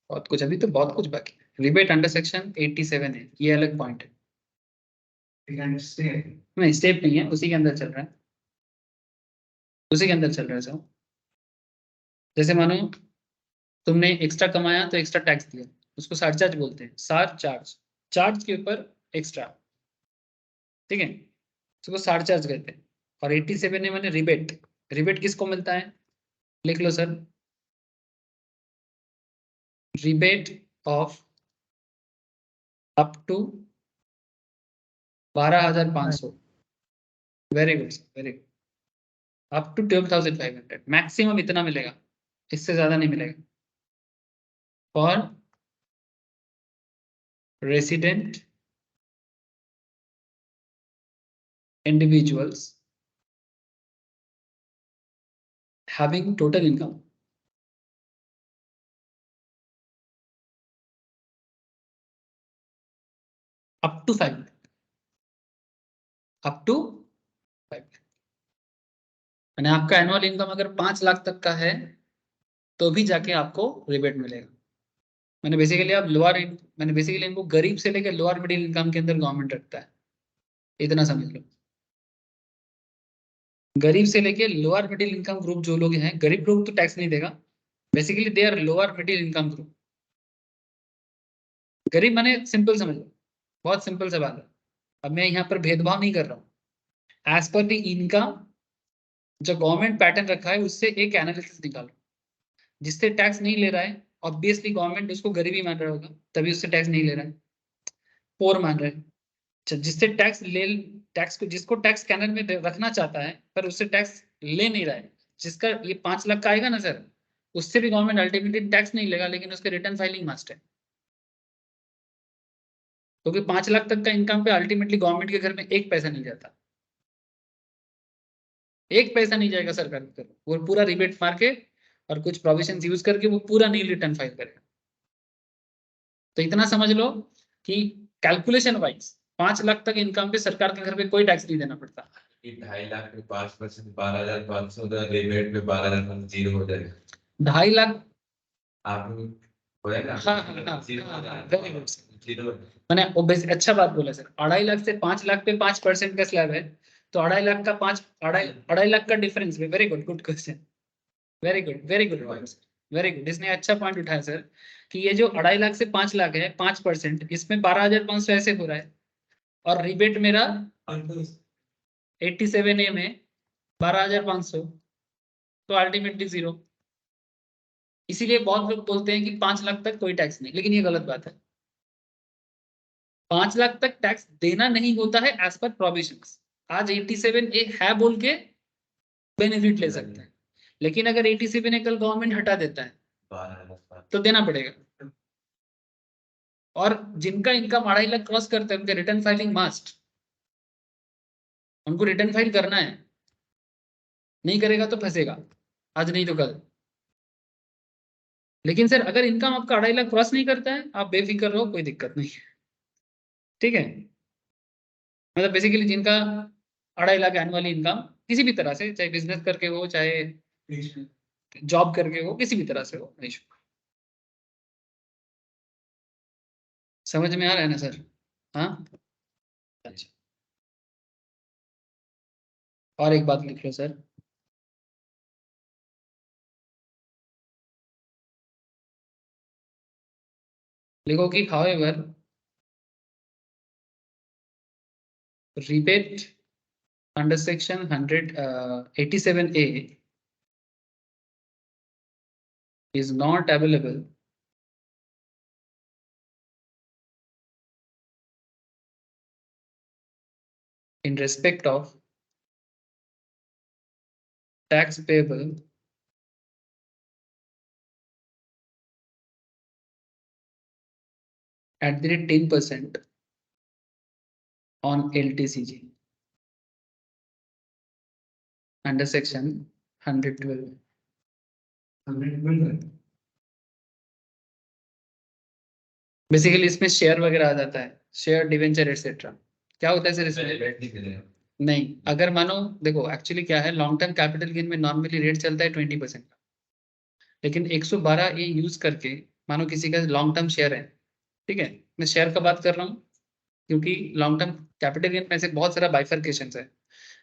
बहुत कुछ अभी तो बहुत कुछ बाकी है। रिबेट अंडर सेक्शन 87 है, ये अलग पॉइंट है। नहीं, स्टेप नहीं है, उसी के अंदर चल रहा है, उसी के अंदर चल रहा है सर। जैसे मानो तुमने एक्स्ट्रा कमाया तो एक्स्ट्रा टैक्स दिया, उसको सरचार्ज बोलते हैं, सार चार्ज, चार्ज के ऊपर एक्स्ट्रा, ठीक है, उसको सरचार्ज कहते हैं। और 87 है मैंने रिबेट, रिबेट किसको मिलता है, लिख लो sir, rebate of up to 12,500। Very good, very good. Up to 12,500, maximum इतना मिलेगा, इससे ज्यादा नहीं मिलेगा। For resident individuals having total income up to 5 lakh, up to 5 lakh। यानी आपका एनुअल इनकम अगर 5 लाख तक का है तो भी जाके आपको रिबेट मिलेगा। मैंने बेसिकली इनको गरीब से लेकर लोअर मिडिल इनकम के अंदर गवर्नमेंट रखता है, इतना समझ लो। गरीब से लेके लोअर मिडिल इनकम ग्रुप जो लोग हैं, गरीब ग्रुप तो टैक्स नहीं देगा, basically they are lower middle income group. गरीब माने सिंपल समझ लो, बहुत सिंपल सा बात है। अब मैं यहाँ पर भेदभाव नहीं कर रहा हूँ, एज पर द इनकम जो गवर्नमेंट पैटर्न रखा है उससे एक एनालिसिस निकालो। जिससे टैक्स नहीं ले रहा है, ऑब्वियसली गवर्नमेंट उसको गरीबी मान रहा होगा, तभी उससे टैक्स नहीं ले रहा है, पोर मान रहा है। अच्छा, जिससे टैक्स को, जिसको टैक्स स्कैनर में रखना चाहता है पर उससे टैक्स ले नहीं रहा है, जिसका ये 5 लाख का आएगा ना सर, उससे भी गवर्नमेंट अल्टीमेटली टैक्स नहीं लेगा, लेकिन उसके रिटर्न फाइलिंग मस्ट है। क्योंकि 5 लाख तक का इनकम पे अल्टीमेटली गवर्नमेंट के घर में एक पैसा नहीं जाता, एक पैसा नहीं जाएगा सरकार की तरफ, वो पूरा रिबेट मार के और कुछ प्रोविजन यूज करके वो पूरा नील रिटर्न फाइल करेगा। तो इतना समझ लो कि कैलकुलेशन वाइज 5 लाख तक इनकम पे सरकार के घर पे कोई टैक्स नहीं देना पड़ता। 2.5 लाख पे 5% 12,500 का रिबेट पे 12,000 जीरो हो जाएगा। 2.5 लाख, आप हो जाएगा। हाँ, वेरी गुड, मैंने अच्छा बात बोला सर। 2.5 लाख से 5 लाख पे 5% का स्लैब है, तो 2.5 लाख का 2.5 लाख का डिफरेंस भी। Very good, good question, very good, very good, very good. इसने अच्छा पॉइंट उठाया सर कि ये जो 2.5 लाख से 5 लाख है 5%, इसमें 12,500 ऐसे हो रहा है, और रिबेट मेरा 87A में 12,500, तो अल्टीमेटली जीरो। इसीलिए बहुत लोग बोलते हैं कि 5 लाख तक कोई टैक्स नहीं, लेकिन ये गलत बात है। 5 लाख तक टैक्स देना नहीं होता है एज पर प्रोविजंस। आज 87A है बोल के बेनिफिट ले सकते हैं, लेकिन अगर 87A कल गवर्नमेंट हटा देता है तो देना पड़ेगा। और जिनका इनकम 2.5 लाख क्रॉस करते हैं उनके रिटर्न फाइलिंग मस्ट, उनको रिटर्न फाइल करना है, नहीं करेगा तो फंसेगा, आज नहीं तो कल। लेकिन सर अगर इनकम आपका 2.5 लाख क्रॉस नहीं करता है, आप बेफिक्र रहो, कोई दिक्कत नहीं है, ठीक है। मतलब बेसिकली जिनका 2.5 लाख एनुअली इनकम किसी भी तरह से, चाहे बिजनेस करके हो, चाहे जॉब करके हो, किसी भी तरह से हो, नहीं छूट। समझ में आ रहा है ना सर? हाँ, अच्छा। और एक बात लिख लो सर, लिखो कि however rebate under section 187A is not available in respect of tax payable at the rate 10% on LTCG under section 112। Basically इसमें शेयर वगैरह आ जाता है, शेयर डिवेंचर एटसेट्रा। क्या होता है सर इसमें? नहीं, अगर मानो देखो एक्चुअली क्या है, लॉन्ग टर्म कैपिटल गेन में नॉर्मली रेट चलता है 20% का, लेकिन 112A यूज करके मानो किसी का लॉन्ग टर्म शेयर है, ठीक है, मैं शेयर का बात कर रहा हूँ क्योंकि लॉन्ग टर्म कैपिटल गेन में से बहुत सारा बाइफर्केशन है।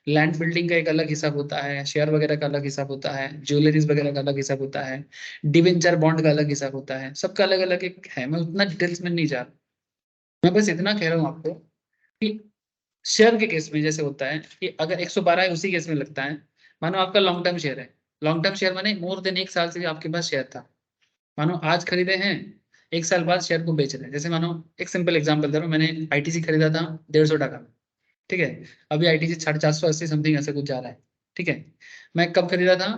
लैंड बिल्डिंग का एक अलग हिसाब होता है, शेयर वगैरह का अलग हिसाब होता है, ज्वेलरीज वगैरह का अलग हिसाब होता है, डिवेंचर बॉन्ड का अलग हिसाब होता है, सबका अलग अलग एक है। मैं उतना डिटेल्स में नहीं जा रहा, मैं बस इतना कह रहा हूँ आपको कि शेयर के केस में जैसे होता है कि अगर 112 है उसी केस में लगता है। मानो आपका लॉन्ग टर्म शेयर है, लॉन्ग टर्म शेयर माने मोर देन 1 साल से आपके पास शेयर था, मानो आज खरीदे हैं, 1 साल बाद शेयर को बेच रहे हैं। जैसे मानो एक सिंपल एग्जांपल दे रहा हूँ, मैंने आईटीसी खरीदा था 150 टका में, ठीक है, अभी आईटीसी 480 समथिंग ऐसे कुछ जा रहा है, ठीक है। मैं कब खरीदा था?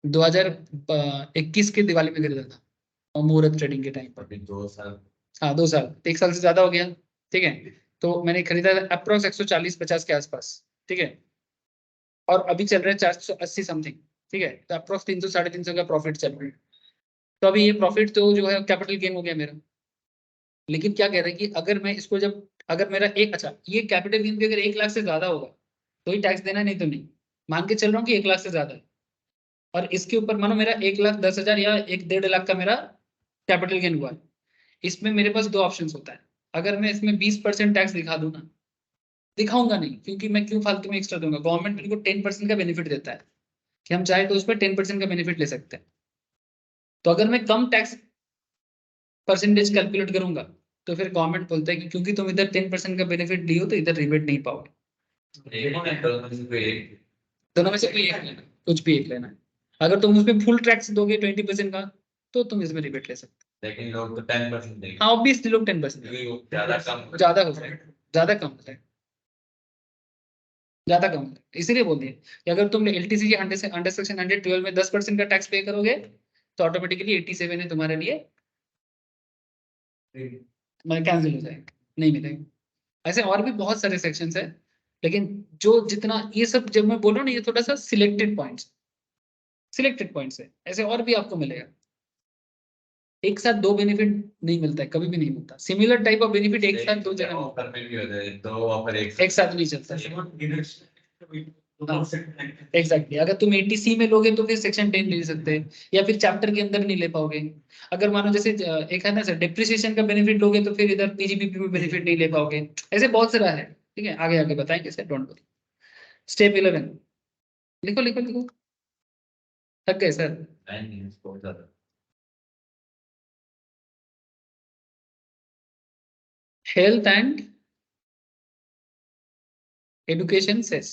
2021 के दिवाली में खरीदा था, और मुहूर्त ट्रेडिंग के टाइम पर। अभी 2 साल। हाँ 2 साल, 1 साल से ज्यादा हो गया, ठीक है। तो मैंने खरीदा था अप्रोक्स 140-50 के आसपास, ठीक है, और अभी चल रहा है 480 समथिंग, ठीक है, तो अप्रोक्स 300-350 का प्रॉफिट चल रहा है। तो अभी ये प्रॉफिट तो जो है कैपिटल गेन हो गया मेरा। लेकिन क्या कह रहे हैं कि अगर मैं इसको जब, अगर मेरा एक, अच्छा ये कैपिटल गेन भी अगर 1 लाख से ज्यादा होगा तो ही टैक्स देना, नहीं तो नहीं। मान के चल रहा हूँ कि 1 लाख से ज्यादा है, और इसके ऊपर मानो मेरा 1,10,000 या 1-1.5 लाख का मेरा कैपिटल गेन हुआ है, इसमें मेरे पास 2 ऑप्शन होता है। अगर मैं इसमें 20% टैक्स दिखा दूं ना, दिखाऊंगा नहीं, क्योंकि मैं क्यों फालतू में एक्स्ट्रा दूंगा, गवर्नमेंट मेरे को 10% का बेनिफिट देता है कि हम चाहे तो उस पर 10% का बेनिफिट ले सकते हैं। तो अगर मैं कम टैक्स परसेंटेज कैलकुलेट करूंगा तो फिर गवर्नमेंट बोलता है कि क्योंकि तुम इधर 10% का बेनिफिट लियो तो इधर रिबेट नहीं पाओगे। दोनों में से कोई एक लेना, कुछ भी एक लेना है। अगर तुम उसमें फुल टैक्स दोगे 20% का तो तुम इसमें रिबेट ले सकते लेकिन लोग तो 10% देंगे। हो। हाँ ऑब्वियसली लोग 10%, क्योंकि वो ज्यादा कम ज्यादा हो जाएगा, ज्यादा कम हो जाएगा, ज्यादा कम हो जाएगा। इसीलिए बोल दिए कि अगर तुम एलटीसी के अंडर सेक्शन 112 में 10% का टैक्स पे करोगे तो ऑटोमेटिकली 87 है तुम्हारे लिए मतलब कैंसिल हो जाएगा, नहीं मिलेगा। ऐसे और भी बहुत सारे सेक्शंस है, लेकिन जो जितना ये सब जब मैं बोल रहा हूँ ना, ये थोड़ा सा सिलेक्टेड पॉइंट्स है, ऐसे और भी आपको मिलेगा। एक साथ 2 बेनिफिट नहीं मिलता है, कभी भी नहीं मिलता। सिमिलर टाइप ऑफ बेनिफिट एक साथ 2 जगह ऑफर में भी होता है, 2 ऑफर एक साथ नहीं चलता। एग्जैक्टली, अगर तुम 80C में लोगे तो फिर सेक्शन 10 ले सकते हैं, या फिर चैप्टर के अंदर नहीं ले पाओगे। अगर मानो जैसे एक है ना सर, डिप्रिसिएशन का बेनिफिट लोगे तो फिर इधर पीजीबीपी में बेनिफिट नहीं ले पाओगे। ऐसे बहुत सारा है, ठीक है, आगे आगे बताएंगे सर, डोंट वरी। स्टेप 11 लिखो लिखो लिखो, थक गए सर? नहीं बहुत ज्यादा। हेल्थ एंड एडुकेशन सेस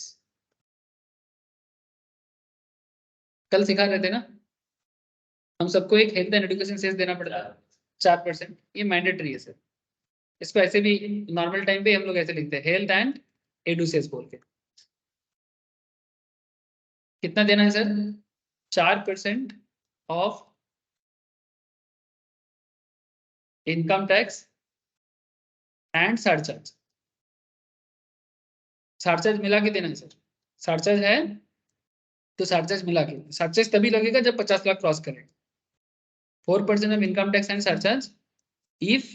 कल सिखा रहे थे ना, हम सबको एक हेल्थ एंड एजुकेशन सेस देना पड़ता है 4%, ये मैंडेटरी है सर। इसको ऐसे भी नॉर्मल टाइम पे हम लोग ऐसे लिखते हैं हेल्थ एंड एडू सेस बोल के। कितना देना है sir? 4% of income tax and surcharge. Surcharge मिला के देना है सर। सरचार्ज है तो सरचार्ज मिला के, सरचार्ज तभी लगेगा जब 50 लाख क्रॉस करेगा। 4% of income tax and surcharge if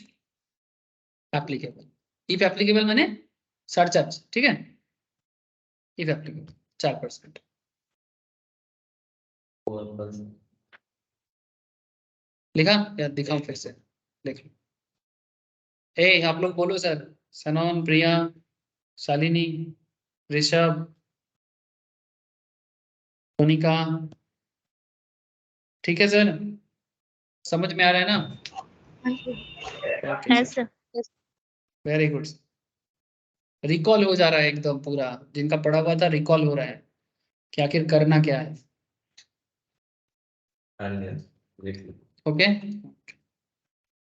applicable. If applicable माने सरचार्ज, ठीक है, इफ एप्लीकेबल 4%। लिखा या दिखाऊं फिर से? लिख लो। आप लोग बोलो सर। सनोन, प्रिया, शालिनी, ऋषभ, मोनिका, ठीक है सर? समझ में आ रहा है ना? है सर। Very good. रिकॉल हो जा रहा है एकदम पूरा, जिनका पढ़ा हुआ था रिकॉल हो रहा है कि आखिर करना क्या है। ओके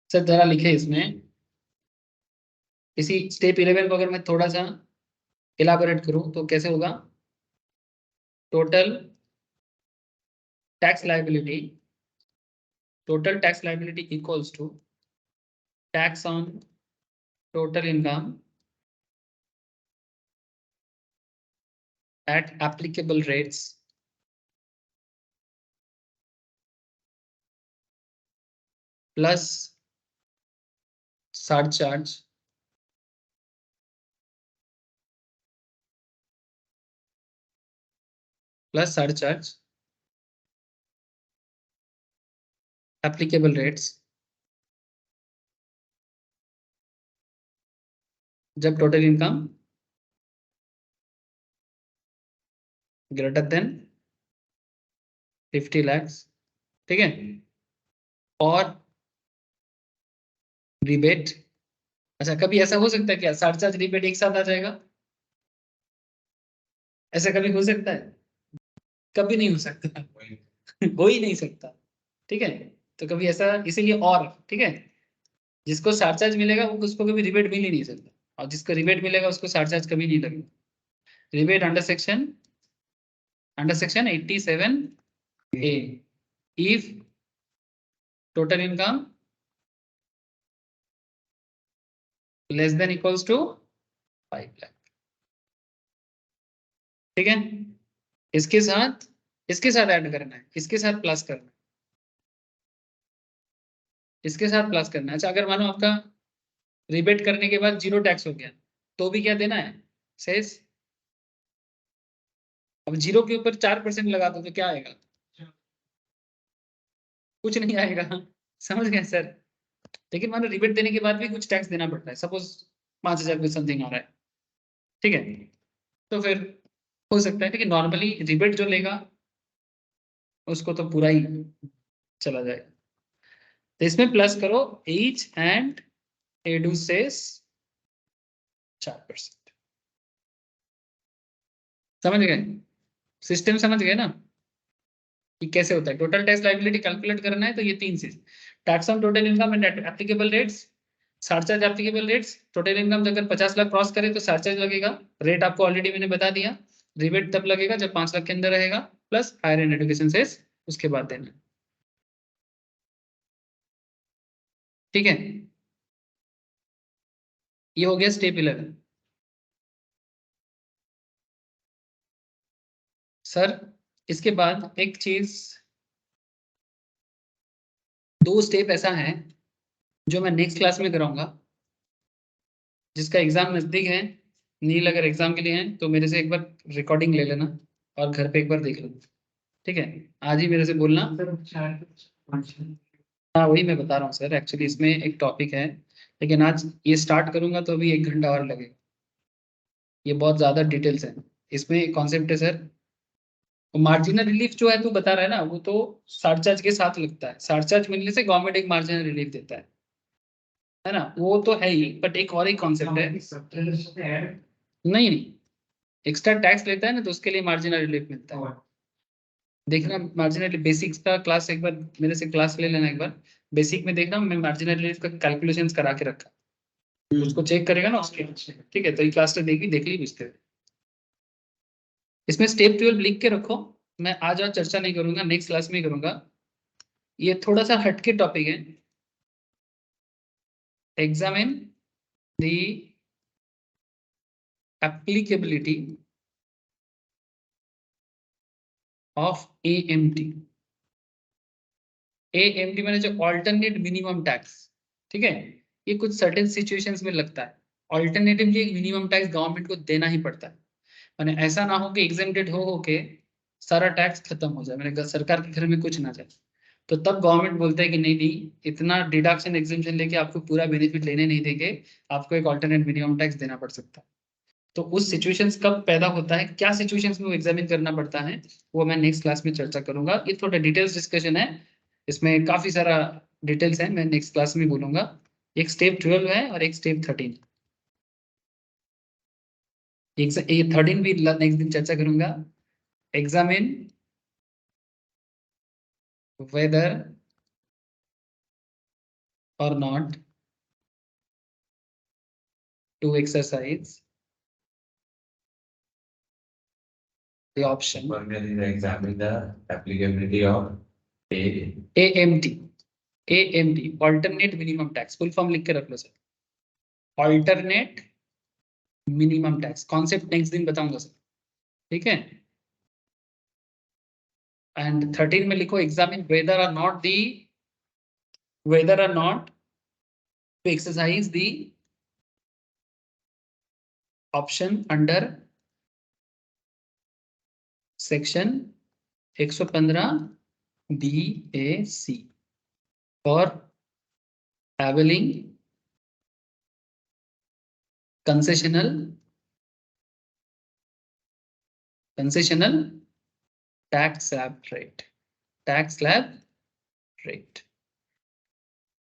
सर, जरा लिखे इसमें। इसी स्टेप 11 को अगर मैं थोड़ा सा इलाबोरेट करूं तो कैसे होगा? Total tax liability, total tax liability equals to tax on total income at applicable rates plus surcharge applicable rates जब total income greater than 50 lakhs, ठीक है, और रिबेट। अच्छा, कभी ऐसा हो सकता है क्या सरचार्ज रिबेट एक साथ आ जाएगा? ऐसा कभी हो सकता है? कभी नहीं हो सकता। हो ही नहीं सकता, ठीक है। तो कभी ऐसा, इसीलिए और, ठीक है, जिसको सरचार्ज मिलेगा वो उसको कभी रिबेट मिल ही नहीं सकता, और जिसको रिबेट मिलेगा उसको सरचार्ज कभी नहीं लगेगा। Rebate under section 87A if total income less than equals to 5 lakh, ठीक है। इसके साथ ऐड करना है, इसके साथ प्लस करना है, इसके साथ प्लस करना है। अच्छा, अगर मानो आपका रिबेट करने के बाद 0 टैक्स हो गया तो भी क्या देना है? सेस। अब 0 के ऊपर 4% लगा दो तो क्या आएगा? कुछ नहीं आएगा। समझ गए सर? लेकिन मानो रिबेट देने के बाद भी कुछ टैक्स देना पड़ता है, सपोज 5,000 कुछ समथिंग आ रहा है, ठीक है, तो फिर हो सकता है, लेकिन नॉर्मली रिबेट जो लेगा उसको तो पूरा ही चला जाएगा। तो इसमें प्लस करो एच एंड एडू सेस 4%। समझ गए? सिस्टम समझ गए ना कि कैसे होता है? टोटल टैक्स लायबिलिटी कैलकुलेट करना है तो ये 3 चीज, tax on total income and applicable rates, surcharge applicable rates. Total income अगर 50 लाख क्रॉस करे तो सरचार्ज लगेगा, रेट आपको ऑलरेडी मैंने बता दिया। रिबेट तब लगेगा जब 5 लाख के अंदर रहेगा, plus higher and education cess उसके बाद देना, ठीक है। ये हो गया स्टेप 11। सर इसके बाद एक चीज, 2 स्टेप ऐसा है जो मैं नेक्स्ट क्लास में कराऊंगा, जिसका एग्जाम नजदीक है। नील अगर एग्जाम के लिए है तो मेरे से एक बार रिकॉर्डिंग ले लेना और घर पे एक बार देख लेना, ठीक है। आज ही मेरे से बोलना। हाँ वही मैं बता रहा हूँ सर, एक्चुअली इसमें एक टॉपिक है, लेकिन आज ये स्टार्ट करूंगा तो अभी 1 घंटा और लगेगा। ये बहुत ज्यादा डिटेल्स है इसमें। कॉन्सेप्ट है सर, मार्जिनल रिलीफ जो है तू बता रहा है ना, वो तो सरचार्ज के साथ लगता है। सरचार्ज मिलने से गवर्नमेंट एक मार्जिनल रिलीफ देता है ना, वो तो है ही, बट एक और एक कॉन्सेप्ट है। नहीं, एक्स्ट्रा टैक्स लेता है ना तो उसके लिए मार्जिनल रिलीफ मिलता है। देखना मार्जिनल बेसिक्स का क्लास एक बार मेरे से क्लास ले लेना एक बार। बेसिक में देखना मैं मार्जिनल का कैलकुलेशंस करा के रखा, उसको चेक करेगा ना उसके, ठीक है? तो ये क्लास तो देख ली बुझते हुए। इसमें स्टेप 12 लिख के रखो, मैं आज और चर्चा नहीं करूंगा, नेक्स्ट क्लास में ही करूंगा। ये थोड़ा सा हटके टॉपिक है। Examine the applicability of AMT। AMT मैंने जो ऑल्टरनेट मिनिमम टैक्स, ठीक है? ये कुछ सर्टेन सिचुएशंस में लगता है। ऑल्टरनेटिवली एक मिनिमम टैक्स गवर्नमेंट को देना ही पड़ता है। मैंने ऐसा ना हो कि एग्जेम्प्टेड हो के सारा टैक्स खत्म हो जाए, मैंने सरकार के घर में कुछ ना जाए, तो तब गवर्नमेंट बोलता है कि नहीं नहीं, इतना डिडक्शन एग्जेम्पशन लेके आपको पूरा बेनिफिट लेने नहीं देंगे, आपको एक ऑल्टरनेट मिनिमम टैक्स देना पड़ सकता है। तो उस सिचुएशंस कब पैदा होता है, क्या सिचुएशंस में वो एग्जामिन करना पड़ता है, वो मैं नेक्स्ट क्लास में चर्चा करूंगा। ये थोड़ा डिटेल्स डिस्कशन है, इसमें काफी सारा डिटेल्स है, मैं नेक्स्ट क्लास में बोलूंगा। एक स्टेप 12 है और एक स्टेप 13। ये 13 भी नेक्स्ट दिन चर्चा करूंगा। Examine whether or not to exercise the option Formally examine the applicability of AMT alternate minimum tax, full form लिख के रख लो sir. alternate minimum tax concept next दिन बताऊंगा सर, ठीक है? एंड 13 में लिखो examine whether or not to exercise the option under section 115 BAC for availing concessional tax slab rate.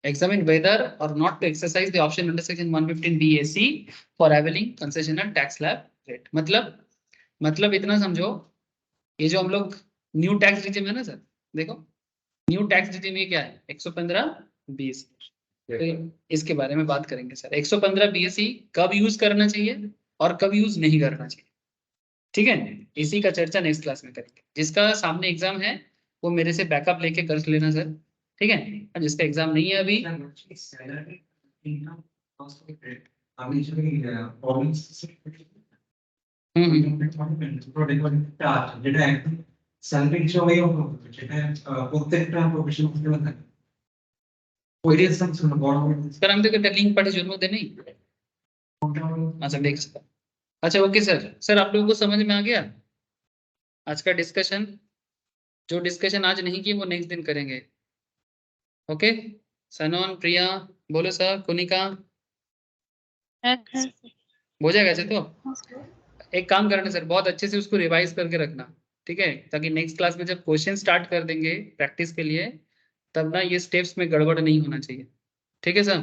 Examine whether or not to exercise the option under section 115 BAC for availing concessional tax slab rate. मतलब इतना समझो, ये जो हम लोग न्यू टैक्स रिजिम है ना सर, देखो न्यू टैक्स रिजिम ये क्या है, 115 BAC। तो इसके बारे में बात करेंगे सर। 115 BAC कब यूज करना चाहिए और कब यूज नहीं करना चाहिए, ठीक है? इसी का चर्चा नेक्स्ट क्लास में करेंगे। जिसका सामने एग्जाम है वो मेरे से बैकअप लेके कर लेना सर, ठीक है? और जिसका एग्जाम नहीं है अभी, सर हम तो लिंक पढ़े जरूर दे नहीं। अच्छा देख सकता, अच्छा ओके सर आप लोगों को समझ में आ गया आज का डिस्कशन? जो डिस्कशन आज नहीं किए वो नेक्स्ट दिन करेंगे, ओके? सनोन, प्रिया, बोलो सर, कुनिका, हो जाएगा? अच्छा तो एक काम करना सर, बहुत अच्छे से उसको रिवाइज करके रखना, ठीक है? ताकि नेक्स्ट क्लास में जब क्वेश्चन स्टार्ट कर देंगे प्रैक्टिस के लिए, तब ना ये स्टेप्स में गड़बड़ नहीं होना चाहिए, ठीक है सर?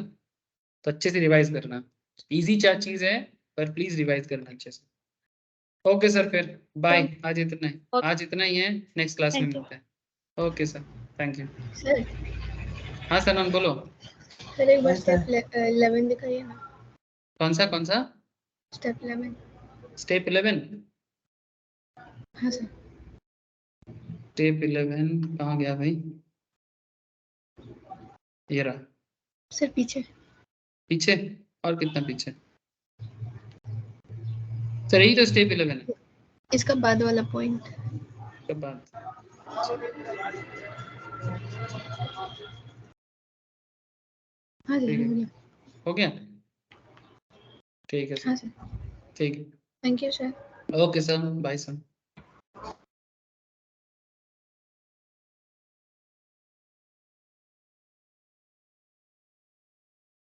तो अच्छे से रिवाइज करना, इजी चीज है पर प्लीज रिवाइज करना अच्छे से। ओके सर, फिर बाय। आज इतना ही है, नेक्स्ट क्लास में मिलते हैं। Okay sir, thank you. Sir हाँ सनोन बोलो। सर एक बार स्टेप 11 दिखाइए ना। कौन सा स्टेप 11। स्टेप 11? हाँ सर। स्टेप 11 कहाँ गया भाई? ये रहा सर पीछे और कितना पीछे? सर यही तो स्टेप 11 है। इसका बाद वाला पॉइंट। के बाद हाँ सर ठीक है, हो गया। हो गया? ठीक है हाँ सर, सर, ठीक है, thank you sir. Okay sir, bye sir.